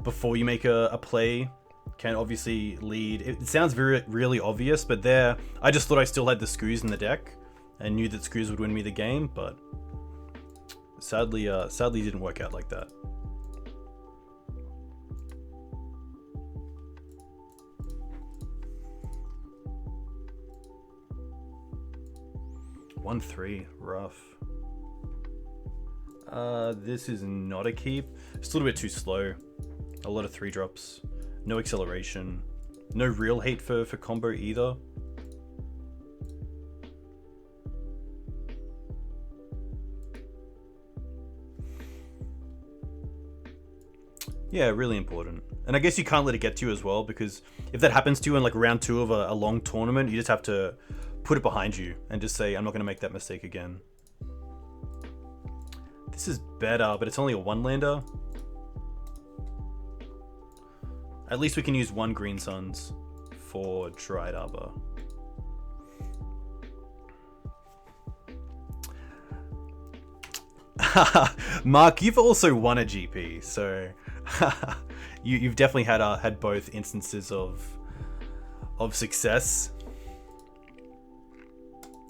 before you make a play can obviously lead. It sounds really obvious, but there I just thought I still had the screws in the deck and knew that screws would win me the game, but sadly it didn't work out like that. One 3, rough. This is not a keep. It's a little bit too slow. A lot of 3-drops. No acceleration. No real hate for combo either. Yeah, really important. And I guess you can't let it get to you as well, because if that happens to you in like round 2 of a long tournament, you just have to put it behind you and just say, I'm not going to make that mistake again. This is better, but it's only a 1-lander. At least we can use 1 Green Suns for Dried Arbor. Mark, you've also won a GP, so you've definitely had both instances of success.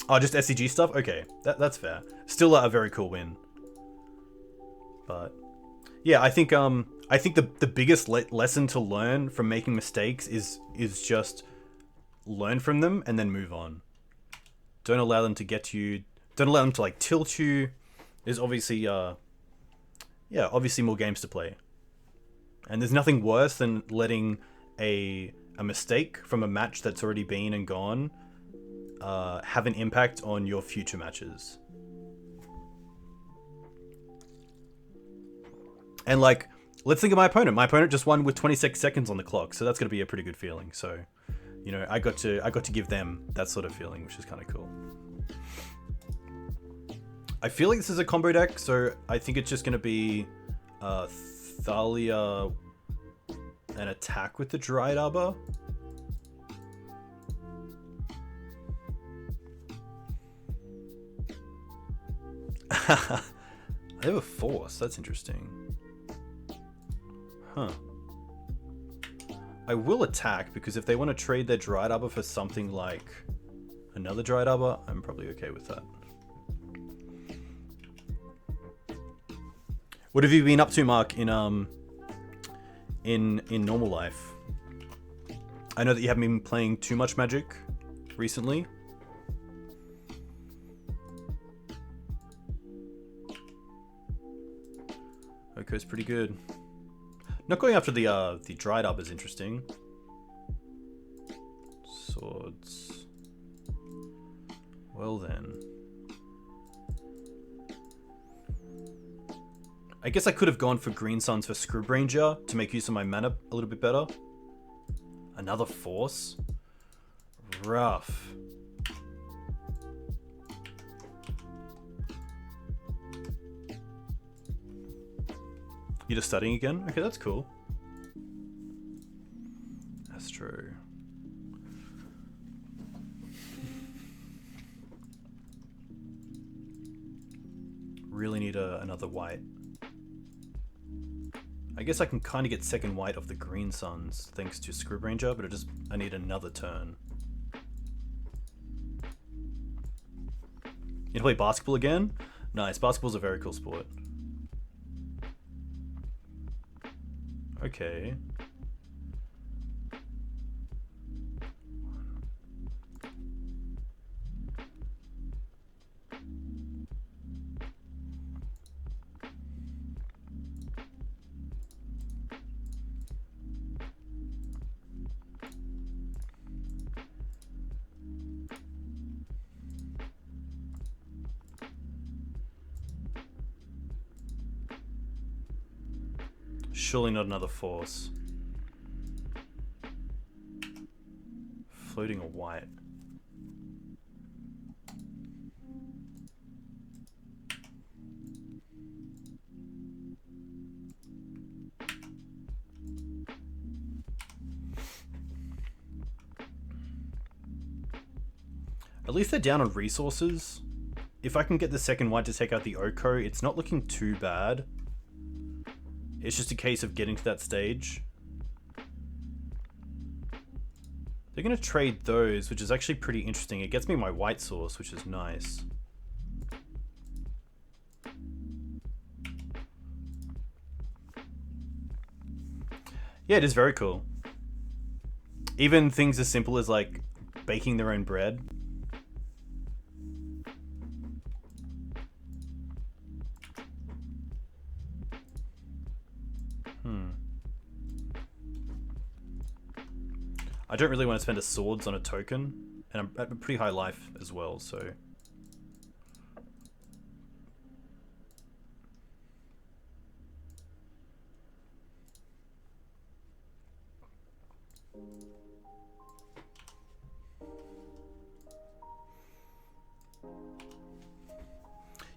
Oh, just SCG stuff? Okay, that's fair. Still a very cool win. But yeah, I think the biggest lesson to learn from making mistakes is just learn from them and then move on. Don't allow them to get to you. Don't allow them to like tilt you. There's obviously obviously more games to play. And there's nothing worse than letting a mistake from a match that's already been and gone have an impact on your future matches. And like, let's think of my opponent. My opponent just won with 26 seconds on the clock, so that's gonna be a pretty good feeling. So, you know, I got to give them that sort of feeling, which is kind of cool. I feel like this is a combo deck, so I think it's just gonna be Thalia and attack with the Dried Arbor. I have a Force. That's interesting. Huh. I will attack, because if they want to trade their Dried Arbor for something like another Dried Arbor, I'm probably okay with that. What have you been up to, Mark, in normal life? I know that you haven't been playing too much Magic recently. Oko's pretty good. Not going after the Dried Arbor is interesting. Swords. Well then. I guess I could have gone for Green Suns for Scrib Ranger to make use of my mana a little bit better. Another Force? Rough. You're just studying again? Okay, that's cool. That's true. Really need another white. I guess I can kind of get second white of the Green Suns thanks to Scrib Ranger, but I need another turn. You play basketball again? Nice, basketball's a very cool sport. Okay. Surely not another Force. Floating a white. At least they're down on resources. If I can get the second white to take out the Oko, it's not looking too bad. It's just a case of getting to that stage. They're going to trade those, which is actually pretty interesting. It gets me my white source, which is nice. Yeah, it is very cool. Even things as simple as like baking their own bread. I don't really want to spend a swords on a token, and I'm at a pretty high life as well, so...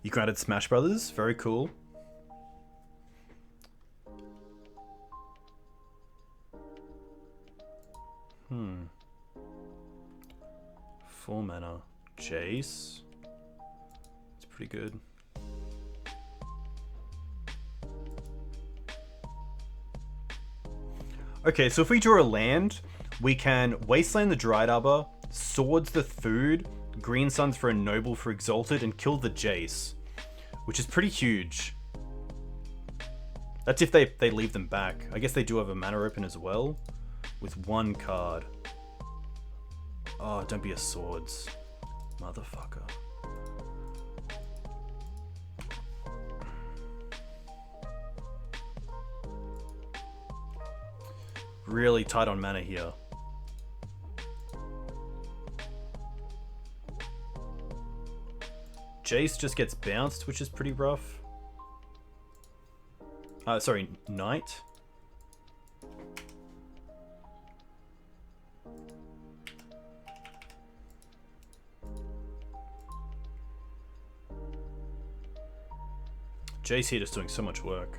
You created Smash Brothers, very cool. Hmm. 4 mana. Jace. It's pretty good. Okay, so if we draw a land, we can Wasteland the Dried Arbor, Swords the Food, Green Suns for a Noble for Exalted, and kill the Jace, which is pretty huge. That's if they leave them back. I guess they do have a mana open as well, with 1 card. Oh, don't be a Swords. Motherfucker. Really tight on mana here. Jace just gets bounced, which is pretty rough. Sorry, Knight. Jace here just doing so much work.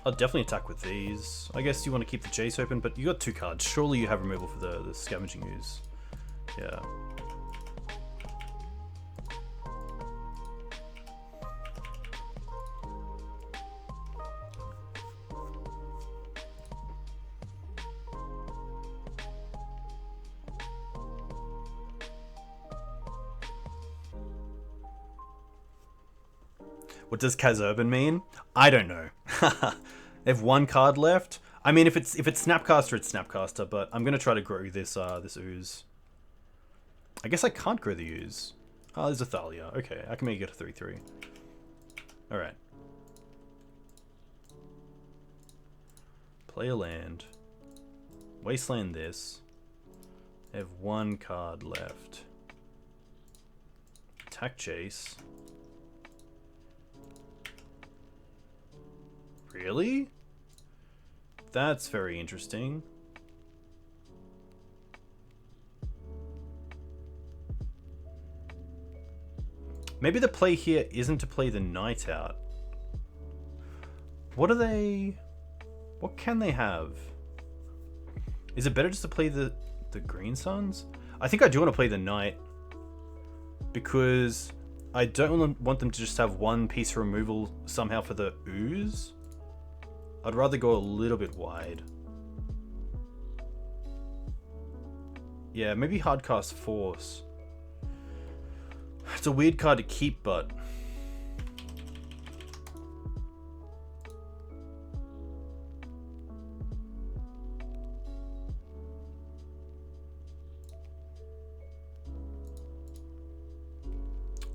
I'll definitely attack with these. I guess you want to keep the Jace open, but you got 2 cards. Surely you have removal for the Scavenging Ooze. Yeah. What does Kazurban mean? I don't know. They have 1 card left. I mean, if it's Snapcaster, it's Snapcaster, but I'm gonna try to grow this this ooze. I guess I can't grow the ooze. Oh, there's a Thalia. Okay, I can make it a 3/3. All right. Play a land. Wasteland this. They have 1 card left. Attack Jace. Really? That's very interesting. Maybe the play here isn't to play the Knight out. What are they... What can they have? Is it better just to play the Green Suns? I think I do want to play the Knight, because I don't want them to just have 1 piece of removal somehow for the ooze. I'd rather go a little bit wide. Yeah, maybe Hardcast Force. It's a weird card to keep, but...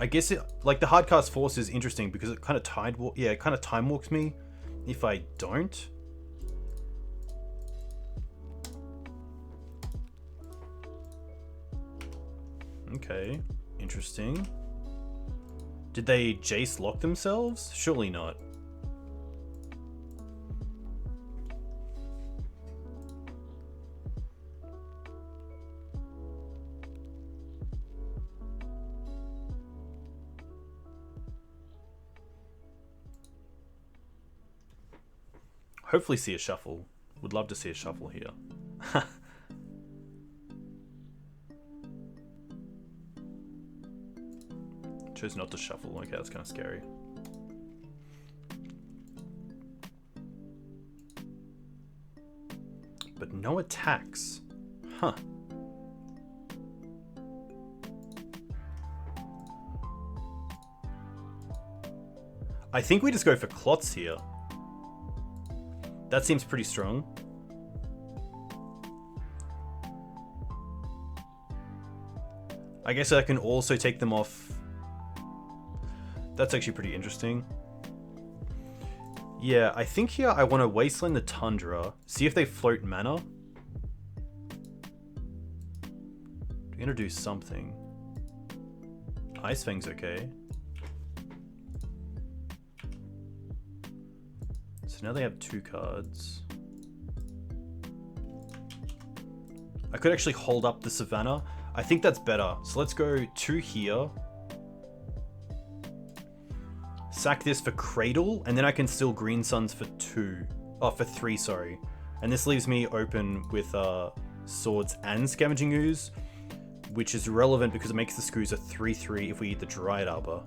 I guess it, like, the Hardcast Force is interesting because it kind of it kind of time walks me if I don't. Okay, interesting. Did they Jace lock themselves? Surely not. Hopefully see a shuffle. Would love to see a shuffle here. Chose not to shuffle. Okay, that's kind of scary. But no attacks. Huh. I think we just go for Clots here. That seems pretty strong. I guess I can also take them off. That's actually pretty interesting. Yeah, I think here I want to Wasteland the Tundra. See if they float mana. We're gonna do something. Ice Fang's okay. So now they have 2 cards. I could actually hold up the Savannah. I think that's better. So let's go 2 here. Sack this for Cradle, and then I can still Green Suns for 2. Oh, for 3, sorry. And this leaves me open with Swords and Scavenging Ooze, which is relevant because it makes the Skoos a 3/3 if we eat the Dryad Arbor.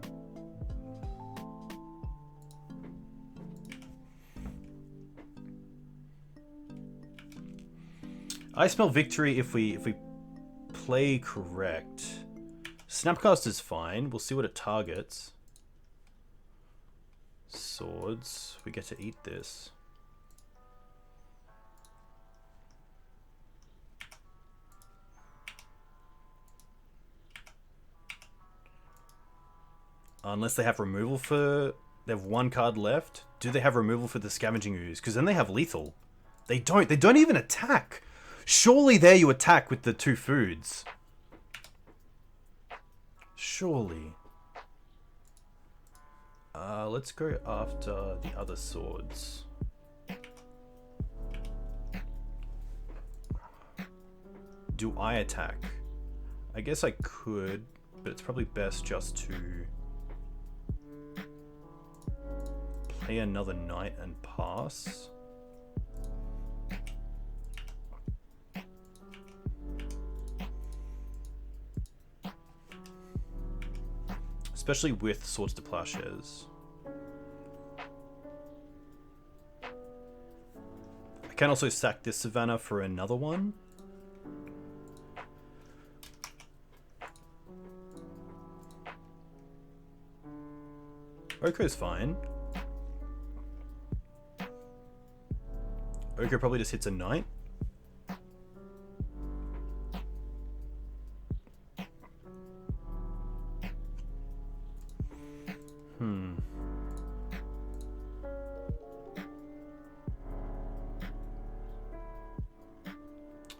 I smell victory if we play correct. Snapcast is fine. We'll see what it targets. Swords. We get to eat this. Unless they have removal for... They have 1 card left. Do they have removal for the Scavenging Ooze? Because then they have lethal. They don't. They don't even attack. Surely there you attack with the 2 foods. Surely. Let's go after the other swords. Do I attack? I guess I could, but it's probably best just to play another knight and pass. Especially with Swords to Plowshares. I can also sack this Savannah for another one. Oko's fine. Oko probably just hits a knight.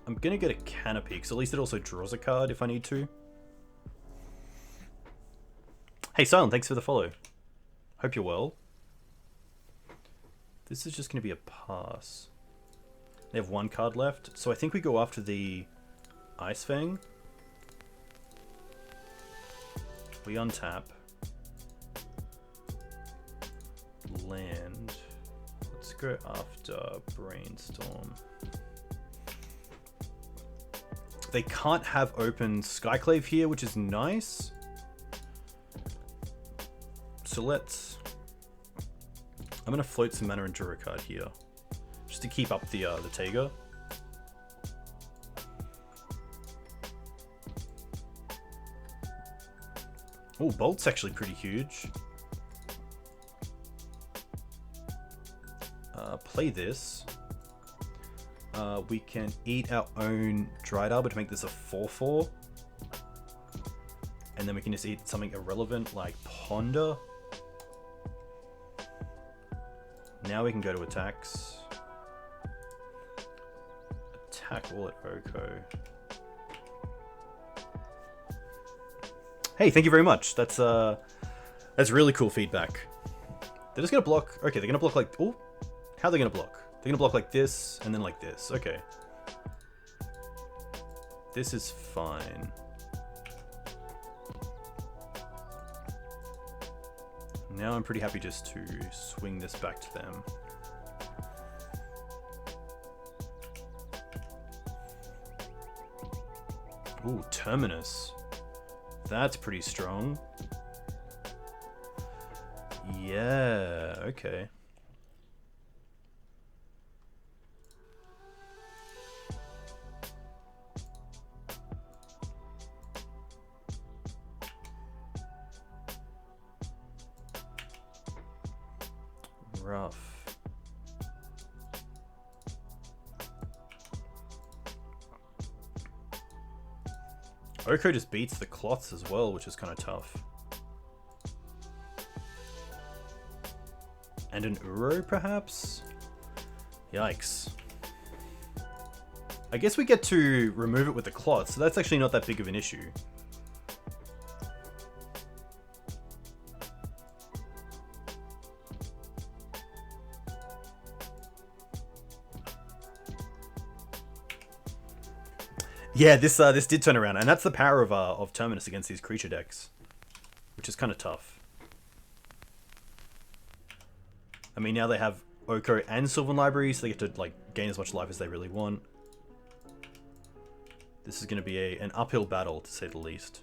I'm gonna get a Canopy, because at least it also draws a card if I need to. Hey Silent, thanks for the follow. Hope you're well. This is just gonna be a pass. They have 1 card left, so I think we go after the Ice Fang. We untap. Land. Let's go after Brainstorm. They can't have open Skyclave here, which is nice. So let's... I'm gonna float some mana and draw a card here, just to keep up the Taiga. Oh, Bolt's actually pretty huge. Play this. We can eat our own Dryad Arbor to make this a 4/4. And then we can just eat something irrelevant like Ponder. Now we can go to attacks. Attack all at Oko. Hey, thank you very much. That's really cool feedback. They're just gonna block. Okay, they're gonna block like... Oh, how are they gonna block? They're gonna block like this, and then like this. Okay. This is fine. Now I'm pretty happy just to swing this back to them. Ooh, Terminus. That's pretty strong. Yeah, okay. Rough. Oko just beats the cloths as well, which is kind of tough. And an Uro, perhaps? Yikes. I guess we get to remove it with the cloth, so that's actually not that big of an issue. Yeah, this did turn around, and that's the power of Terminus against these creature decks, which is kind of tough. I mean, now they have Oko and Sylvan Library, so they get to like gain as much life as they really want. This is going to be an uphill battle, to say the least.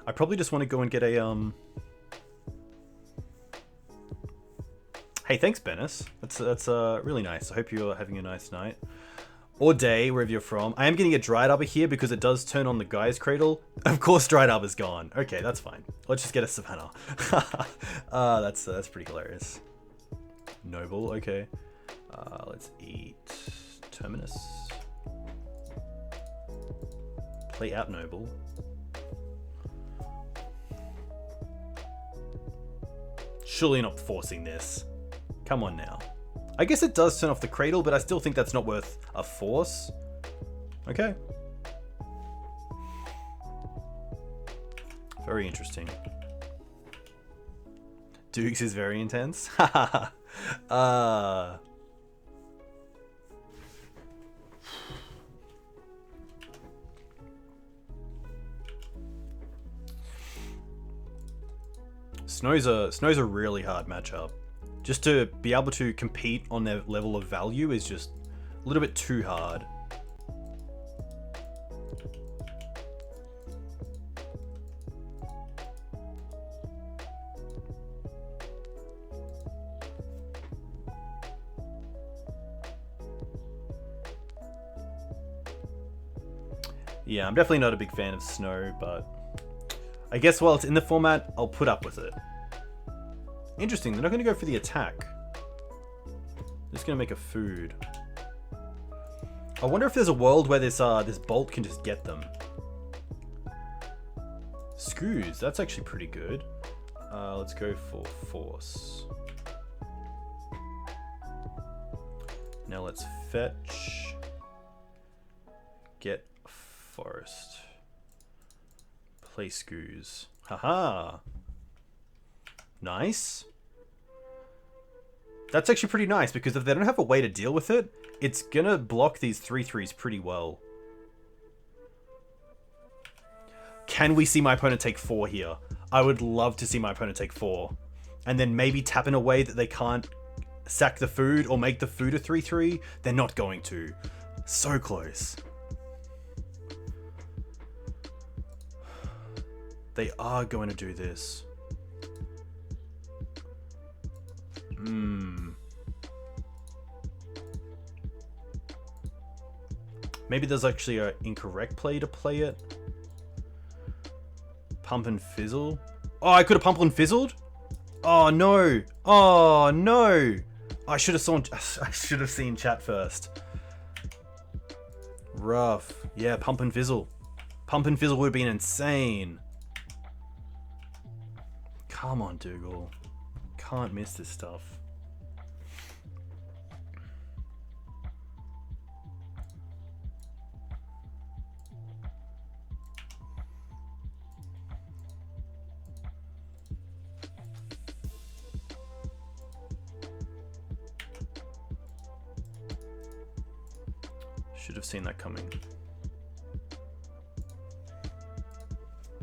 I probably just want to go and get a Hey, thanks, Bennis. That's really nice. I hope you're having a nice night or day wherever you're from. I am getting a Dried Arbor here because it does turn on the Guy's Cradle. Of course, Dried Arbor's gone. Okay, that's fine. Let's just get a Savannah. That's pretty hilarious. Noble. Okay. Let's eat Terminus. Play out Noble. Surely not forcing this. Come on now. I guess it does turn off the Cradle, but I still think that's not worth a force. Okay. Very interesting. Dukes is very intense. Snow's a really hard matchup. Just to be able to compete on their level of value is just a little bit too hard. Yeah, I'm definitely not a big fan of Snow, but I guess while it's in the format, I'll put up with it. Interesting, they're not going to go for the attack. They're just going to make a food. I wonder if there's a world where this bolt can just get them. Scoos, that's actually pretty good. Let's go for force. Now let's fetch. Get forest. Play Scoos. Haha. Nice. That's actually pretty nice, because if they don't have a way to deal with it, it's gonna block these 3/3s pretty well. Can we see my opponent take 4 here? I would love to see my opponent take 4. And then maybe tap in a way that they can't sack the food or make the food a 3/3. They're not going to. So close. They are going to do this. Maybe there's actually an incorrect play to play it. Pump and fizzle. Oh, I could have pump and fizzled? Oh no. Oh no. I should have seen chat first. Rough. Yeah, pump and fizzle. Pump and fizzle would have been insane. Come on, Dougal. Can't miss this stuff. Should have seen that coming.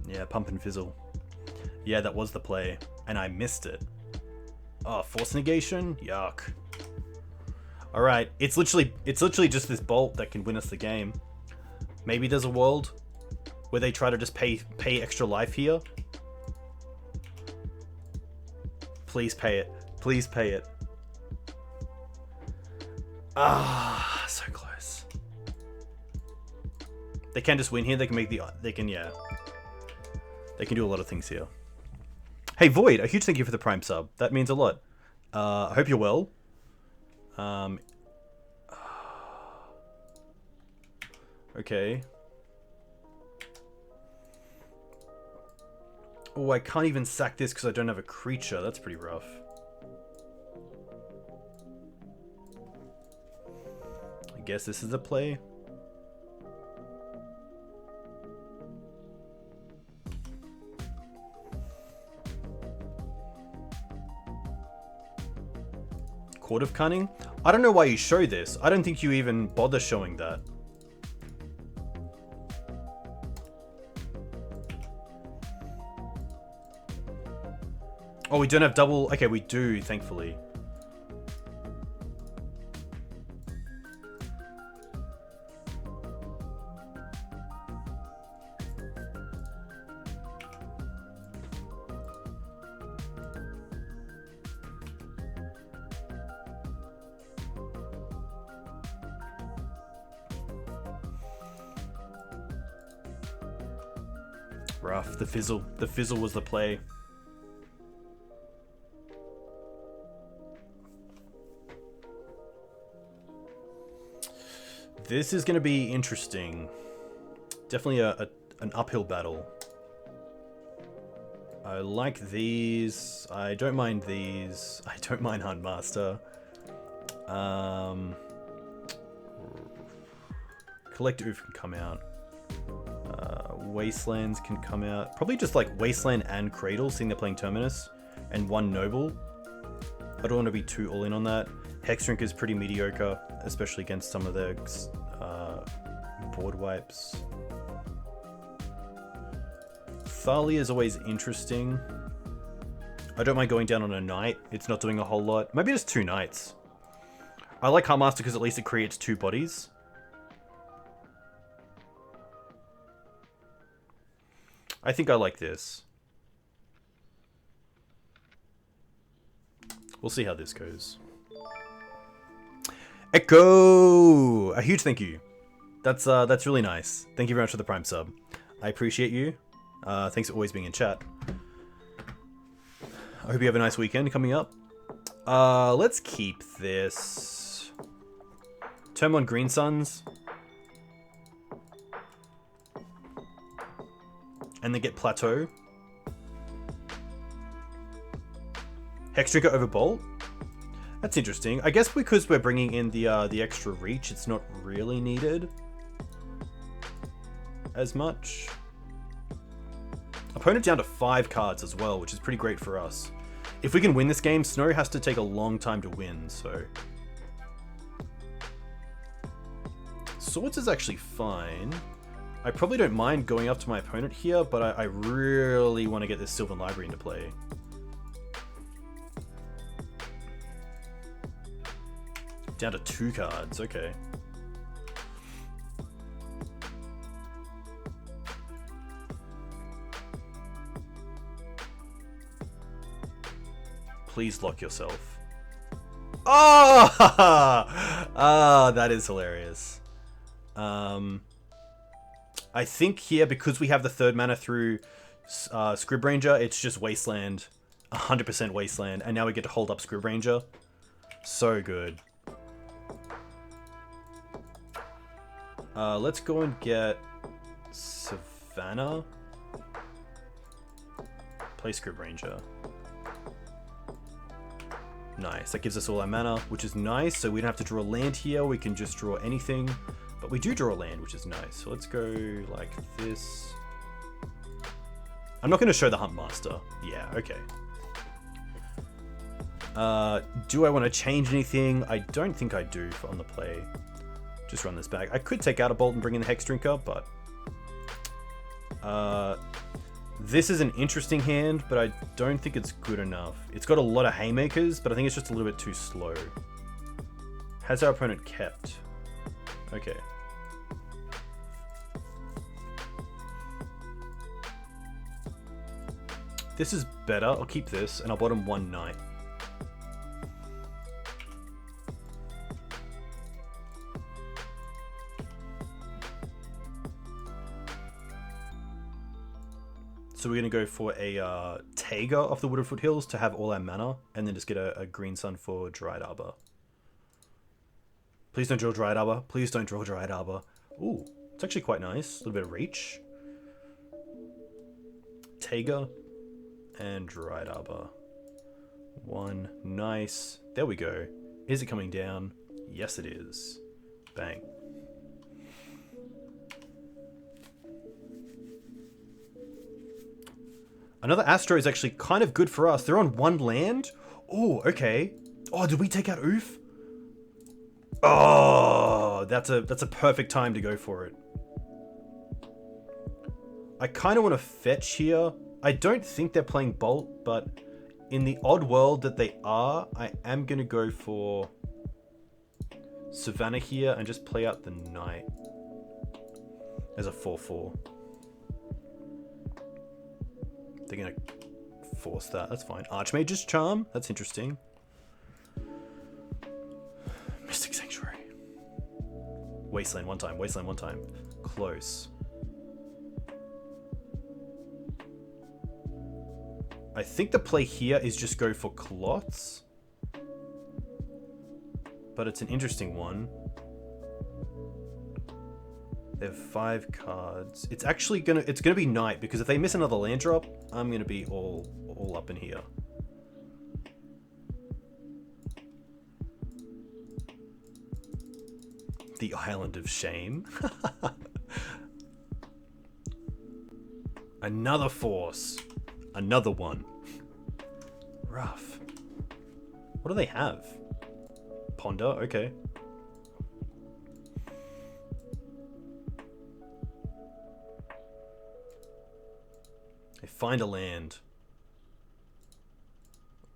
Yeah, pump and fizzle. Yeah, that was the play, and I missed it. Oh, force negation? Yuck. Alright, it's literally just this bolt that can win us the game. Maybe there's a world where they try to just pay extra life here. Please pay it. Please pay it. Ah, so close. They can just win here. They can make the... They can, yeah. They can do a lot of things here. Hey, Void, a huge thank you for the Prime sub. That means a lot. I hope you're well. Okay. Oh, I can't even sack this because I don't have a creature. That's pretty rough. I guess this is the play. Court of Cunning? I don't know why you show this. I don't think you even bother showing that. Oh, we don't have double... Okay, we do, thankfully. Rough. The fizzle. The fizzle was the play. This is going to be interesting. Definitely an uphill battle. I like these. I don't mind these. I don't mind Huntmaster. Collect Oof can come out. Wastelands can come out. Probably just like Wasteland and Cradle, seeing they're playing Terminus. And one Noble. I don't want to be too all in on that. Hexdrink is pretty mediocre, especially against some of the board wipes. Thalia is always interesting. I don't mind going down on a knight. It's not doing a whole lot. Maybe just 2 knights. I like Heartmaster because at least it creates 2 bodies. I think I like this. We'll see how this goes. Echo! A huge thank you. That's really nice. Thank you very much for the Prime sub. I appreciate you. Thanks for always being in chat. I hope you have a nice weekend coming up. Let's keep this. Turn on Green Suns. And then get Plateau. Hextrigger over Bolt. That's interesting. I guess because we're bringing in the extra reach, it's not really needed as much. Opponent down to 5 cards as well, which is pretty great for us. If we can win this game, Snow has to take a long time to win, so... Swords is actually fine. I probably don't mind going up to my opponent here, but I really want to get this Sylvan Library into play. Down to 2 cards, okay. Please lock yourself. Oh! Ah, that is hilarious. I think here, because we have the 3rd mana through Scrib Ranger, it's just Wasteland. 100% Wasteland. And now we get to hold up Scrib Ranger. So good. Let's go and get Savannah. Play Scrib Ranger. Nice. That gives us all our mana, which is nice. So we don't have to draw land here. We can just draw anything. But we do draw land, which is nice. So let's go like this. I'm not going to show the Huntmaster. Yeah, okay. Do I want to change anything? I don't think I do on the play. Just run this back. I could take out a Bolt and bring in the Hex Drinker, but... this is an interesting hand, but I don't think it's good enough. It's got a lot of Haymakers, but I think it's just a little bit too slow. Has our opponent kept? Okay. This is better. I'll keep this, and I'll bottom 1 knight. So we're going to go for a Taiga off the Wooded Foothills to have all our mana, and then just get a Green Sun for Dried Arbor. Please don't draw Dried Arbor. Please don't draw Dried Arbor. Ooh, it's actually quite nice. A little bit of reach. Taiga and Dried Arbor. One. Nice. There we go. Is it coming down? Yes, it is. Bang. Another Astro is actually kind of good for us. They're on one land. Oh, okay. Oh, did we take out Oof? Oh, that's a perfect time to go for it. I kind of want to fetch here. I don't think they're playing Bolt, but in the odd world that they are, I am going to go for Savannah here and just play out the Knight as a 4/4. They're going to force that. That's fine. Archmage's Charm. That's interesting. Mystic Sanctuary. Wasteland one time. Wasteland one time. Close. I think the play here is just go for Clots. But it's an interesting one. They have 5 cards. It's actually gonna be Knight, because if they miss another land drop, I'm gonna be all up in here. The Island of Shame. Another force. Another one. Rough. What do they have? Ponder, okay. They find a land.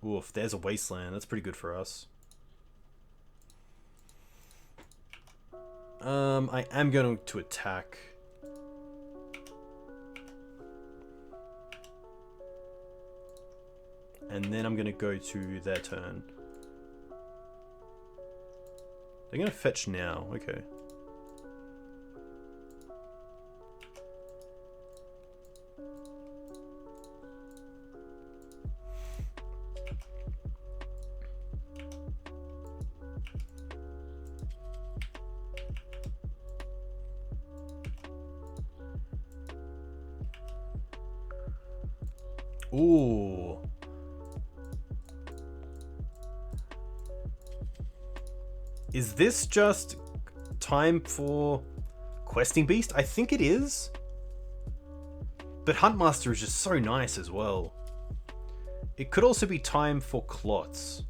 Oof, there's a wasteland. That's pretty good for us. I am going to attack. And then I'm going to go to their turn. They're going to fetch now. Okay. Ooh. Is this just time for Questing Beast? I think it is. But Huntmaster is just so nice as well. It could also be time for Clots.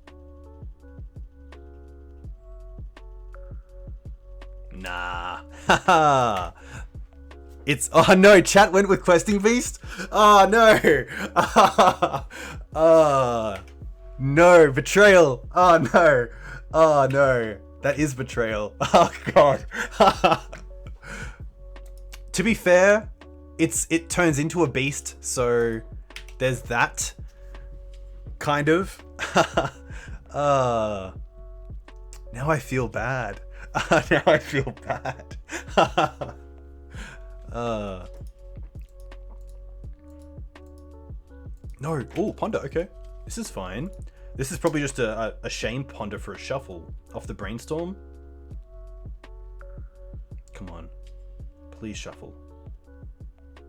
Nah. Haha. It's... Oh no, chat went with Questing Beast? Oh no. No, betrayal. Oh no. Oh no. That is betrayal. Oh god. To be fair, it turns into a beast, so there's that. Kind of. Now I feel bad. Now I feel bad. No. Oh, Ponder. Okay. This is fine. This is probably just a shame Ponder for a shuffle off the Brainstorm. Come on. Please shuffle.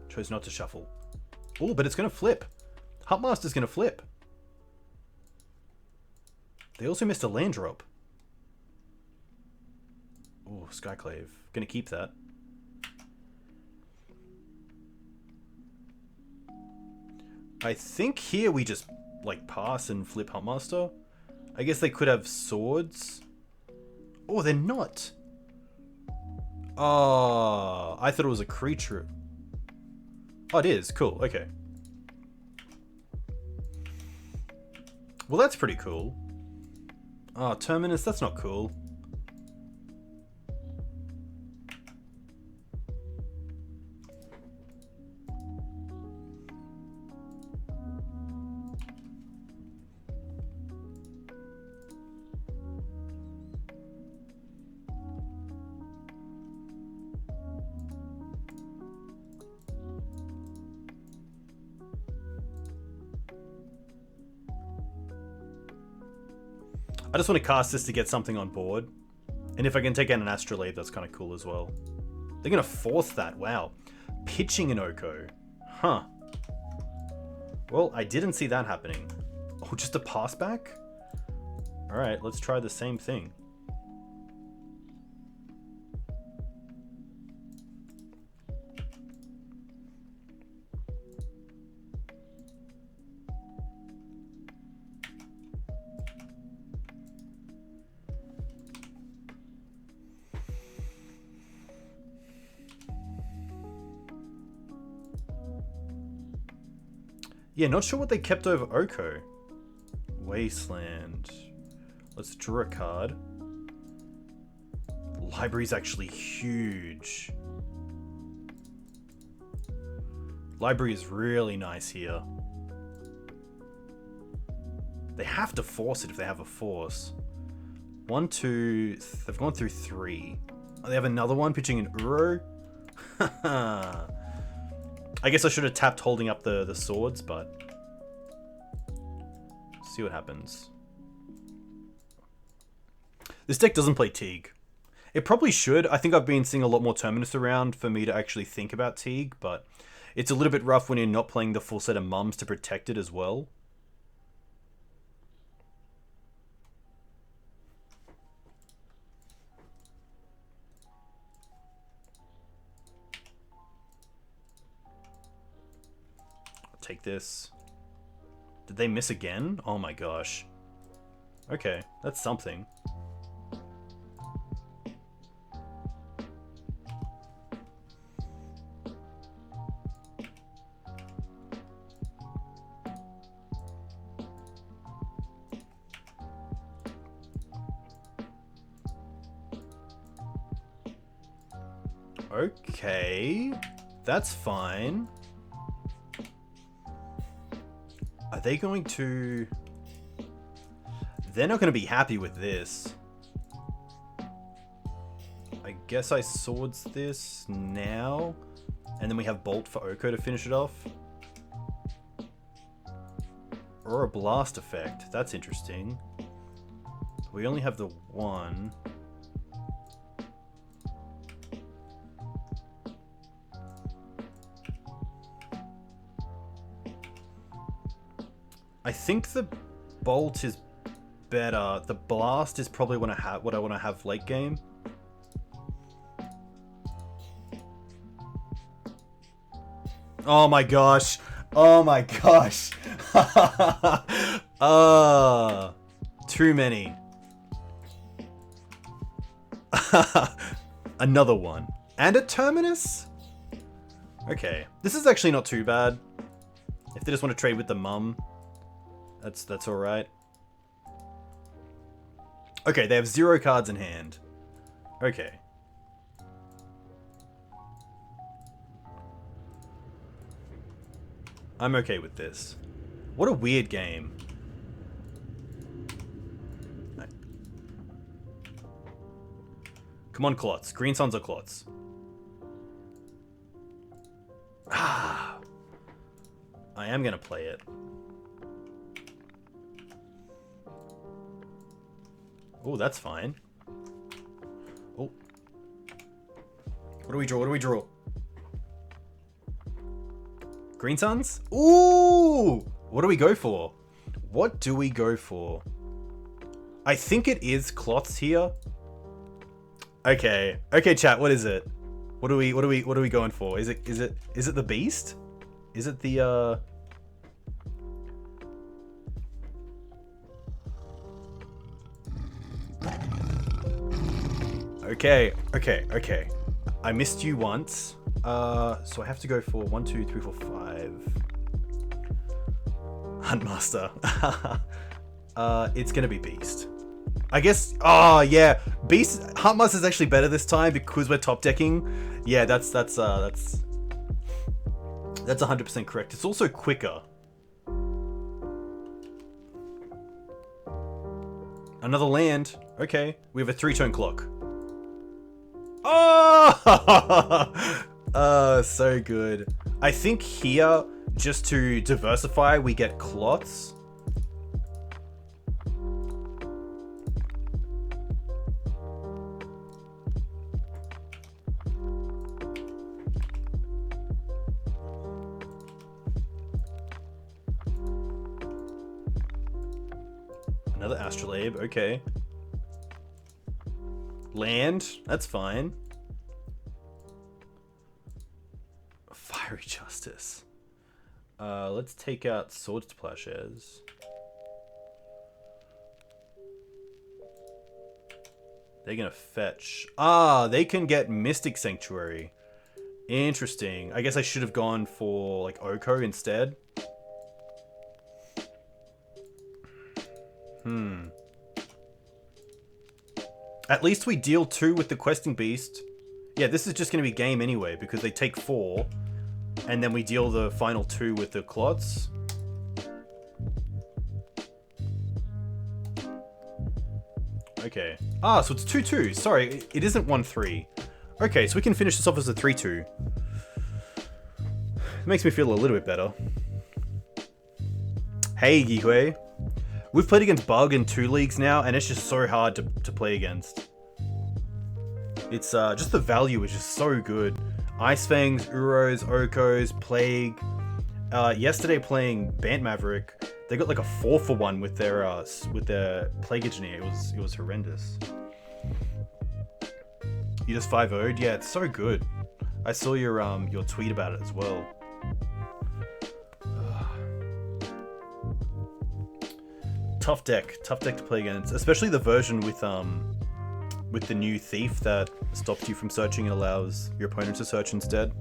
Chose not to shuffle. Oh, but it's going to flip. Huntmaster's going to flip. They also missed a land drop. Oh, Skyclave. Going to keep that. I think here we just, like, pass and flip Huntmaster. I guess they could have swords. Oh, they're not. Oh, I thought it was a creature. Oh, it is. Cool. Okay. Well, that's pretty cool. Oh, Terminus, that's not cool. I just want to cast this to get something on board. And if I can take out an Astrolabe, that's kind of cool as well. They're going to force that. Wow. Pitching an Oko. Huh. Well, I didn't see that happening. Oh, just a pass back? Alright, let's try the same thing. Yeah, not sure what they kept over Oko. Wasteland. Let's draw a card. The library's actually huge. Library is really nice here. They have to force it if they have a force. 1, 2... They've gone through 3. Oh, they have another one pitching an Uro? Haha. I guess I should have tapped holding up the swords, but... See what happens. This deck doesn't play Teeg. It probably should. I think I've been seeing a lot more Terminus around for me to actually think about Teeg, but it's a little bit rough when you're not playing the full set of mums to protect it as well. Take this. Did they miss again? Oh my gosh. Okay, that's something. Okay, that's fine. Are they going to... They're not going to be happy with this. I guess I swords this now. And then we have Bolt for Oko to finish it off. Or a Blast effect. That's interesting. We only have the one. I think the Bolt is better. The Blast is probably what I want to have late game. Oh my gosh. Oh my gosh. Too many. Another one. And a Terminus? Okay. This is actually not too bad. If they just want to trade with the mum. That's alright. Okay, they have 0 cards in hand. Okay. I'm okay with this. What a weird game. Come on, Clots. Green Suns are Clots. Ah. I am gonna play it. Oh, that's fine. Oh. What do we draw? What do we draw? Green Suns? Ooh! What do we go for? What do we go for? I think it is Clots here. Okay. Okay, chat, what is it? What are we going for? Is it the Beast? Is it the Okay. I missed you once. So I have to go for 1, 2, 3, 4, 5. Huntmaster. It's gonna be Beast. I guess. Oh yeah, Beast. Huntmaster is actually better this time because we're top decking. Yeah, that's 100% correct. It's also quicker. Another land. Okay, we have a 3-turn clock. Oh, so good. I think here, just to diversify, we get Clots. Another Astrolabe, okay. Land, that's fine. Fiery Justice. Let's take out Swords to Plowshares. They're gonna fetch. Ah, they can get Mystic Sanctuary. Interesting. I guess I should have gone for like Oko instead. At least we deal 2 with the Questing Beast. Yeah, this is just going to be game anyway, because they take 4. And then we deal the final 2 with the Clots. Okay. Ah, so it's 2-2. Sorry, it isn't 1-3. Okay, so we can finish this off as a 3-2. It makes me feel a little bit better. Hey, Gihue. We've played against BUG in 2 leagues now, and it's just so hard to play against. It's just the value is just so good. Ice Fangs, Uros, Okos, Plague. Yesterday playing Bant Maverick, they got like a 4-for-1 with their Plague Engineer. It was horrendous. You just 5-0'd? Yeah, it's so good. I saw your tweet about it as well. Tough deck to play against, especially the version with the new Thief that stops you from searching and allows your opponent to search instead.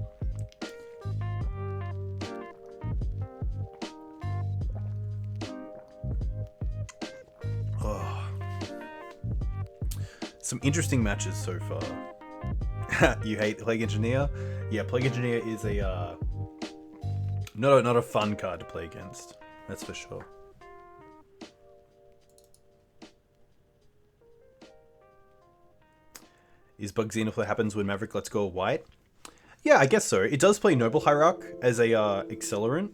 Oh. Some interesting matches so far. You hate Plague Engineer? Yeah, Plague Engineer is a not a fun card to play against. That's for sure. Is BUG Zenith what happens when Maverick lets go of white? Yeah, I guess so. It does play Noble Hierarch as a accelerant,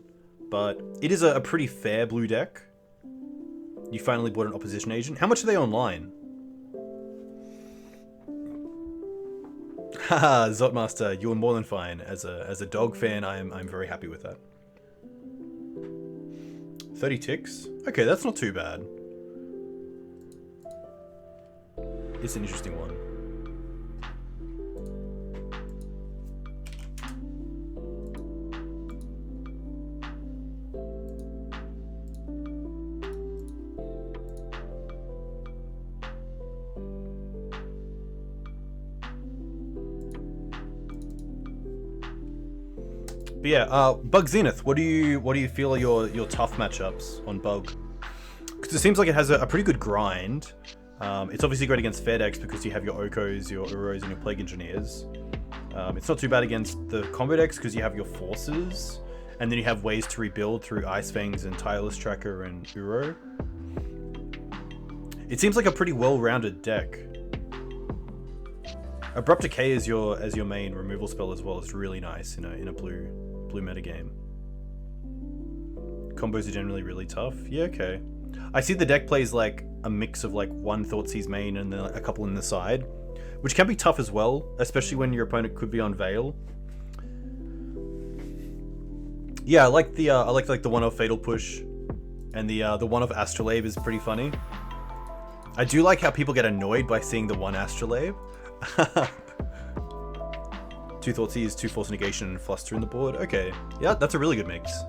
but it is a pretty fair blue deck. You finally bought an opposition agent. How much are they online? Haha, Zotmaster, you're more than fine. As a dog fan, I'm very happy with that. 30 ticks? Okay, that's not too bad. It's an interesting one. But yeah, BUG Zenith. What do you feel are your tough matchups on BUG? Because it seems like it has a pretty good grind. It's obviously great against fair decks because you have your Okos, your Uros, and your Plague Engineers. It's not too bad against the combo decks because you have your Forces, and then you have ways to rebuild through Ice Fangs and Tireless Tracker and Uro. It seems like a pretty well-rounded deck. Abrupt Decay as your main removal spell as well is really nice in a blue metagame. Combos are generally really tough. Yeah, okay. I see the deck plays like a mix of like one Thoughtseize main and then a couple in the side, which can be tough as well, especially when your opponent could be on Veil. Yeah, I like the one of Fatal Push, and the one of Astrolabe is pretty funny. I do like how people get annoyed by seeing the one Astrolabe. 2 Thoughtseize, 2 Force Negation, and Fluster in the board. Okay, yeah, that's a really good mix.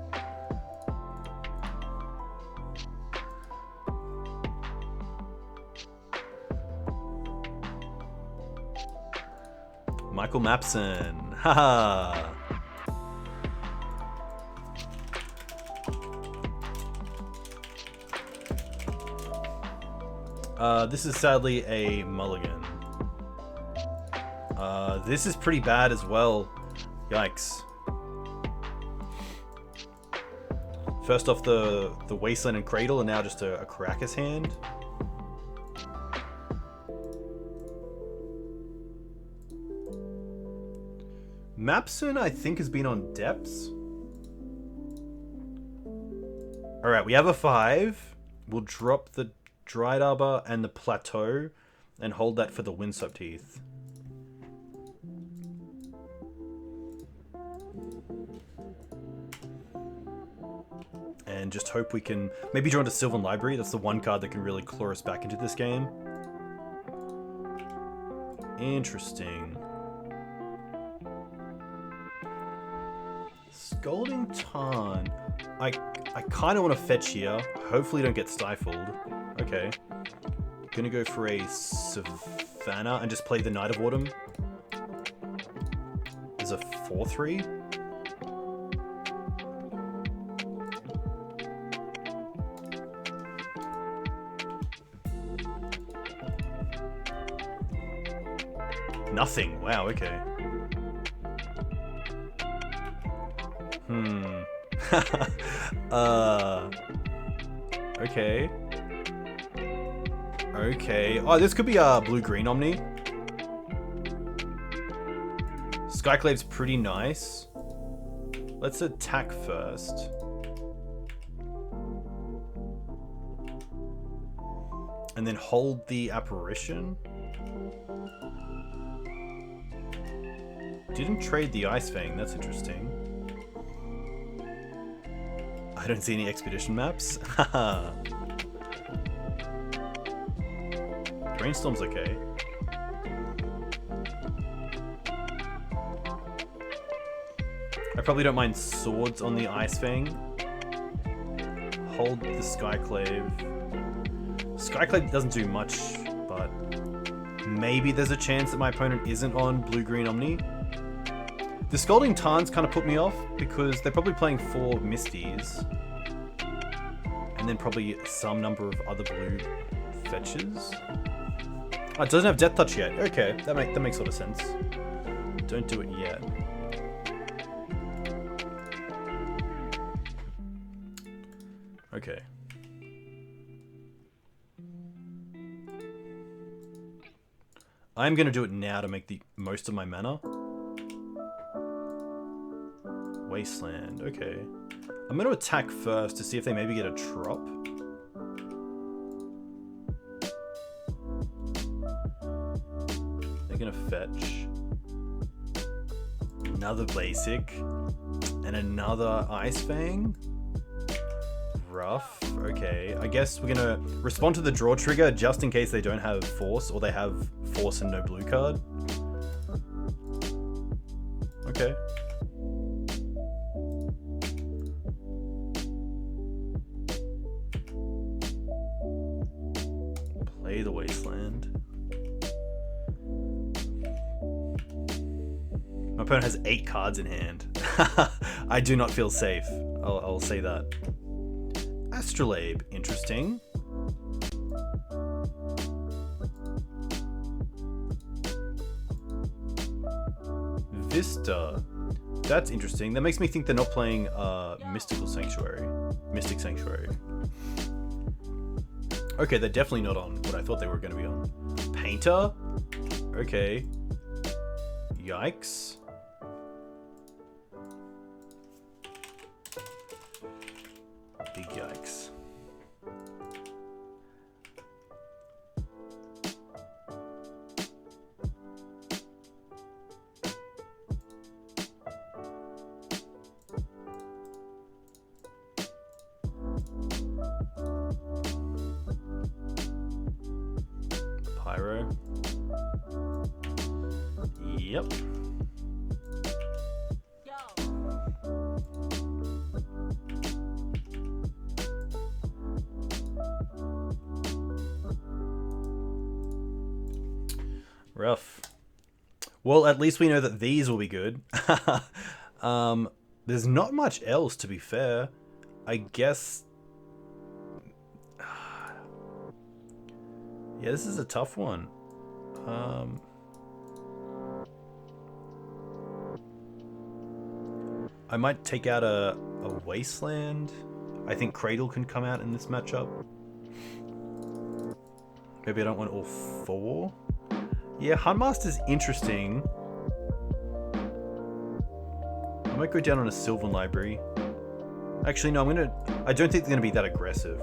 Michael Mapson, haha. This is sadly a mulligan. This is pretty bad as well. Yikes. First off the Wasteland and Cradle, and now just a Caracas hand. Mapson, I think, has been on Depths. Alright, we have a 5. We'll drop the Dried Arbor and the Plateau, and hold that for the Windswept Heath. and just hope we can maybe draw into Sylvan Library. That's the one card that can really claw us back into this game. Interesting. Scalding Tarn. I kind of want to fetch here. Hopefully don't get stifled. Okay. Gonna go for a Savannah and just play the Knight of Autumn. There's a 4/3. Nothing. Wow, okay. Okay. Okay. Oh, this could be a blue-green Omni. Skyclave's pretty nice. Let's attack first. And then hold the Apparition. Didn't trade the Ice Fang, that's interesting. I don't see any expedition maps. Haha. Brainstorm's okay. I probably don't mind swords on the Ice Fang. Hold the Skyclave. Skyclave doesn't do much, but maybe there's a chance that my opponent isn't on blue-green Omni. The Scalding Tarns kind of put me off because they're probably playing 4 Misties. And then probably some number of other blue fetches. Oh, it doesn't have Death Touch yet. Okay, that makes a lot of sense. Don't do it yet. Okay. I'm going to do it now to make the most of my mana. Wasteland, okay. I'm going to attack first to see if they maybe get a drop. They're going to fetch. Another basic. And another Ice Fang. Rough. Okay, I guess we're going to respond to the draw trigger just in case they don't have Force or they have Force and no blue card. Okay. Play the Wasteland. My opponent has 8 cards in hand. I do not feel safe. I'll say that. Astrolabe, interesting. Vista, that's interesting. That makes me think they're not playing Mystic Sanctuary. Okay, they're definitely not on what I thought they were going to be on. Painter? Okay. Yikes. Big yikes. Pyro. Yep. Rough. Well, at least we know that these will be good. There's not much else, to be fair. I guess... Yeah, this is a tough one. I might take out a Wasteland. I think Cradle can come out in this matchup. Maybe I don't want all 4. Yeah, Huntmaster's interesting. I might go down on a Sylvan Library. Actually, no, I don't think they're gonna be that aggressive.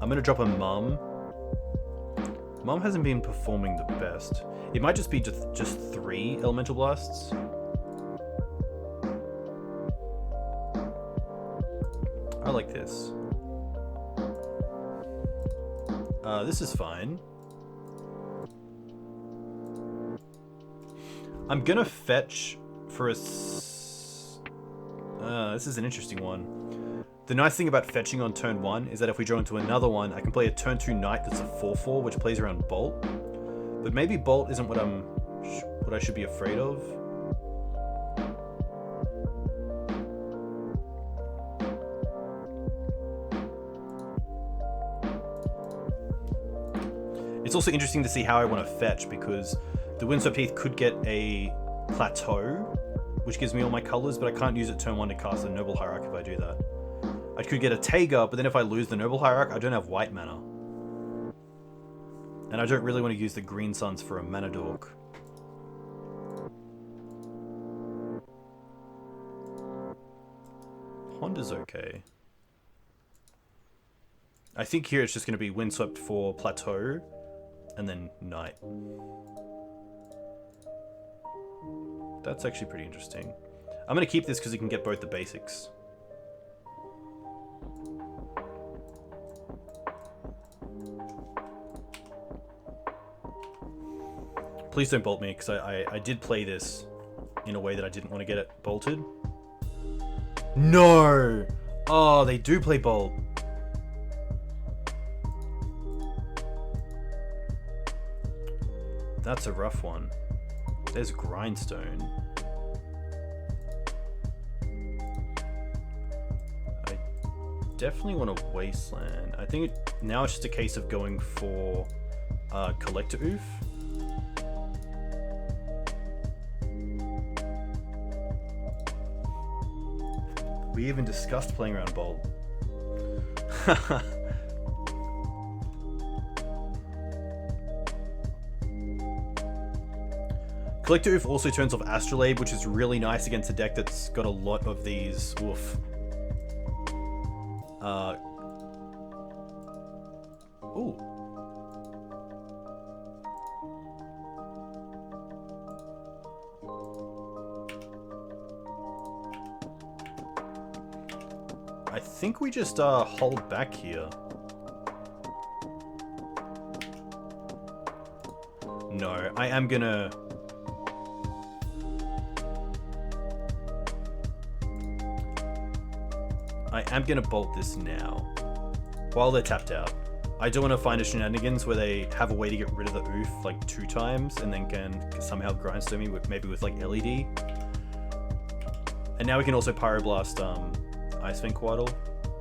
I'm gonna drop a Mum. Mum hasn't been performing the best. It might just be just 3 Elemental Blasts. I like this. This is fine. I'm gonna fetch for a... this is an interesting one. The nice thing about fetching on turn 1 is that if we draw into another one, I can play a turn 2 knight that's a 4/4, which plays around Bolt. But maybe Bolt isn't what I should be afraid of. It's also interesting to see how I want to fetch, because the Windswept Heath could get a plateau, which gives me all my colors, but I can't use it turn 1 to cast a Noble Hierarch if I do that. I could get a Taiga, but then if I lose the Noble Hierarch, I don't have white mana. And I don't really want to use the Green Suns for a Mana Dork. Honda's okay. I think here it's just going to be Windswept for plateau, and then Knight. That's actually pretty interesting. I'm going to keep this because you can get both the basics. Please don't bolt me, because I did play this in a way that I didn't want to get it bolted. No! Oh, they do play bolt. That's a rough one. There's Grindstone. I definitely want a Wasteland. I think now it's just a case of going for Collector Oof. We even discussed playing around Bolt. Collector Oof also turns off Astrolabe, which is really nice against a deck that's got a lot of these. Oof. Ooh. I think we just hold back here. No, I am gonna... bolt this now, while they're tapped out. I do want to find a shenanigans where they have a way to get rid of the oof like 2 times and then can somehow grindstone me with maybe with like LED. And now we can also Pyroblast Icewind Quaddle,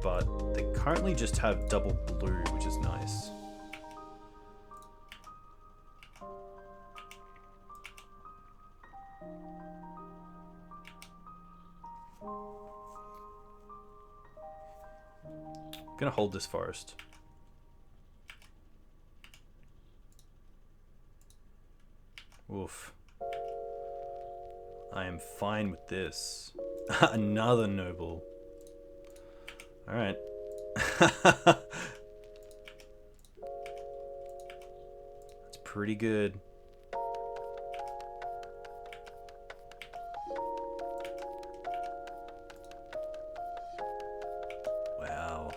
but they currently just have double blue, which is nice. I'm gonna hold this forest. Oof. I am fine with this. Another noble. Alright. That's pretty good. Wow.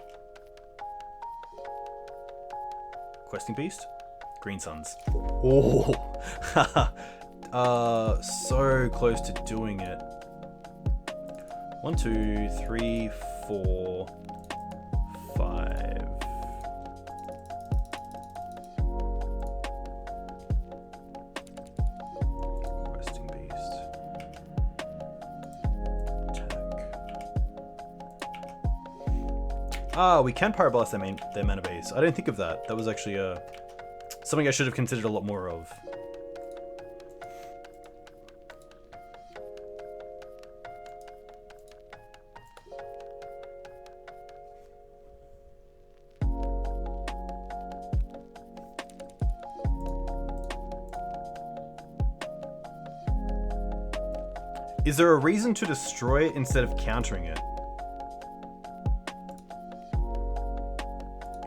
Questing Beast? Green Suns. Oh! So close to doing it. 1, 2, 3, 4, 5. Questing Beast. Attack. Ah, we can Pyroblast their mana base. I didn't think of that. That was actually something I should have considered a lot more of. Is there a reason to destroy it instead of countering it?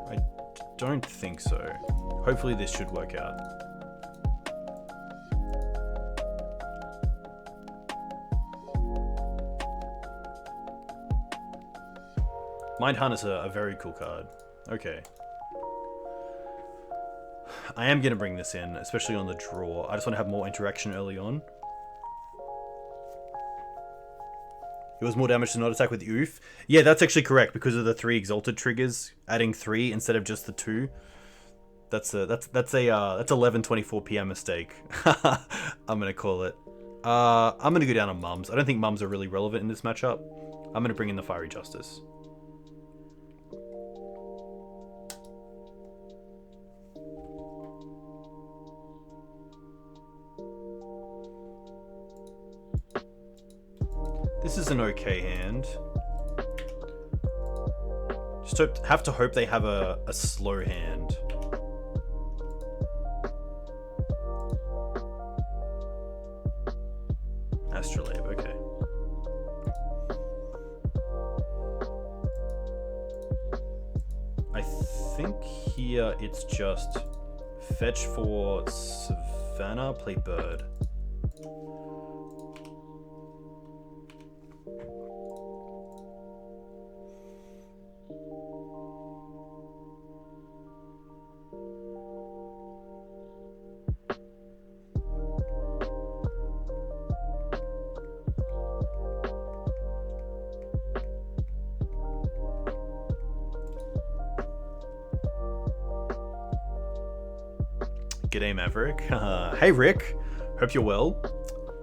I don't think so. Hopefully this should work out. Mindhunt is a very cool card. Okay. I am going to bring this in, especially on the draw. I just want to have more interaction early on. It was more damage to not attack with Oof. Yeah, that's actually correct because of the 3 exalted triggers. Adding 3 instead of just the 2. That's a 11:24 p.m. mistake. I'm gonna call it. I'm gonna go down on mums. I don't think mums are really relevant in this matchup. I'm gonna bring in the Fiery Justice. This is an okay hand. Just have to hope they have a slow hand. Astrolabe, okay. I think here it's just fetch for Savannah, play bird. G'day, Maverick. Hey, Rick. Hope you're well.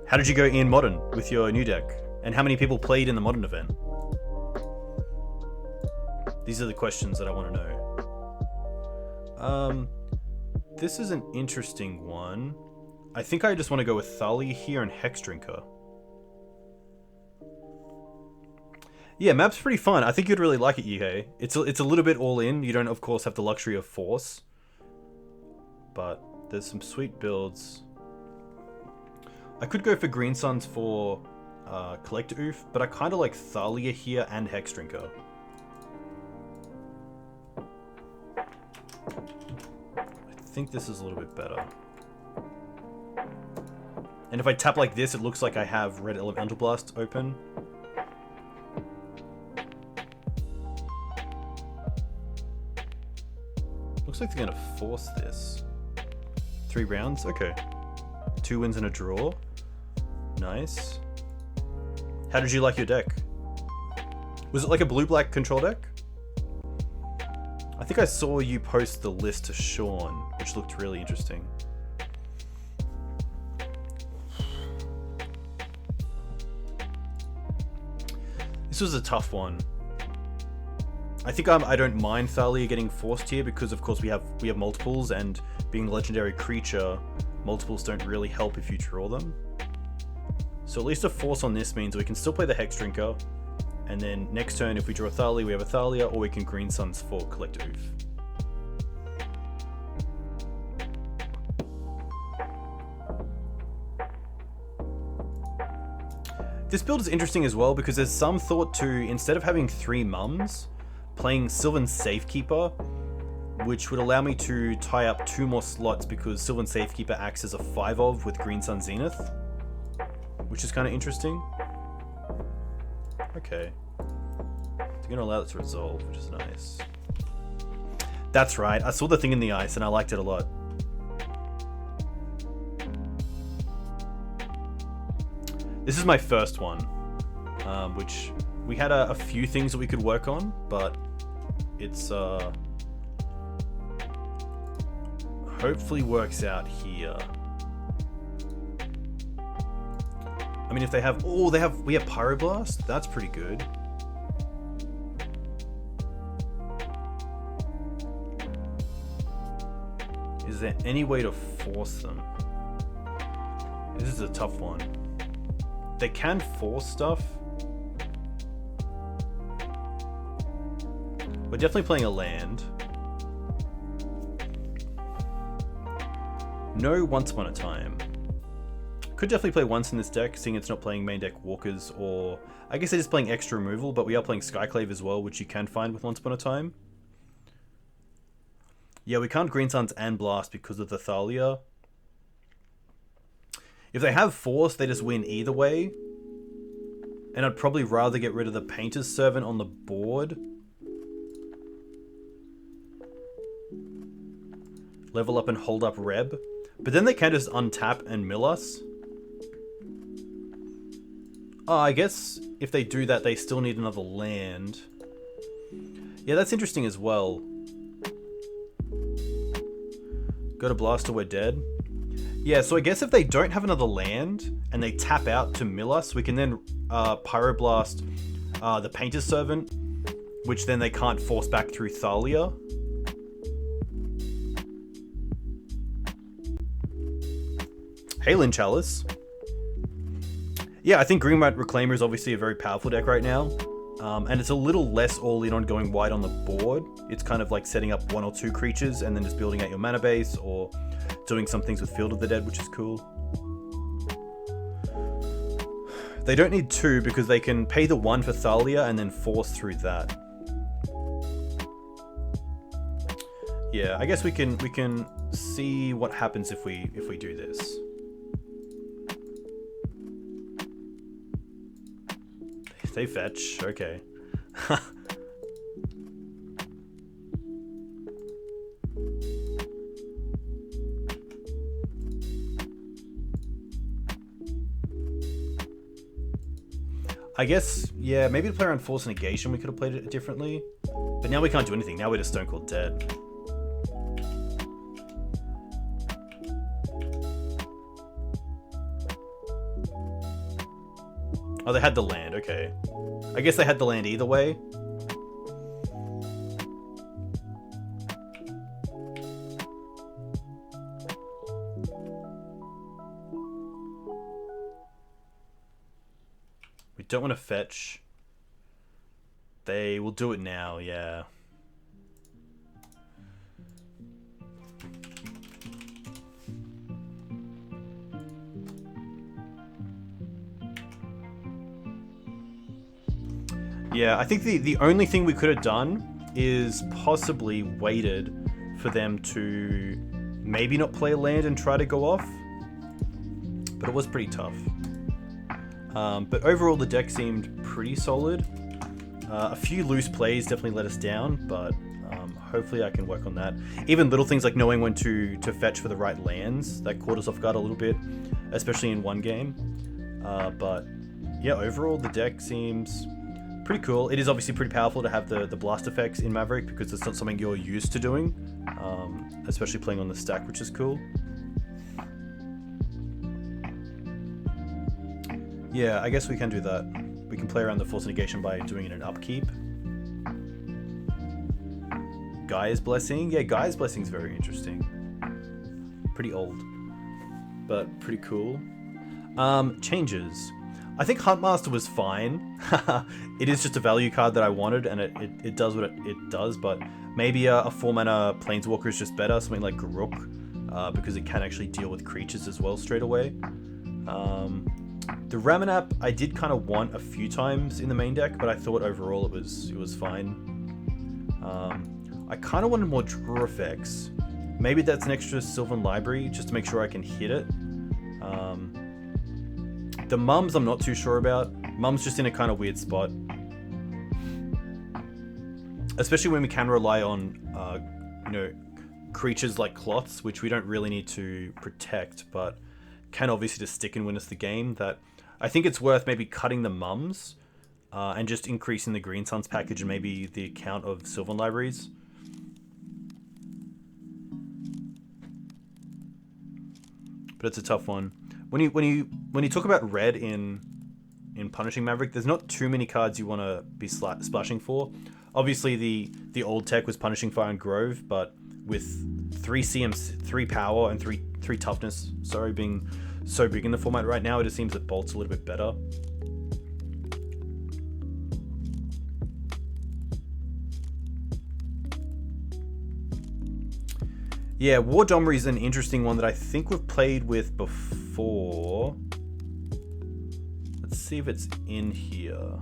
How did you go in Modern with your new deck? And how many people played in the Modern event? These are the questions that I want to know. This is an interesting one. I think I just want to go with Thalia here and Hex Drinker. Yeah, map's pretty fun. I think you'd really like it, Yuhei. It's a little bit all in. You don't, of course, have the luxury of Force. But there's some sweet builds. I could go for Green Suns for Collect Oof, but I kind of like Thalia here and Hex Drinker. I think this is a little bit better. And if I tap like this, it looks like I have Red Elemental Blast open. Looks like they're going to force this. 3 rounds? Okay. 2 wins and a draw. Nice. How did you like your deck? Was it like a blue-black control deck? I think I saw you post the list to Sean, which looked really interesting. This was a tough one. I think I don't mind Thalia getting forced here because, of course, we have multiples, and being a legendary creature, multiples don't really help if you draw them. So at least a force on this means we can still play the Hex Drinker, and then next turn, if we draw Thalia, we have a Thalia, or we can Green Suns for Collect Oof. This build is interesting as well because there's some thought to, instead of having 3 mums, playing Sylvan Safekeeper, which would allow me to tie up 2 more slots because Sylvan Safekeeper acts as a 5-of with Green Sun Zenith, which is kind of interesting. Okay. They're going to allow it to resolve, which is nice. That's right, I saw the thing in the ice and I liked it a lot. This is my first one, which we had a few things that we could work on, but it's hopefully works out here. I mean, if they have, we have Pyroblast. That's pretty good. Is there any way to force them? This is a tough one. They can force stuff. We're definitely playing a land. No Once Upon a Time. Could definitely play once in this deck, seeing it's not playing main deck walkers, or I guess it is playing extra removal, but we are playing Skyclave as well, which you can find with Once Upon a Time. Yeah, we can't Green Suns and Blast because of the Thalia. If they have Force, they just win either way. And I'd probably rather get rid of the Painter's Servant on the board level up and hold up Reb. But then they can just untap and mill us. Oh, I guess if they do that, they still need another land. Yeah, that's interesting as well. Go to Blaster, we're dead. Yeah, so I guess if they don't have another land and they tap out to mill us, we can then Pyroblast the Painter's Servant, which then they can't force back through Thalia. Halen Chalice. Yeah, I think Green-White Reclaimer is obviously a very powerful deck right now. And it's a little less all-in on going wide on the board. It's kind of like setting up 1 or 2 creatures and then just building out your mana base or doing some things with Field of the Dead, which is cool. They don't need 2 because they can pay the 1 for Thalia and then force through that. Yeah, I guess we can see what happens if we do this. They fetch, okay. I guess, yeah, maybe to play around Force Negation we could have played it differently. But now we can't do anything, now we're just Stone Cold dead. Oh, they had the land, okay. I guess they had the land either way. We don't want to fetch. They will do it now, yeah. Yeah, I think the only thing we could have done is possibly waited for them to maybe not play a land and try to go off. But it was pretty tough. But overall the deck seemed pretty solid. A few loose plays definitely let us down, but hopefully I can work on that. Even little things like knowing when to fetch for the right lands, that caught us off guard a little bit, especially in one game. But yeah, overall the deck seems pretty cool. It is obviously pretty powerful to have the blast effects in Maverick because it's not something you're used to doing, especially playing on the stack, which is cool. Yeah, I guess we can do that. We can play around the Force Negation by doing it in upkeep. Gaia's Blessing. Yeah, Gaia's Blessing is very interesting. Pretty old, but pretty cool. Changes. I think Huntmaster was fine. It is just a value card that I wanted, and it does what it does, but maybe a 4-mana Planeswalker is just better, something like Garruk, because it can actually deal with creatures as well straight away. The Ramanap I did kind of want a few times in the main deck, but I thought overall it was fine. I kind of wanted more draw effects. Maybe that's an extra Sylvan Library, just to make sure I can hit it. The Mums I'm not too sure about. Mum's just in a kind of weird spot. Especially when we can rely on, creatures like Cloths, which we don't really need to protect, but can obviously just stick and win us the game. That I think it's worth maybe cutting the Mums and just increasing the Green Suns package and maybe the account of Sylvan Libraries. But it's a tough one. When you talk about red in Punishing Maverick, there's not too many cards you want to be splashing for. Obviously, the old tech was Punishing Fire and Grove, but with 3 CMC, 3 power, and 3 toughness, being so big in the format right now, it just seems that Bolt's a little bit better. Yeah, War Domri is an interesting one that I think we've played with before. Let's see if it's in here.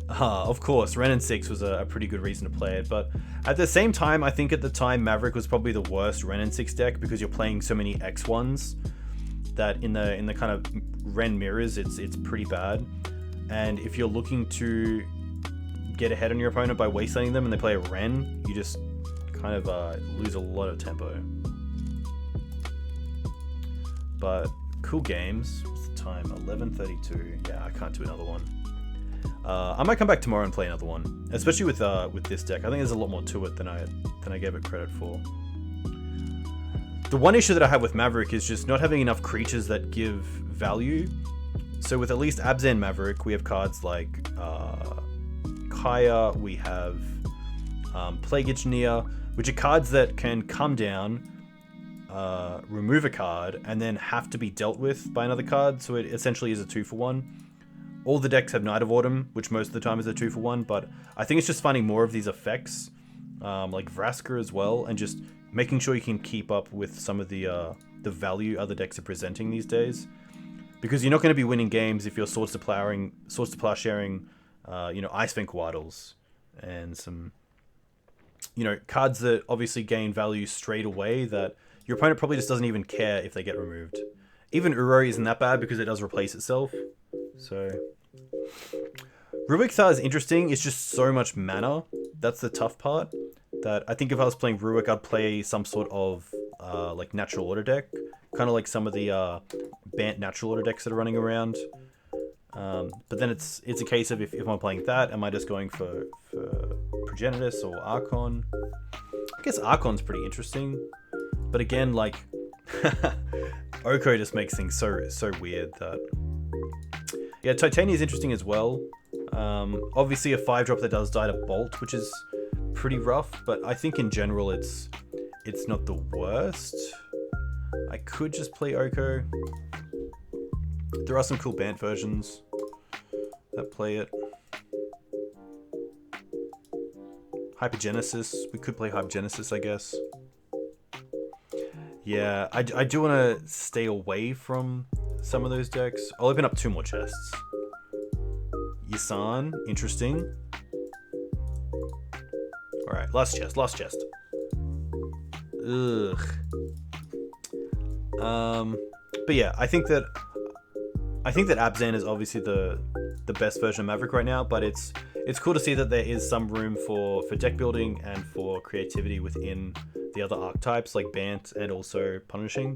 Of course, Ren and 6 was a pretty good reason to play it, but at the same time, I think at the time Maverick was probably the worst Ren and 6 deck because you're playing so many X1s that in the kind of Ren mirrors, it's pretty bad. And if you're looking to get ahead on your opponent by wastelanding them and they play a Ren, you just kind of lose a lot of tempo. But cool games. What's the time? 11:32. Yeah, I can't do another one. I might come back tomorrow and play another one, especially with this deck. I think there's a lot more to it than I gave it credit for. The one issue that I have with Maverick is just not having enough creatures that give value. So with at least Abzan Maverick, we have cards like Kaya, we have Plague Engineer, which are cards that can come down, remove a card, and then have to be dealt with by another card. So it essentially is a 2-for-1. All the decks have Knight of Autumn, which most of the time is a 2-for-1, but I think it's just finding more of these effects, like Vraska as well, and just making sure you can keep up with some of the value other decks are presenting these days. Because you're not going to be winning games if you're Swords to Plowsharing, Ice-Fang Waddles, and some, cards that obviously gain value straight away that your opponent probably just doesn't even care if they get removed. Even Uro isn't that bad because it does replace itself. So Rubick Thar is interesting. It's just so much mana. That's the tough part. That I think if I was playing Rubick, I'd play some sort of like natural order deck, kind of like some of the Bant natural order decks that are running around. But then it's a case of if I'm playing that, am I just going for Progenitus or Archon? I guess Archon's pretty interesting, but again, like Oko just makes things so weird that. Yeah, Titania is interesting as well. Obviously a 5-drop that does die to Bolt, which is pretty rough, but I think in general it's not the worst. I could just play Oko. There are some cool Bant versions that play it. Hypergenesis. We could play Hypergenesis, I guess. Yeah, I do want to stay away from some of those decks. I'll open up 2 more chests. Yisan, interesting. Alright, last chest. Ugh. But yeah, I think that Abzan is obviously the best version of Maverick right now, but it's cool to see that there is some room for deck building and for creativity within the other archetypes like Bant and also Punishing.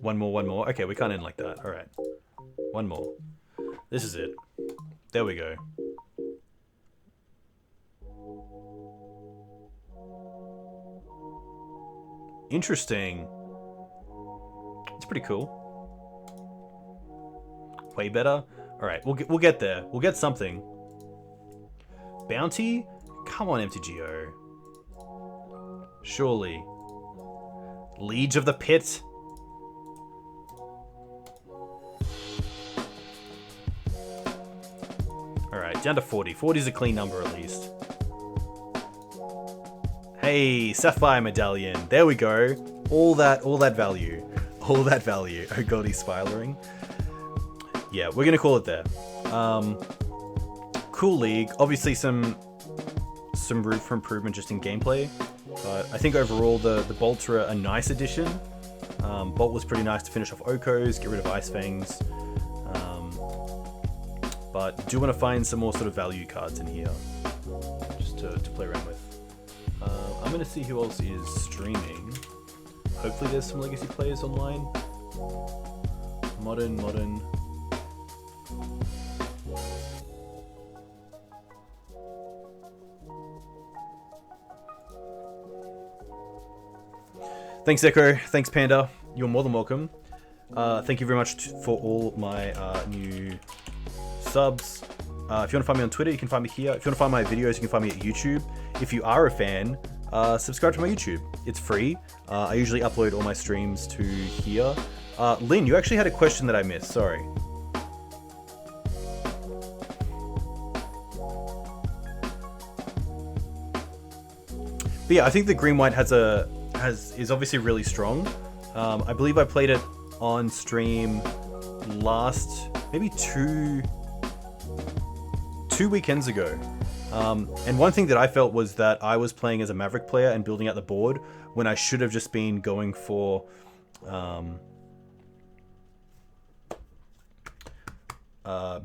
One more. Okay, we can't end like that. Alright. One more. This is it. There we go. Interesting. It's pretty cool. Way better. All right, we'll get there. We'll get something. Bounty? Come on, MTGO. Surely. Liege of the Pit? All right, down to 40. 40 is a clean number at least. Hey, Sapphire Medallion. There we go. All that value. All that value. Oh god, he's spiraling. Yeah, we're gonna call it there. Cool league. Obviously some room for improvement just in gameplay. But I think overall the Bolts are a nice addition. Bolt was pretty nice to finish off Okos, get rid of Ice Fangs. But do want to find some more sort of value cards in here. Just to play around with. I'm going to see who else is streaming. Hopefully there's some Legacy players online. Modern. Thanks, Echo. Thanks, Panda. You're more than welcome. Thank you very much for all my new subs. If you want to find me on Twitter, you can find me here. If you want to find my videos, you can find me at YouTube. If you are a fan, subscribe to my YouTube. It's free. I usually upload all my streams to here. Lynn, you actually had a question that I missed. Sorry. But yeah, I think the green white is obviously really strong. I believe I played it on stream last maybe two weekends ago. And one thing that I felt was that I was playing as a Maverick player and building out the board when I should have just been going for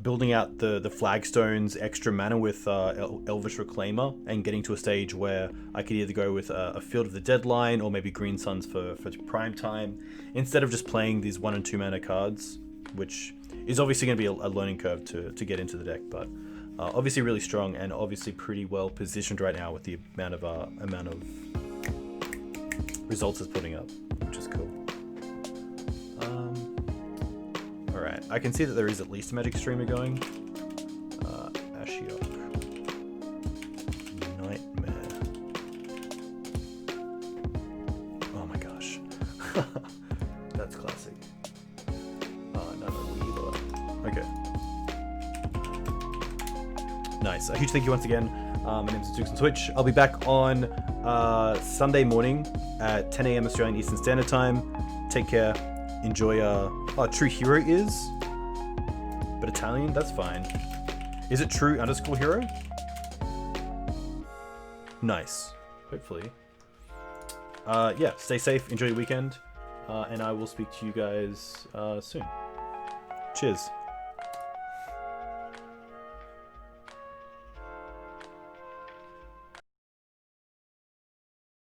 building out the flagstones, extra mana with Elvish Reclaimer, and getting to a stage where I could either go with a Field of the Deadline or maybe Green Suns for prime time, instead of just playing these 1 and 2 mana cards, which is obviously going to be a learning curve to get into the deck, but obviously really strong and obviously pretty well positioned right now with the amount of results it's putting up, which is cool. Alright, I can see that there is at least a Magic Streamer going. Ashiok. Nightmare. Oh my gosh. That's classic. Another Weaver. Okay. Nice. A huge thank you once again. My name is Dukes on Twitch. I'll be back on Sunday morning at 10 a.m. Australian Eastern Standard Time. Take care. Enjoy. True Hero is, but Italian. That's fine. Is it True_Hero? Nice. Hopefully. Yeah. Stay safe. Enjoy your weekend, and I will speak to you guys soon. Cheers.